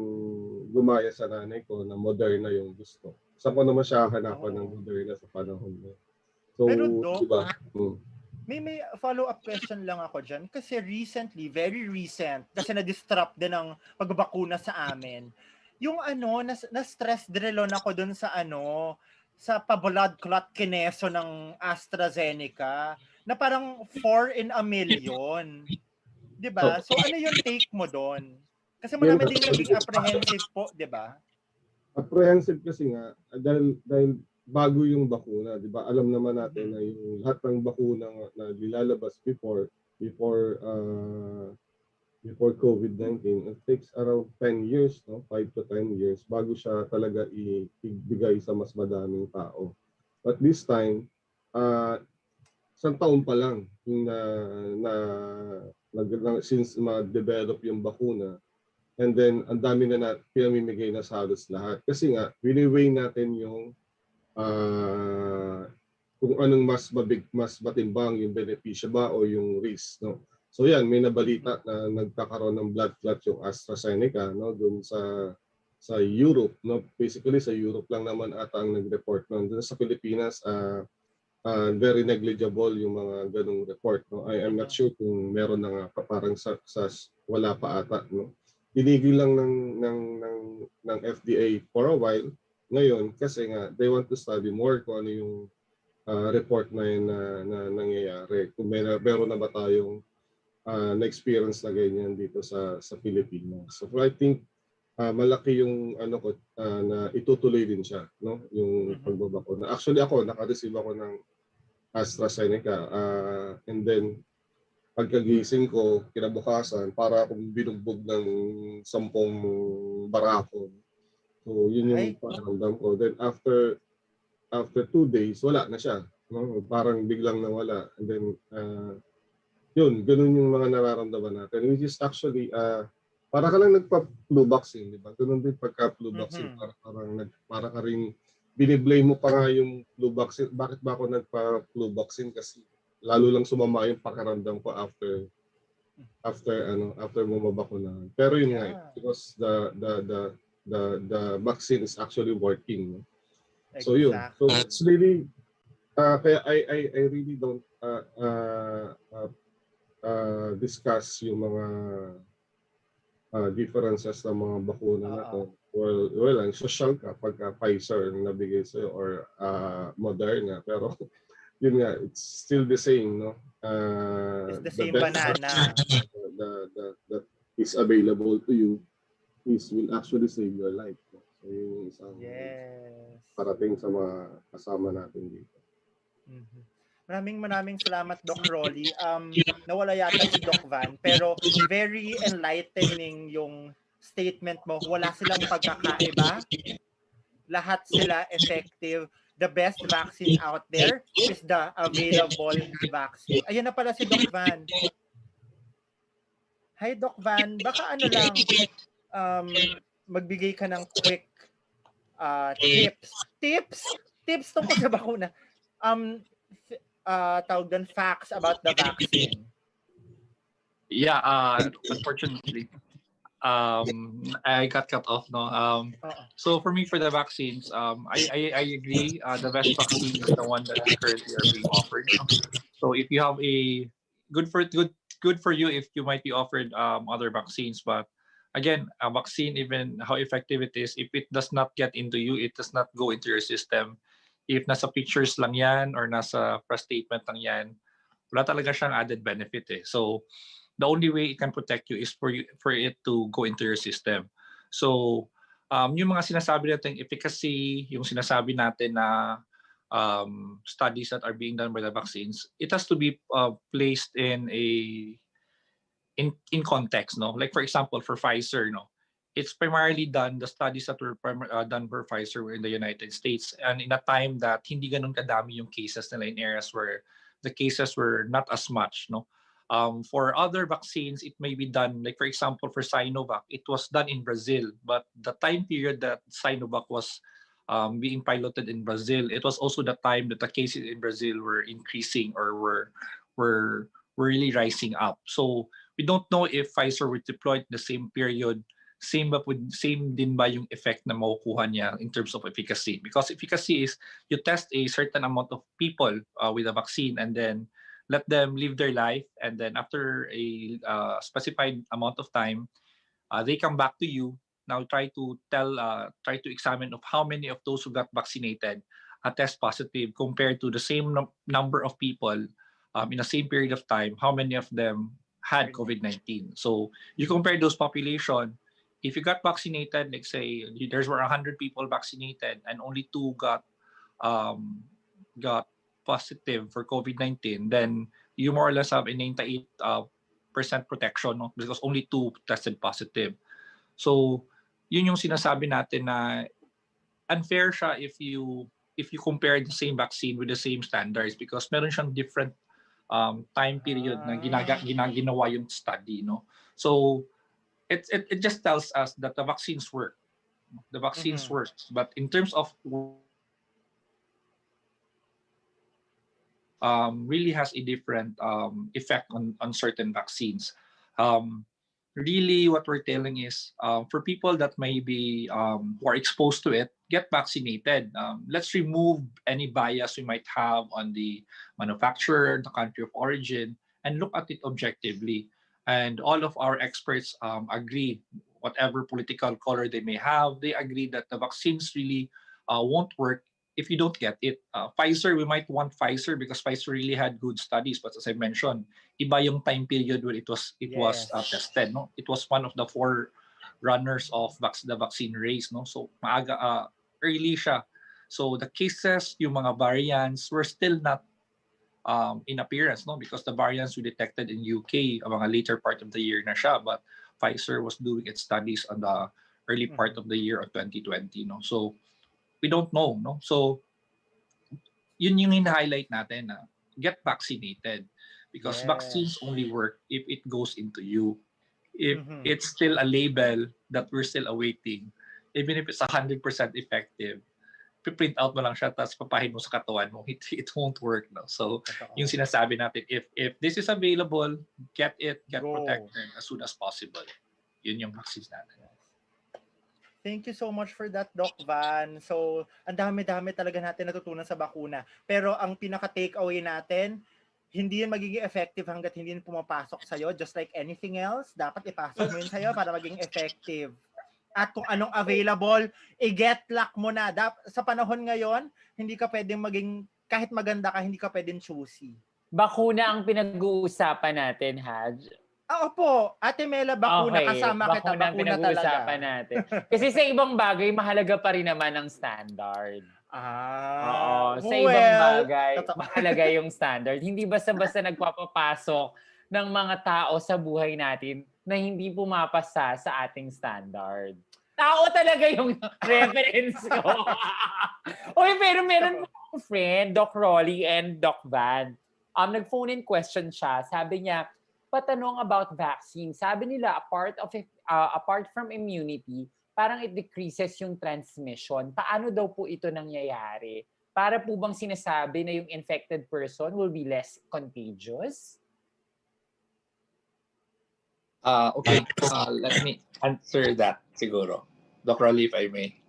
gumaya sa nanay ko na Moderna yung gusto. Saan ko naman siya hanapan ng Moderna sa panahon mo. So, Pero Doc, diba? may follow-up question lang ako dyan. Kasi recently, very recent, kasi na-disrupt din ang pagbabakuna sa amin. Yung na-stress drillon ako dun sa sa pa-blood clot kineso ng AstraZeneca na parang 4 in a million. Diba? So ano yung take mo doon? Kasi marami din naging apprehensive po, diba? Apprehensive kasi nga, dahil bago yung bakuna, di ba? Alam naman natin na yung lahat ng bakuna na nilalabas before COVID-19, it takes around 10 years, no? 5 to 10 years bago siya talaga ibigay sa mas madaming tao. But this time, isang taon pa lang yung since ma-develop yung bakuna, and then ang dami na pinamimigay na sa halos lahat. Kasi nga, wini-weigh natin yung kung anong mas matimbang yung benepisyo ba o yung risk, no? So yan, may nabalita na nagkakaroon ng blood clot yung AstraZeneca, no, doon sa Europe, no. Basically sa Europe lang naman ata ang nag-report noon. Doon sa Pilipinas, very negligible yung mga ganung report, no. I'm not sure kung meron na nga parang sa wala pa ata, no. Tinigil lang ng FDA for a while ngayon kasi nga they want to study more kung ano yung report na yun na nangyayari. Kung meron na ba tayong na-experience na ganyan dito sa Pilipinas. So I think malaki yung na itutuloy din siya, no, yung pagbabakuna. Actually ako naka-receive ako ng AstraZeneca and then pagkagising ko kinabukasan para akong binugbog ng 10 barako. So yun yung pakiramdam ko. Then after 2 days wala na siya, no? Parang biglang nawala. And then yun, ganun yung mga nararamdaman natin, which is actually para ka lang nagpa-flu vaccine, di ba? Ganun din pagka-flu vaccine, para ka rin biniblame mo pa nga yung flu vaccine. Bakit ba ako nagpa-flu vaccine? Kasi lalo lang sumama yung pakiramdam ko after mo mabakunahan. Pero yun nga, because the vaccine is actually working. No? So yun. So it's really kaya I really don't discuss yung mga differences ng mga bakuna na to. Well, ang social ka pagka Pfizer ang nabigay sa'yo or Moderna, pero yun nga, it's still the same, no? It's the same banana. That is available to you will actually save your life. No? So yung isang parating sa mga kasama natin dito. Maraming salamat, Doc Rolly. Nawala yata si Doc Van, pero very enlightening yung statement mo. Wala silang pagkakaiba. Lahat sila effective. The best vaccine out there is the available vaccine. Ayan na pala si Doc Van. Hi, Doc Van. Baka lang, magbigay ka ng quick tips tungkol sa bakuna. Tawag doon, facts about the vaccine. Yeah, unfortunately, I got cut off. No. So for me, for the vaccines, I agree. The best vaccine is the one that currently are being offered. So if you have a good for you if you might be offered other vaccines, but again, a vaccine, even how effective it is, if it does not get into you, it does not go into your system. If nasa pictures lang yan or nasa press statement lang yan, Wala talaga siyang added benefit eh. So the only way it can protect you is for it to go into your system. So yung mga sinasabi natin efficacy, yung sinasabi natin na studies that are being done by the vaccines, it has to be placed in context, no? Like for example, for Pfizer, no, it's primarily done. The studies that were done for Pfizer were in the United States, and in a time that hindi ganun kadami yung cases nila in areas where the cases were not as much, no. For other vaccines, it may be done. Like for example, for Sinovac, it was done in Brazil, but the time period that Sinovac was being piloted in Brazil, it was also the time that the cases in Brazil were increasing or were really rising up. So we don't know if Pfizer would deploy the same period, same din ba yung effect na makukuha niya in terms of efficacy? Because efficacy is you test a certain amount of people with a vaccine and then let them live their life, and then after a specified amount of time, they come back to you. Now try to examine of how many of those who got vaccinated test positive compared to the same number of people in the same period of time. How many of them had COVID-19? So you compare those population. If you got vaccinated, like say there's were 100 people vaccinated and only 2 got positive for COVID-19, then you more or less have a 98% protection, no? Because only 2 tested positive. So yun yung sinasabi natin na unfair siya if you compare the same vaccine with the same standards, because meron siyang different time period na ginawa yung study, no. So it just tells us that the vaccines work. The vaccines works, but in terms of really has a different effect on certain vaccines. Really what we're telling is for people that may be who are exposed to it, get vaccinated. Let's remove any bias we might have on the manufacturer, the country of origin, and look at it objectively. And all of our experts agree, whatever political color they may have, they agree that the vaccines really won't work if you don't get it. Pfizer, we might want Pfizer because Pfizer really had good studies, but as I mentioned, iba yung time period where it was tested, no. It was one of the 4 runners of the vaccine race, no. So maaga early siya. So the cases, yung mga variants were still not in appearance, no, because the variants we detected in UK ang mga later part of the year na siya, but Pfizer was doing its studies on the early part of the year of 2020, no. So we don't know, no. So yun yung in-highlight natin na get vaccinated because vaccines only work if it goes into you. If it's still a label that we're still awaiting, even if it's 100% effective, print out mo lang siya tapos papahin mo sa katawan mo, it won't work, no. So yung sinasabi natin, if this is available, get protected as soon as possible. Yun yung vaccines natin. Thank you so much for that, Doc Van. So, ang dami-dami talaga natin natutunan sa bakuna. Pero ang pinaka-takeaway natin, hindi yun magiging effective hanggat hindi yun pumapasok sa'yo. Just like anything else, dapat ipasok mo yun sa'yo para maging effective. At kung anong available, i-get luck mo na. Sa panahon ngayon, hindi ka pwedeng maging, kahit maganda ka, hindi ka pwedeng choosy. Bakuna ang pinag-uusapan natin, Haj. Opo, Ate Mela, bakuna. Okay, Kasama kita, bakuna talaga. natin. Kasi sa ibang bagay, mahalaga pa rin naman ang standard. Oo, sa ibang bagay, mahalaga yung standard. Hindi basta-basta nagpapapasok ng mga tao sa buhay natin na hindi pumapasa sa ating standard. Tao talaga yung reference ko. Uy, pero meron akong friend, Doc Rolly and Doc Van. Nag-phone in question siya. Sabi niya, patanong about vaccine. Sabi nila, apart from immunity, parang it decreases yung transmission. Paano daw po ito nangyayari? Para po bang sinasabi na yung infected person will be less contagious? Okay, let me answer that siguro. Doc Rolly, if I may.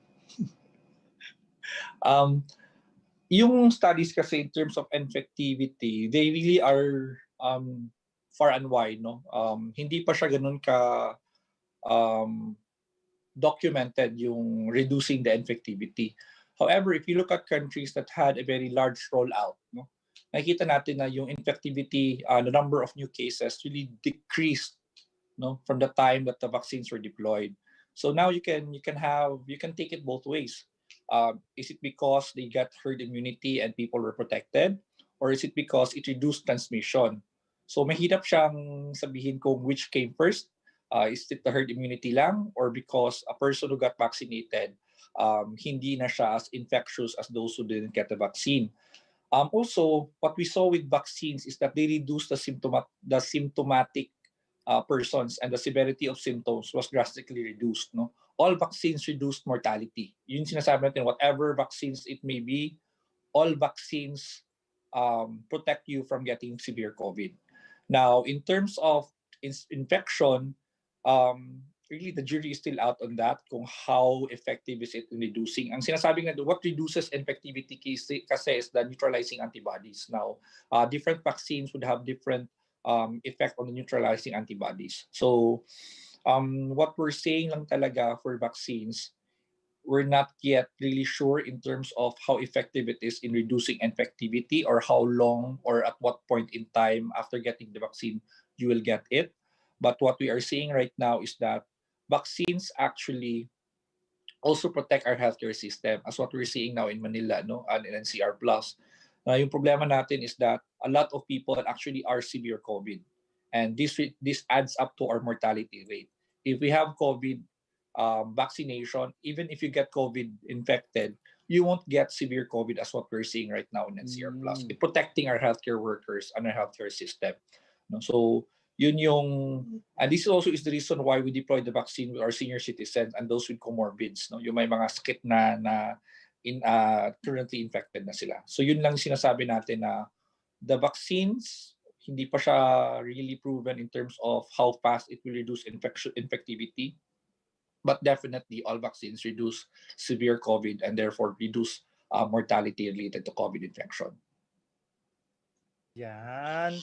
Yung studies kasi in terms of infectivity, they really are far and wide, no. Hindi pa siya ganun ka documented yung reducing the infectivity. However, if you look at countries that had a very large rollout, no, nakikita natin na yung infectivity, the number of new cases really decreased, no, from the time that the vaccines were deployed. So now you can take it both ways. Is it because they got herd immunity and people were protected, or is it because it reduced transmission? So mahirap siyang sabihin kung which came first. Is it the herd immunity lang, or because a person who got vaccinated, hindi na siya as infectious as those who didn't get the vaccine? Also, what we saw with vaccines is that they reduced the symptomatic persons, and the severity of symptoms was drastically reduced. No, all vaccines reduced mortality. Yun sinasabi natin, whatever vaccines it may be, all vaccines protect you from getting severe COVID. Now, in terms of infection, really the jury is still out on that, kung how effective is it in reducing. Ang sinasabi nga, what reduces infectivity kasi is the neutralizing antibodies. Now, different vaccines would have different effect on the neutralizing antibodies. So, what we're saying lang talaga for vaccines, we're not yet really sure in terms of how effective it is in reducing infectivity, or how long or at what point in time after getting the vaccine you will get it. But what we are seeing right now is that vaccines actually also protect our healthcare system, as what we're seeing now in Manila, no, and in NCR Plus. Yung problema natin is that a lot of people actually are severe COVID, and this adds up to our mortality rate. If we have COVID vaccination, even if you get COVID infected, you won't get severe COVID as what we're seeing right now in NCR Plus. It's protecting our healthcare workers and our healthcare system. No? So yun yung, and this also is the reason why we deployed the vaccine with our senior citizens and those with comorbids. No? Yung may mga sakit na currently infected na sila. So yun lang sinasabi natin, na the vaccines, hindi pa siya really proven in terms of how fast it will reduce infectivity. But definitely, all vaccines reduce severe COVID and therefore reduce mortality related to COVID infection. Yan.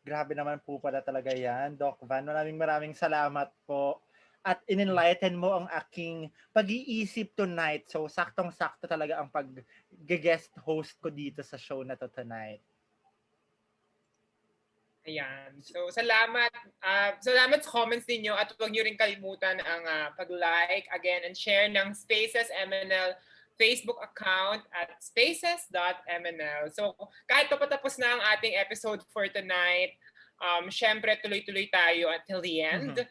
Grabe naman po pala talaga yan, Doc Van. Maraming salamat po. At in-enlighten mo ang aking pag-iisip tonight. So, saktong-sakto talaga ang pag-guest host ko dito sa show na to tonight. Ayan. So, salamat. Salamat sa comments ninyo, at huwag nyo rin kalimutan ang pag-like, again, and share ng Spaces MNL Facebook account at spaces.mnl. So, kahit papatapos na ang ating episode for tonight, syempre tuloy-tuloy tayo until the end.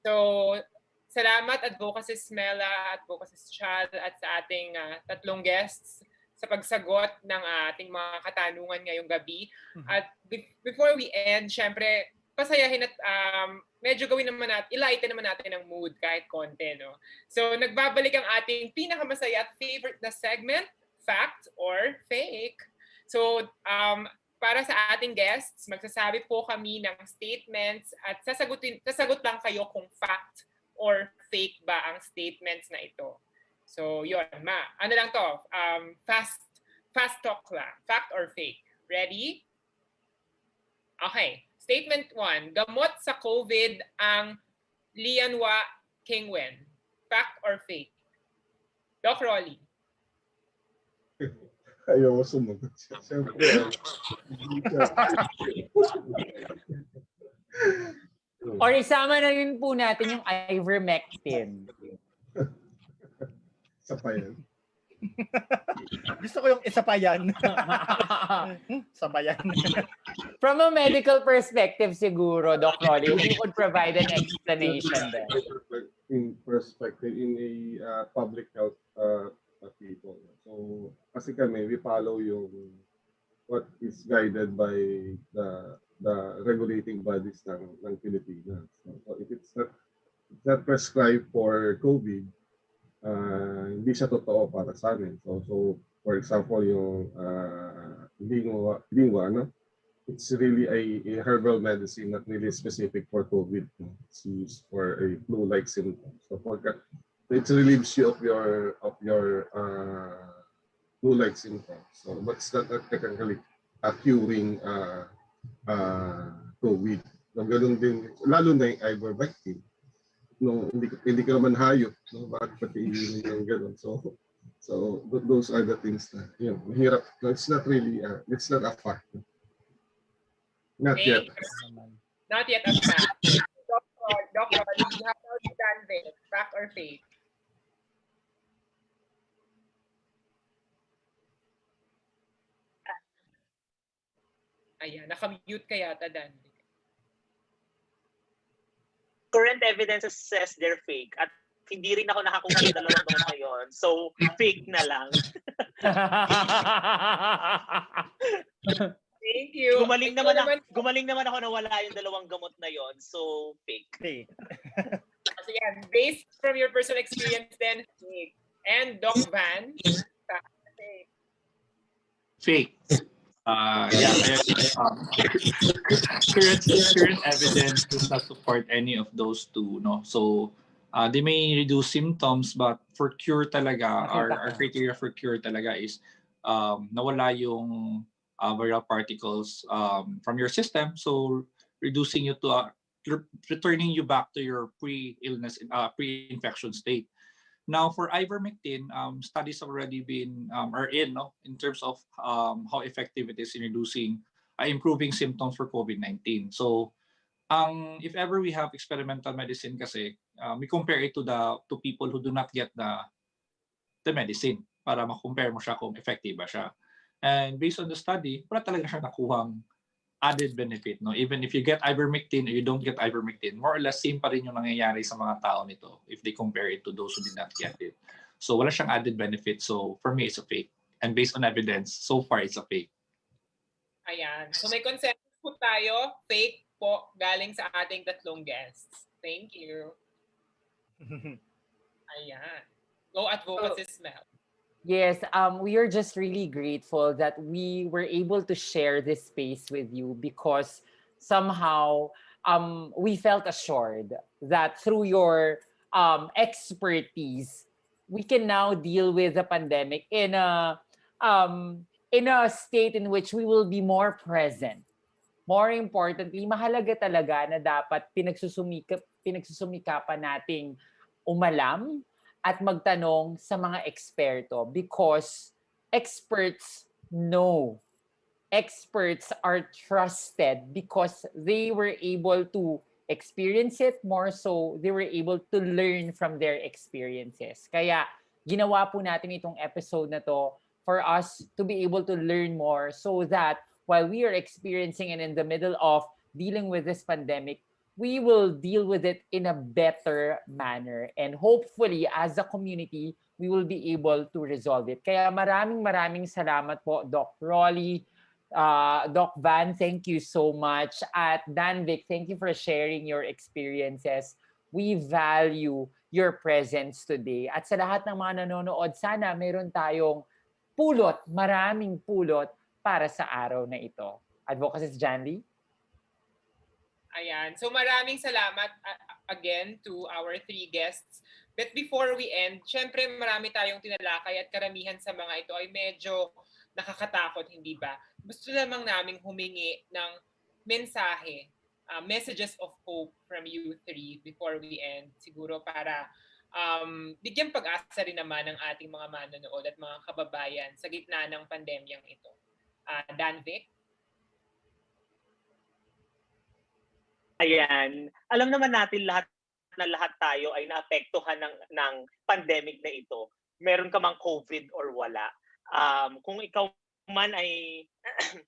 So, salamat Advocacy Smela, Advocacy Chad, at sa ating tatlong guests sa pagsagot ng ating mga katanungan ngayong gabi. At before we end, syempre, pasayahin at medyo gawin naman natin, ilighten naman natin ang mood kahit konti, no? So, nagbabalik ang ating pinakamasaya at favorite na segment, Fact or Fake. So, para sa ating guests, magsasabi po kami ng statements at sasagot lang kayo kung fact or fake ba ang statements na ito. So, yun, ano lang to? Fast talk lang. Fact or fake? Ready? Okay. Statement 1. Gamot sa COVID ang Lianhua Kingwen. Fact or fake? Doc Rolly. Ayaw ko sumagot. Siyempre. Or isama na rin po natin yung ivermectin. Isa pa yan. Gusto ko yung isa pa yan. Sabayan. From a medical perspective siguro, Doc Rolly, if you could provide an explanation there. In perspective, in a public health people. So, kasi kami, we follow yung what is guided by the regulating bodies ng Pilipinas. So, if it's not prescribed for COVID, hindi siya totoo para sa amin. So for example, yung lingua, no? It's really a herbal medicine, not really specific for COVID. It's used for a flu-like symptom. So it relieves you of your flu-like symptoms. So but it's not technically curing COVID. So, ganun din, lalo na yung ivermectin. No, hindi ka naman hayop, no? Bakit pati yung gano'n? So those are the things na, mahirap. No, it's not really, it's not a fact. Not yet. Thank you. Not yet as bad. Dr. Lee, how about you, Danvin? Fact or fake? Ayan, nakamute ka yata, Danvin. Current evidence says they're fake at hindi rin ako nakakuha ng dalawang gamot na yon. So, fake na lang. Thank you. Gumaling naman ako na wala yung dalawang gamot na yon. So, fake. Okay. So, yan, based from your personal experience then, fake. And Doc Van, fake. Fake. Yeah, current evidence does not support any of those two, no? So, they may reduce symptoms, but for cure talaga, our criteria for cure talaga is nawala yung viral particles from your system, so reducing you to returning you back to your pre-illness, pre-infection state. Now, for ivermectin, studies have already been in terms of how effective it is in reducing, improving symptoms for COVID-19. So, if ever we have experimental medicine, kasi we compare it to people who do not get the medicine para ma-compare mo siya kung effective ba siya. And based on the study, wala talaga siya nakuhang added benefit, no? Even if you get ivermectin or you don't get ivermectin, more or less same pa rin yung nangyayari sa mga tao nito if they compare it to those who did not get it. So wala siyang added benefit. So for me, it's a fake. And based on evidence, so far it's a fake. Ayan. So may consensus po tayo, fake po, galing sa ating tatlong guests. Thank you. Ayan. Go advocacy, Mel. Yes, we are just really grateful that we were able to share this space with you because somehow we felt assured that through your expertise, we can now deal with the pandemic in a state in which we will be more present. More importantly, mahalaga talaga na dapat pinagsusumikapan nating umalam at magtanong sa mga eksperto because experts know. Experts are trusted because they were able to experience it more so they were able to learn from their experiences. Kaya ginawa po natin itong episode na to for us to be able to learn more so that while we are experiencing and in the middle of dealing with this pandemic, we will deal with it in a better manner. And hopefully, as a community, we will be able to resolve it. Kaya maraming salamat po, Doc Rolly, Doc Van, thank you so much. At Danvic, thank you for sharing your experiences. We value your presence today. At sa lahat ng mga nanonood, sana meron tayong maraming pulot para sa araw na ito. Advocacy Janly? Ayan. So maraming salamat again to our three guests. But before we end, syempre marami tayong tinalakay at karamihan sa mga ito ay medyo nakakatakot, hindi ba? Gusto lamang naming humingi ng mensahe, messages of hope from you three before we end. Siguro para bigyan pag-asa rin naman ng ating mga manonood at mga kababayan sa gitna ng pandemyang ito. Danvic? Ayan. Alam naman natin lahat tayo ay naapektuhan ng pandemic na ito. Meron ka mang COVID or wala. Kung ikaw man ay,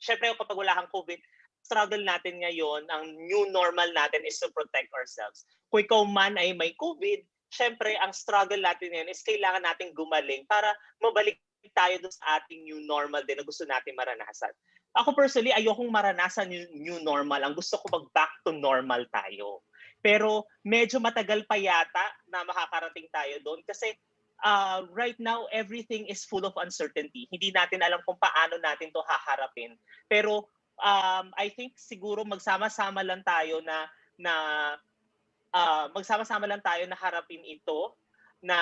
syempre kapag wala kang COVID, struggle natin ngayon, ang new normal natin is to protect ourselves. Kung ikaw man ay may COVID, syempre ang struggle natin ngayon is kailangan natin gumaling para mabalik tayo doon sa ating new normal din na gusto natin maranasan. Ako personally, ayokong maranasan yung new normal. Ang gusto ko mag-back to normal tayo. Pero medyo matagal pa yata na makakarating tayo doon kasi right now, everything is full of uncertainty. Hindi natin alam kung paano natin to haharapin. Pero I think siguro magsama-sama lang tayo na harapin ito na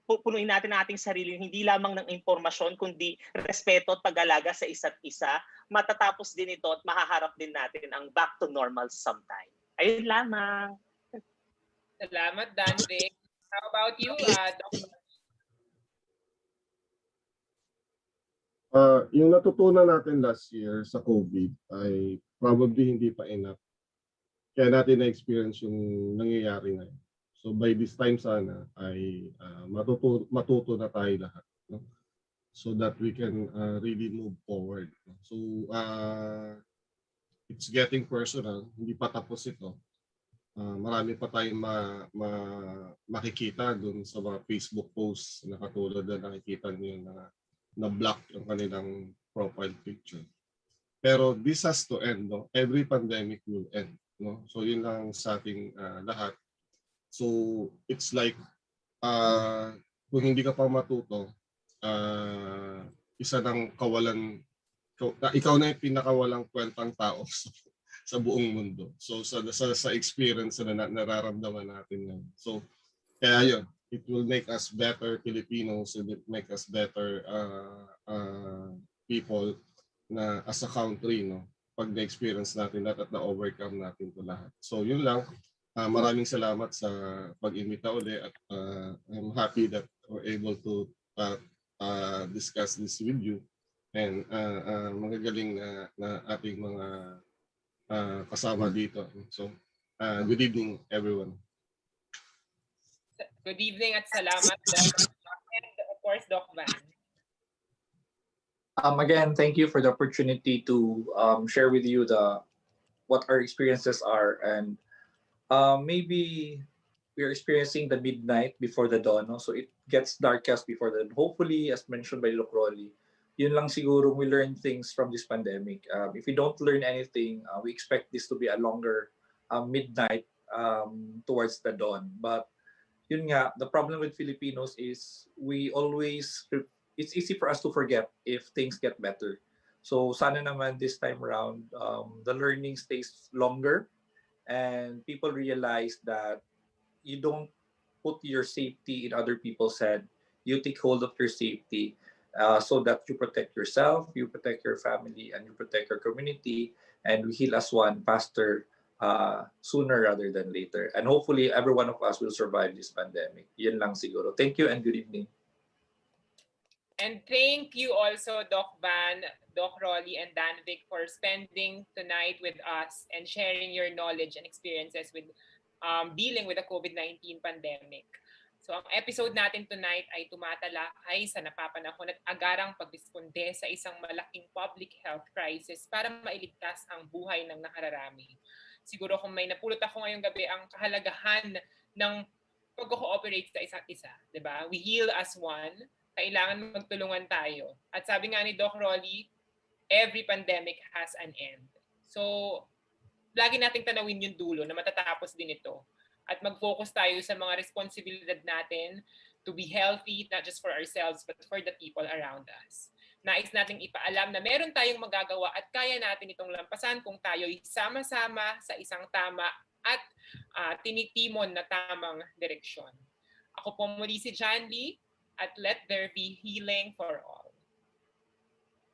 pupunuin natin ang ating sarili hindi lamang ng impormasyon kundi respeto at pag-alaga sa isa't isa. Matatapos din ito at mahaharap din natin ang back to normal sometime. Ayun lamang. Salamat, Danvic. How about you, Dr. Yung natutunan natin last year sa COVID ay probably hindi pa enough. Kaya natin na-experience yung nangyayari ngayon. So by this time sana ay matuto na tayo lahat. No? So that we can really move forward. So it's getting personal. Hindi pa tapos ito. Marami pa tayong makikita dun sa mga Facebook posts na katulad na nakikita niyo na block yung kanilang profile picture. Pero this has to end. No? Every pandemic will end. No? So yun lang sa ating lahat. So it's like kung hindi ka pa matuto, isa ng kawalan, ikaw na yung pinakawalang kwentang tao sa buong mundo. So sa experience na nararamdaman natin ngayon. So kaya yun, it will make us better Filipinos, and it make us better people na as a country, no? Pag na-experience natin lahat at na-overcome natin ito lahat. So yun lang. Maraming salamat sa pag-imbita uli at I'm happy that we're able to discuss this with you and magagaling na ating mga kasama dito. So, good evening, everyone. Good evening at salamat, Doc. And of course, Doc Van. Again, thank you for the opportunity to share with you what our experiences are, and maybe we are experiencing the midnight before the dawn, no? So it gets darkest before the dawn. Hopefully, as mentioned by Locrolli, yun lang siguro we learn things from this pandemic. If we don't learn anything, we expect this to be a longer midnight towards the dawn. But yun nga, the problem with Filipinos is it's easy for us to forget if things get better. So sana naman this time around, the learning stays longer and people realize that you don't put your safety in other people's head. You take hold of your safety so that you protect yourself, you protect your family, and you protect your community, and we heal as one faster, sooner rather than later. And hopefully, every one of us will survive this pandemic. Yun lang siguro. Thank you and good evening. And thank you also, Doc Van, Doc Rolly, and Danvik for spending tonight with us and sharing your knowledge and experiences with dealing with the COVID-19 pandemic. So ang episode natin tonight ay tumatalakay sa napapanahon at agarang pagresponde sa isang malaking public health crisis para mailigtas ang buhay ng nakararami. Siguro kung may napulot ako ngayong gabi ang kahalagahan ng pag-cooperate sa isa't isa, 'di ba? We heal as one. Kailangan magtulungan tayo. At sabi nga ni Doc Rolly, every pandemic has an end. So lagi nating tanawin yung dulo na matatapos din ito. At mag-focus tayo sa mga responsibilidad natin to be healthy, not just for ourselves, but for the people around us. Nais nating ipaalam na meron tayong magagawa at kaya natin itong lampasan kung tayo'y sama-sama sa isang tama at tinitimon na tamang direksyon. Ako po muli si John Lee at let there be healing for all.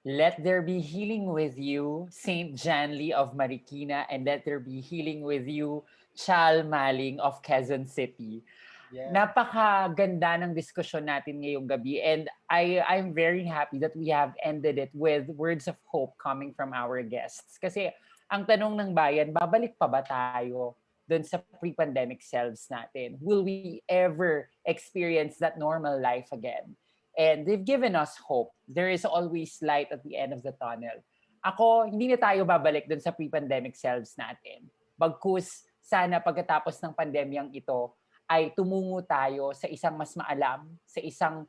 Let there be healing with you, Saint John Lee of Marikina, and let there be healing with you, Chal Maling of Quezon City. Yeah. Napakaganda ng diskusyon natin ngayong gabi, and I'm very happy that we have ended it with words of hope coming from our guests. Kasi ang tanong ng bayan, babalik pa ba tayo dun sa pre-pandemic selves natin? Will we ever experience that normal life again? And they've given us hope. There is always light at the end of the tunnel. Ako, hindi na tayo babalik dun sa pre-pandemic selves natin. Bagkus, sana pagkatapos ng pandemyang ito, ay tumungo tayo sa isang mas maalam, sa isang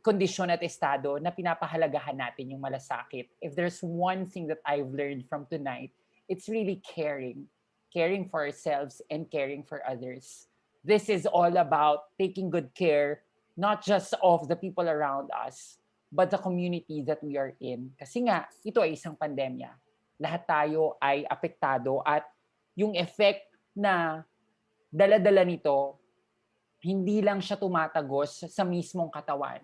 kondisyon at estado na pinapahalagahan natin yung malasakit. If there's one thing that I've learned from tonight, it's really caring. Caring for ourselves and caring for others. This is all about taking good care, not just of the people around us, but the community that we are in. Kasi nga, ito ay isang pandemya. Lahat tayo ay apektado at yung effect na dala-dala nito, hindi lang siya tumatagos sa mismong katawan.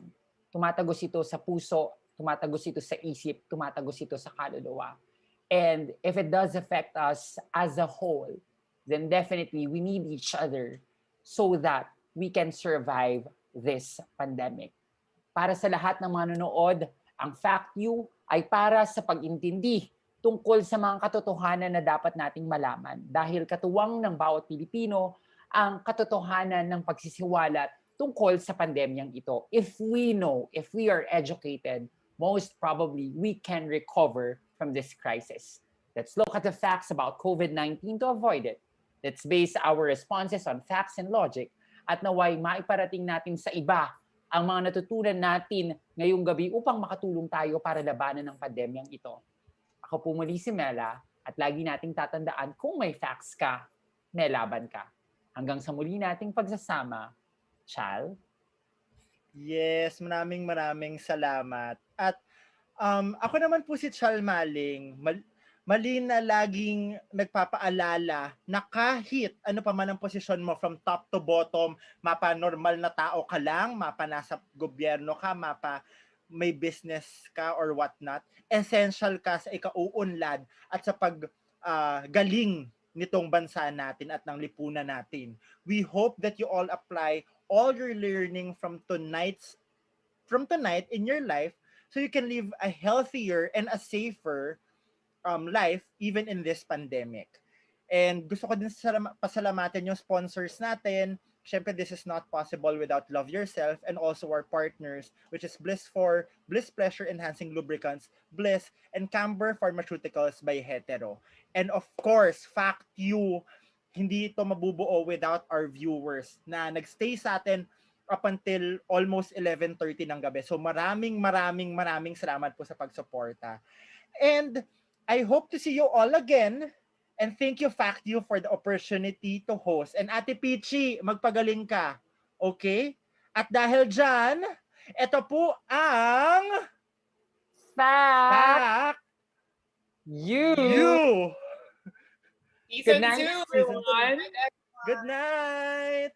Tumatagos ito sa puso, tumatagos ito sa isip, tumatagos ito sa kaluluwa. And if it does affect us as a whole, then definitely we need each other so that we can survive this pandemic. Para sa lahat ng manonood Ang Fact You ay para sa pag-intindi tungkol sa mga katotohanan na dapat nating malaman dahil katuwang ng bawat Pilipino ang katotohanan ng pagsisiwalat tungkol sa pandemyang ito. If we know, if we are educated, most probably we can recover from this crisis. Let's look at the facts about COVID-19 to avoid it. Let's base our responses on facts and logic at naway maiparating natin sa iba ang mga natutunan natin ngayong gabi upang makatulong tayo para labanan ng pandemyang ito. Ako po muli si Mela at lagi nating tatandaan kung may facts ka, may laban ka. Hanggang sa muli nating pagsasama, Chal. Yes, maraming salamat. At ako naman po si Chal Maling. Mali na laging nagpapaalala na kahit ano pa man ang posisyon mo from top to bottom, mapa normal na tao ka lang, mapa nasa gobyerno ka, mapa may business ka or whatnot, essential ka sa ikauunlad at sa paggaling nitong bansa natin at ng lipunan natin. We hope that you all apply all your learning from tonight in your life so you can live a healthier and a safer life even in this pandemic. And gusto ko din pasalamatan yung sponsors natin. Siyempre, this is not possible without Love Yourself and also our partners, which is Bliss Pleasure Enhancing Lubricants, Bliss, and Camber Pharmaceuticals by Hetero. And of course, Fact You, hindi ito mabubuo without our viewers na nagstay sa atin up until almost 11:30 ng gabi. So maraming salamat po sa pagsuporta. And I hope to see you all again. And thank you, Fact You, for the opportunity to host. And Ate Peachy, magpagaling ka. Okay? At dahil dyan, ito po ang Fact You. Season Good night, 2, Season everyone. Good night!